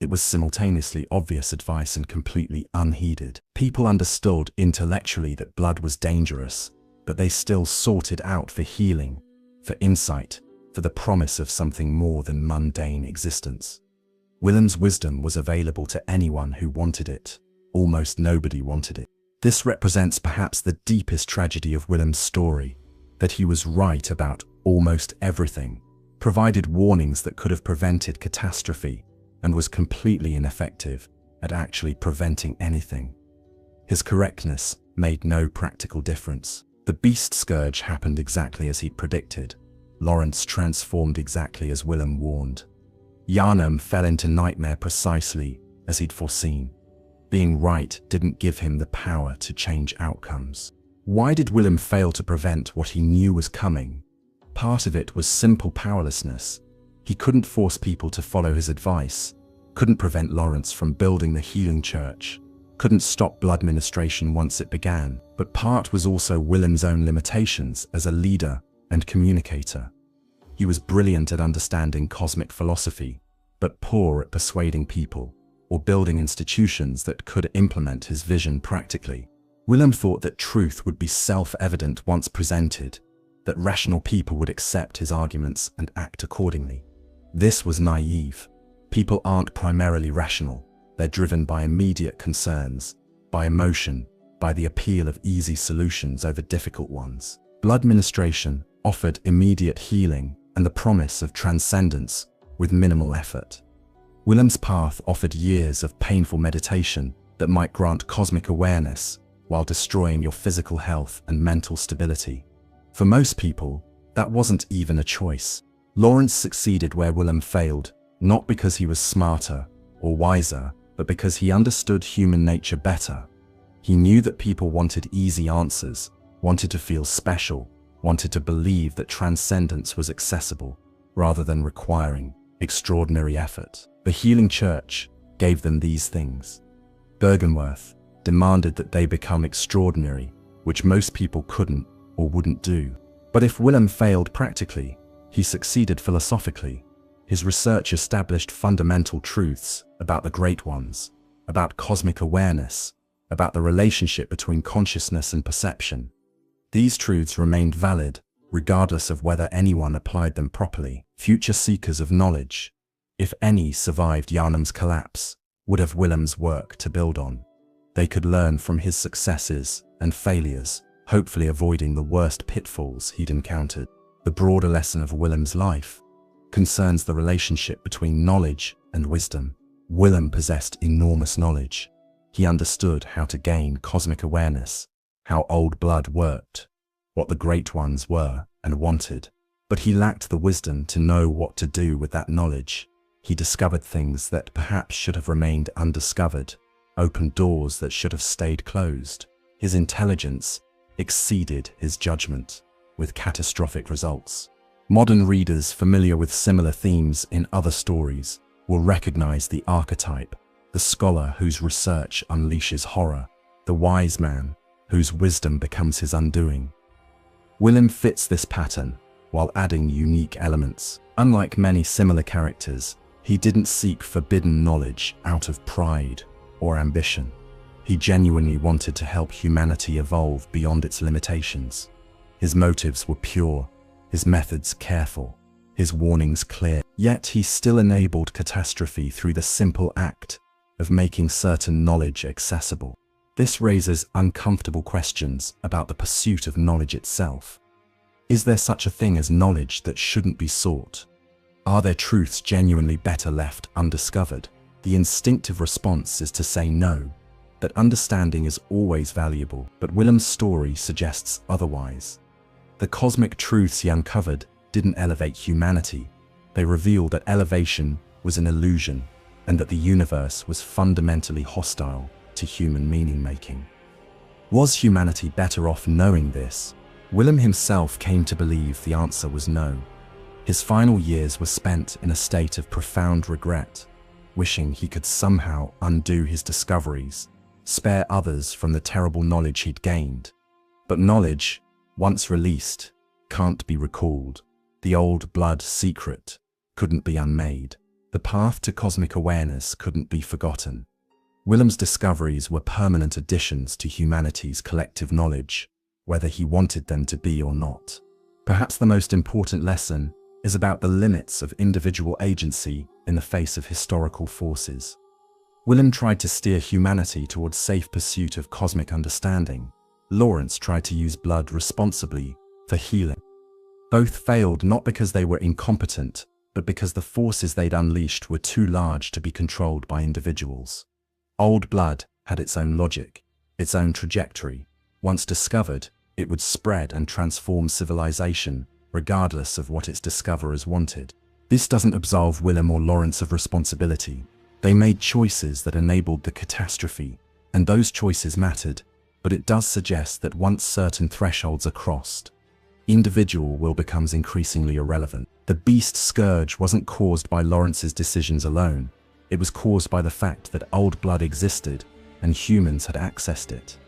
It was simultaneously obvious advice and completely unheeded. People understood intellectually that blood was dangerous, but they still sought it out for healing, for insight, for the promise of something more than mundane existence. Willem's wisdom was available to anyone who wanted it. Almost nobody wanted it. This represents perhaps the deepest tragedy of Willem's story, that he was right about almost everything, provided warnings that could have prevented catastrophe, and was completely ineffective at actually preventing anything. His correctness made no practical difference. The beast scourge happened exactly as he'd predicted. Laurence transformed exactly as Willem warned. Yharnam fell into nightmare precisely as he'd foreseen. Being right didn't give him the power to change outcomes. Why did Willem fail to prevent what he knew was coming? Part of it was simple powerlessness. He couldn't force people to follow his advice, couldn't prevent Laurence from building the healing church, couldn't stop blood ministration once it began. But part was also Willem's own limitations as a leader and communicator. He was brilliant at understanding cosmic philosophy, but poor at persuading people or building institutions that could implement his vision practically. Willem thought that truth would be self-evident once presented, that rational people would accept his arguments and act accordingly. This was naive. People aren't primarily rational. They're driven by immediate concerns, by emotion, by the appeal of easy solutions over difficult ones. Blood ministration offered immediate healing and the promise of transcendence with minimal effort. Willem's path offered years of painful meditation that might grant cosmic awareness while destroying your physical health and mental stability. For most people, that wasn't even a choice. Laurence succeeded where Willem failed, not because he was smarter or wiser, but because he understood human nature better. He knew that people wanted easy answers, wanted to feel special, wanted to believe that transcendence was accessible, rather than requiring extraordinary effort. The healing church gave them these things. Byrgenwerth demanded that they become extraordinary, which most people couldn't or wouldn't do. But if Willem failed practically, he succeeded philosophically. His research established fundamental truths about the great ones, about cosmic awareness, about the relationship between consciousness and perception. These truths remained valid, regardless of whether anyone applied them properly. Future seekers of knowledge, if any survived Yharnam's collapse, would have Willem's work to build on. They could learn from his successes and failures, hopefully avoiding the worst pitfalls he'd encountered. The broader lesson of Willem's life concerns the relationship between knowledge and wisdom. Willem possessed enormous knowledge. He understood how to gain cosmic awareness, how old blood worked, what the Great Ones were and wanted. But he lacked the wisdom to know what to do with that knowledge. He discovered things that perhaps should have remained undiscovered, opened doors that should have stayed closed. His intelligence exceeded his judgment, with catastrophic results. Modern readers familiar with similar themes in other stories will recognize the archetype: the scholar whose research unleashes horror, the wise man whose wisdom becomes his undoing. Willem fits this pattern while adding unique elements. Unlike many similar characters, he didn't seek forbidden knowledge out of pride or ambition. He genuinely wanted to help humanity evolve beyond its limitations. His motives were pure, his methods careful, his warnings clear. Yet he still enabled catastrophe through the simple act of making certain knowledge accessible. This raises uncomfortable questions about the pursuit of knowledge itself. Is there such a thing as knowledge that shouldn't be sought? Are there truths genuinely better left undiscovered? The instinctive response is to say no, that understanding is always valuable, but Willem's story suggests otherwise. The cosmic truths he uncovered didn't elevate humanity. They revealed that elevation was an illusion and that the universe was fundamentally hostile to human meaning-making. Was humanity better off knowing this? Willem himself came to believe the answer was no. His final years were spent in a state of profound regret, wishing he could somehow undo his discoveries, spare others from the terrible knowledge he'd gained. But knowledge, once released, can't be recalled. The old blood secret couldn't be unmade. The path to cosmic awareness couldn't be forgotten. Willem's discoveries were permanent additions to humanity's collective knowledge, whether he wanted them to be or not. Perhaps the most important lesson is about the limits of individual agency in the face of historical forces. Willem tried to steer humanity towards safe pursuit of cosmic understanding. Laurence tried to use blood responsibly for healing. Both failed not because they were incompetent, but because the forces they'd unleashed were too large to be controlled by individuals. Old blood had its own logic, its own trajectory. Once discovered, it would spread and transform civilization, regardless of what its discoverers wanted. This doesn't absolve Willem or Laurence of responsibility. They made choices that enabled the catastrophe, and those choices mattered, but it does suggest that once certain thresholds are crossed, individual will becomes increasingly irrelevant. The beast Scourge wasn't caused by Laurence's decisions alone. It was caused by the fact that old blood existed and humans had accessed it.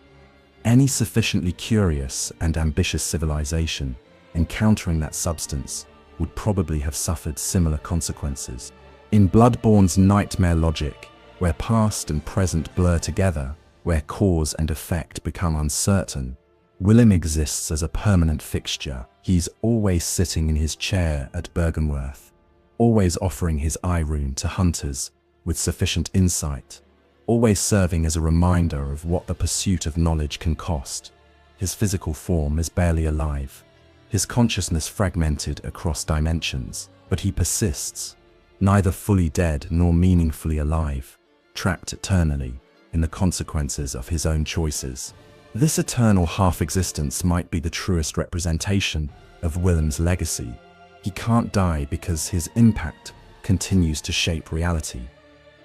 Any sufficiently curious and ambitious civilization encountering that substance would probably have suffered similar consequences. In Bloodborne's nightmare logic, where past and present blur together, where cause and effect become uncertain, Willem exists as a permanent fixture. He's always sitting in his chair at Byrgenwerth, always offering his eye rune to hunters with sufficient insight, always serving as a reminder of what the pursuit of knowledge can cost. His physical form is barely alive, his consciousness fragmented across dimensions, but he persists, neither fully dead nor meaningfully alive, trapped eternally in the consequences of his own choices. This eternal half-existence might be the truest representation of Willem's legacy. He can't die because his impact continues to shape reality.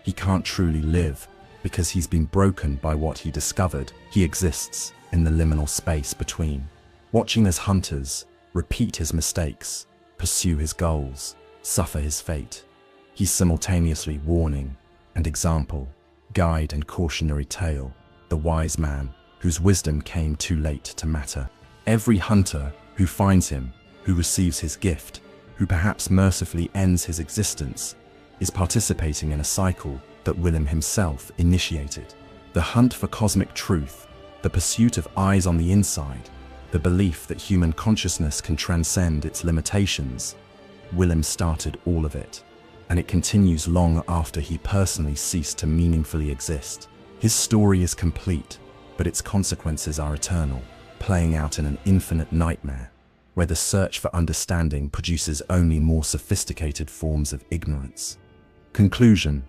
He can't truly live because he's been broken by what he discovered. He exists in the liminal space between, watching as hunters repeat his mistakes, pursue his goals, suffer his fate. He's simultaneously warning and example, guide and cautionary tale, the wise man whose wisdom came too late to matter. Every hunter who finds him, who receives his gift, who perhaps mercifully ends his existence, is participating in a cycle that Willem himself initiated. The hunt for cosmic truth, the pursuit of eyes on the inside, the belief that human consciousness can transcend its limitations. Willem started all of it, and it continues long after he personally ceased to meaningfully exist. His story is complete, but its consequences are eternal. playing out in an infinite nightmare, where the search for understanding produces only more sophisticated forms of ignorance. Conclusion: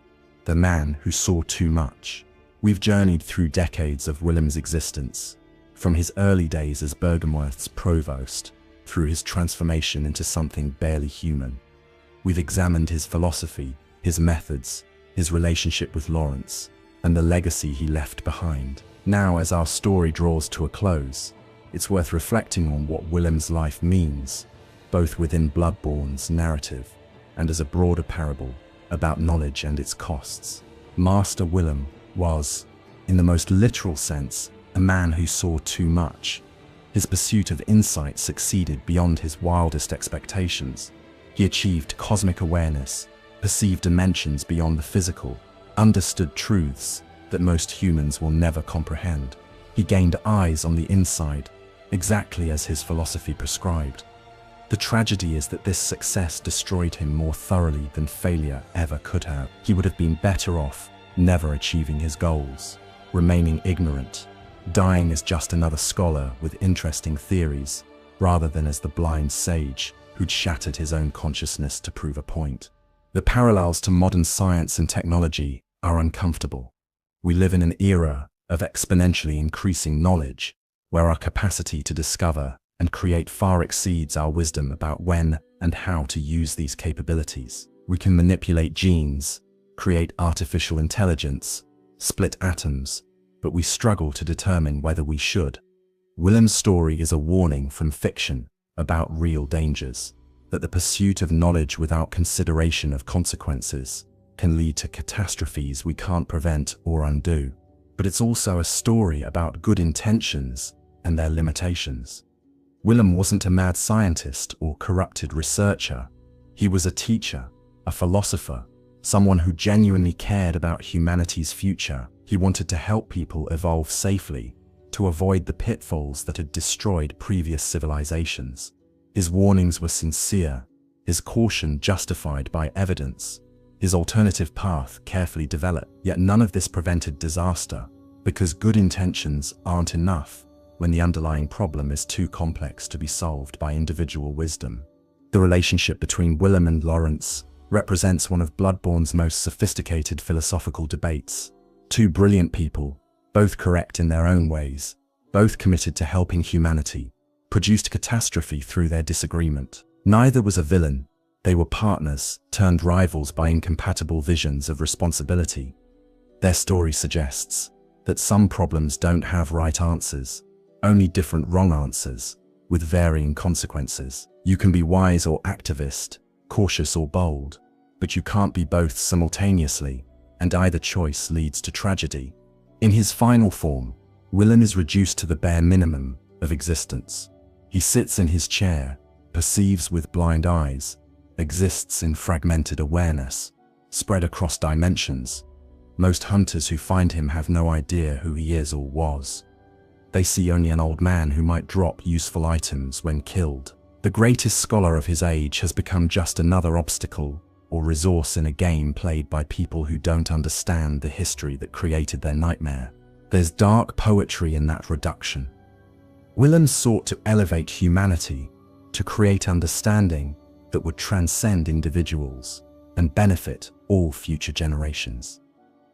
the man who saw too much. We've journeyed through decades of Willem's existence, from his early days as Byrgenwerth's provost, through his transformation into something barely human. We've examined his philosophy, his methods, his relationship with Laurence, and the legacy he left behind. Now, as our story draws to a close, it's worth reflecting on what Willem's life means, both within Bloodborne's narrative and as a broader parable about knowledge and its costs. Master Willem was, in the most literal sense, a man who saw too much. His pursuit of insight succeeded beyond his wildest expectations. He achieved cosmic awareness, perceived dimensions beyond the physical, understood truths that most humans will never comprehend. He gained eyes on the inside, exactly as his philosophy prescribed. The tragedy is that this success destroyed him more thoroughly than failure ever could have. He would have been better off never achieving his goals, remaining ignorant, dying as just another scholar with interesting theories, rather than as the blind sage who'd shattered his own consciousness to prove a point. The parallels to modern science and technology are uncomfortable. We live in an era of exponentially increasing knowledge, where our capacity to discover and create far exceeds our wisdom about when and how to use these capabilities. We can manipulate genes, create artificial intelligence, split atoms, but we struggle to determine whether we should. Willem's story is a warning from fiction about real dangers, that the pursuit of knowledge without consideration of consequences can lead to catastrophes we can't prevent or undo. But it's also a story about good intentions and their limitations. Willem wasn't a mad scientist or corrupted researcher. He was a teacher, a philosopher, someone who genuinely cared about humanity's future. He wanted to help people evolve safely, to avoid the pitfalls that had destroyed previous civilizations. His warnings were sincere, his caution justified by evidence, his alternative path carefully developed. Yet none of this prevented disaster, because good intentions aren't enough when the underlying problem is too complex to be solved by individual wisdom. The relationship between Willem and Laurence represents one of Bloodborne's most sophisticated philosophical debates. Two brilliant people, both correct in their own ways, both committed to helping humanity, produced catastrophe through their disagreement. Neither was a villain. They were partners, turned rivals by incompatible visions of responsibility. Their story suggests that some problems don't have right answers, only different wrong answers, with varying consequences. You can be wise or activist, cautious or bold, but you can't be both simultaneously, and either choice leads to tragedy. In his final form, Willem is reduced to the bare minimum of existence. He sits in his chair, perceives with blind eyes, exists in fragmented awareness, spread across dimensions. Most hunters who find him have no idea who he is or was. They see only an old man who might drop useful items when killed. The greatest scholar of his age has become just another obstacle or resource in a game played by people who don't understand the history that created their nightmare. There's dark poetry in that reduction. Willem sought to elevate humanity, to create understanding that would transcend individuals and benefit all future generations.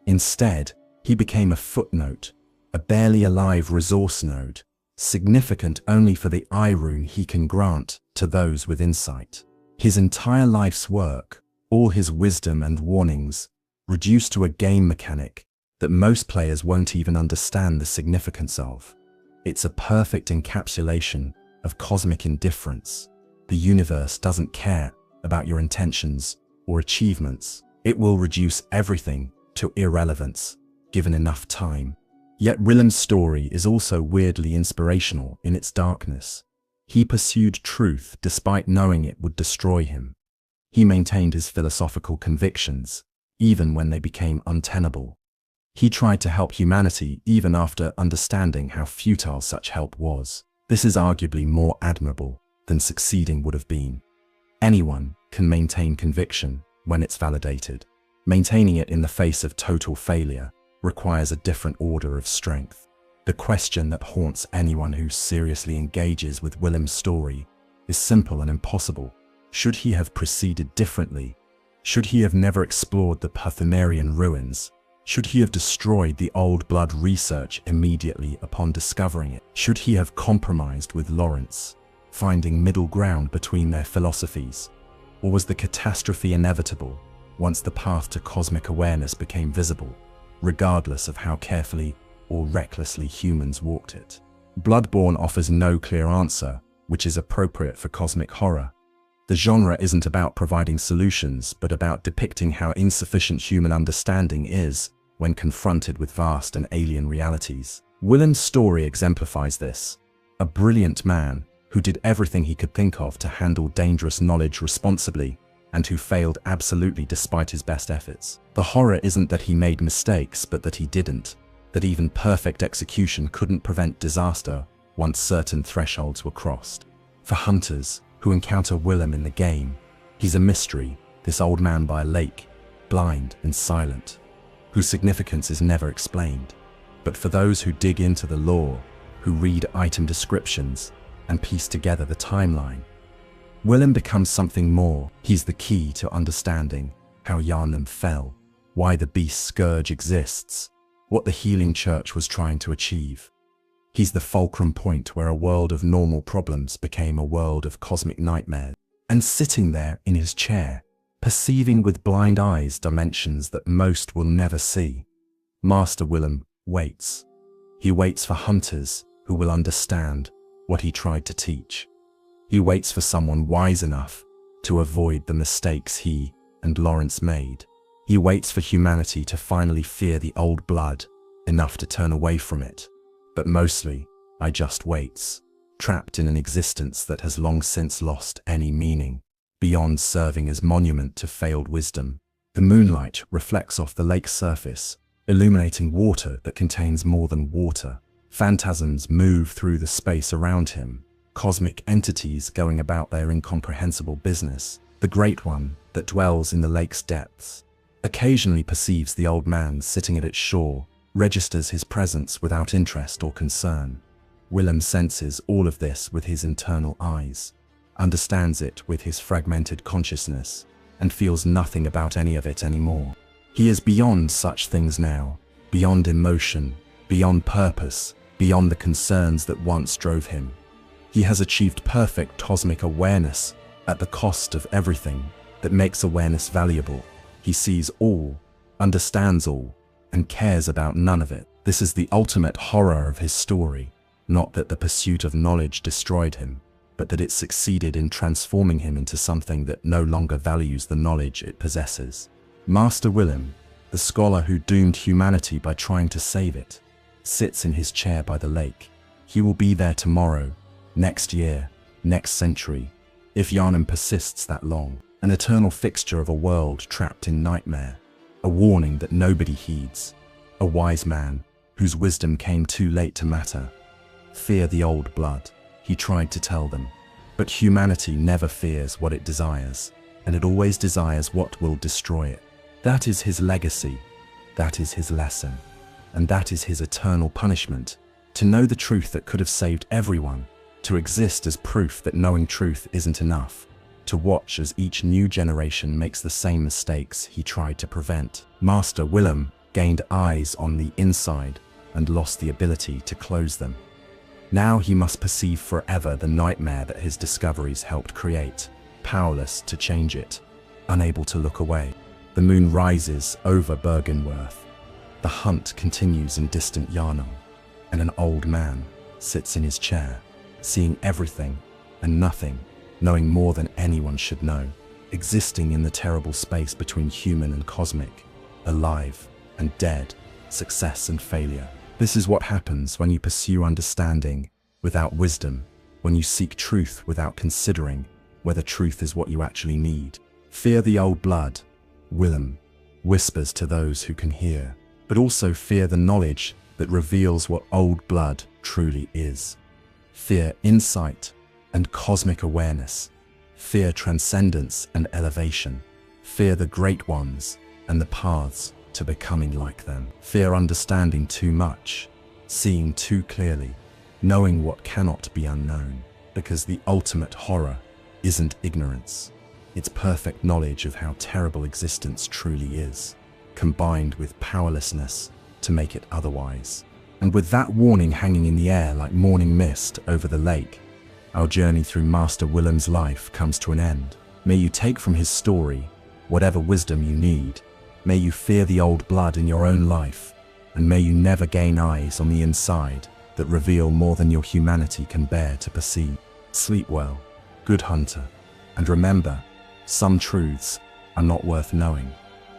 Instead, he became a footnote, a barely alive resource node, significant only for the eye rune he can grant to those with insight. His entire life's work, all his wisdom and warnings, reduced to a game mechanic that most players won't even understand the significance of. It's a perfect encapsulation of cosmic indifference. The universe doesn't care about your intentions or achievements. It will reduce everything to irrelevance, given enough time. Yet Willem's story is also weirdly inspirational in its darkness. He pursued truth despite knowing it would destroy him. He maintained his philosophical convictions, even when they became untenable. He tried to help humanity even after understanding how futile such help was. This is arguably more admirable than succeeding would have been. Anyone can maintain conviction when it's validated. Maintaining it in the face of total failure requires a different order of strength. The question that haunts anyone who seriously engages with Willem's story is simple and impossible. Should he have proceeded differently? Should he have never explored the Parthumerian ruins? Should he have destroyed the old blood research immediately upon discovering it? Should he have compromised with Laurence, finding middle ground between their philosophies? Or was the catastrophe inevitable once the path to cosmic awareness became visible, regardless of how carefully or recklessly humans walked it? Bloodborne offers no clear answer, which is appropriate for cosmic horror. The genre isn't about providing solutions, but about depicting how insufficient human understanding is when confronted with vast and alien realities. Willem's story exemplifies this. A brilliant man who did everything he could think of to handle dangerous knowledge responsibly, and who failed absolutely despite his best efforts. The horror isn't that he made mistakes, but that he didn't. That even perfect execution couldn't prevent disaster once certain thresholds were crossed. For hunters who encounter Willem in the game, he's a mystery, this old man by a lake, blind and silent, whose significance is never explained. But for those who dig into the lore, who read item descriptions, and piece together the timeline, Willem becomes something more. He's the key to understanding how Yharnam fell, why the beast Scourge exists, what the healing church was trying to achieve. He's the fulcrum point where a world of normal problems became a world of cosmic nightmares. And sitting there in his chair, perceiving with blind eyes dimensions that most will never see, Master Willem waits. He waits for hunters who will understand what he tried to teach. He waits for someone wise enough to avoid the mistakes he and Laurence made. He waits for humanity to finally fear the old blood enough to turn away from it. But mostly, I just waits, trapped in an existence that has long since lost any meaning, beyond serving as monument to failed wisdom. The moonlight reflects off the lake's surface, illuminating water that contains more than water. Phantasms move through the space around him, cosmic entities going about their incomprehensible business. The Great One that dwells in the lake's depths occasionally perceives the old man sitting at its shore, registers his presence without interest or concern. Willem senses all of this with his internal eyes, understands it with his fragmented consciousness, and feels nothing about any of it anymore. He is beyond such things now, beyond emotion, beyond purpose, beyond the concerns that once drove him. He has achieved perfect cosmic awareness at the cost of everything that makes awareness valuable. He sees all, understands all, and cares about none of it. This is the ultimate horror of his story, not that the pursuit of knowledge destroyed him, but that it succeeded in transforming him into something that no longer values the knowledge it possesses. Master Willem, the scholar who doomed humanity by trying to save it, sits in his chair by the lake. He will be there tomorrow, next year, next century, if Yharnam persists that long, an eternal fixture of a world trapped in nightmare. A warning that nobody heeds, a wise man whose wisdom came too late to matter. Fear the old blood, he tried to tell them. But humanity never fears what it desires, and it always desires what will destroy it. That is his legacy, that is his lesson, and that is his eternal punishment. To know the truth that could have saved everyone, to exist as proof that knowing truth isn't enough, to watch as each new generation makes the same mistakes he tried to prevent. Master Willem gained eyes on the inside and lost the ability to close them. Now he must perceive forever the nightmare that his discoveries helped create, powerless to change it, unable to look away. The moon rises over Byrgenwerth. The hunt continues in distant Yharnam, and an old man sits in his chair, seeing everything and nothing, knowing more than anyone should know, existing in the terrible space between human and cosmic, alive and dead, success and failure. This is what happens when you pursue understanding without wisdom, when you seek truth without considering whether truth is what you actually need. Fear the old blood, Willem whispers to those who can hear, but also fear the knowledge that reveals what old blood truly is. Fear insight and cosmic awareness. Fear transcendence and elevation. Fear the great ones and the paths to becoming like them. Fear understanding too much, seeing too clearly, knowing what cannot be unknown, because the ultimate horror isn't ignorance. It's perfect knowledge of how terrible existence truly is, combined with powerlessness to make it otherwise. And with that warning hanging in the air like morning mist over the lake, our journey through Master Willem's life comes to an end. May you take from his story whatever wisdom you need. May you fear the old blood in your own life, and may you never gain eyes on the inside that reveal more than your humanity can bear to perceive. Sleep well, good hunter, and remember, some truths are not worth knowing,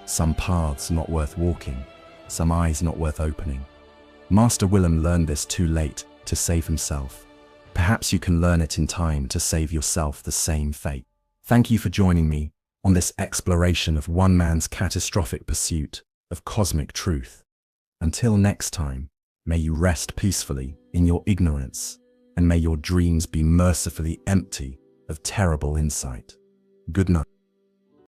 some paths not worth walking, some eyes not worth opening. Master Willem learned this too late to save himself. Perhaps you can learn it in time to save yourself the same fate. Thank you for joining me on this exploration of one man's catastrophic pursuit of cosmic truth. Until next time, may you rest peacefully in your ignorance, and may your dreams be mercifully empty of terrible insight. Good night.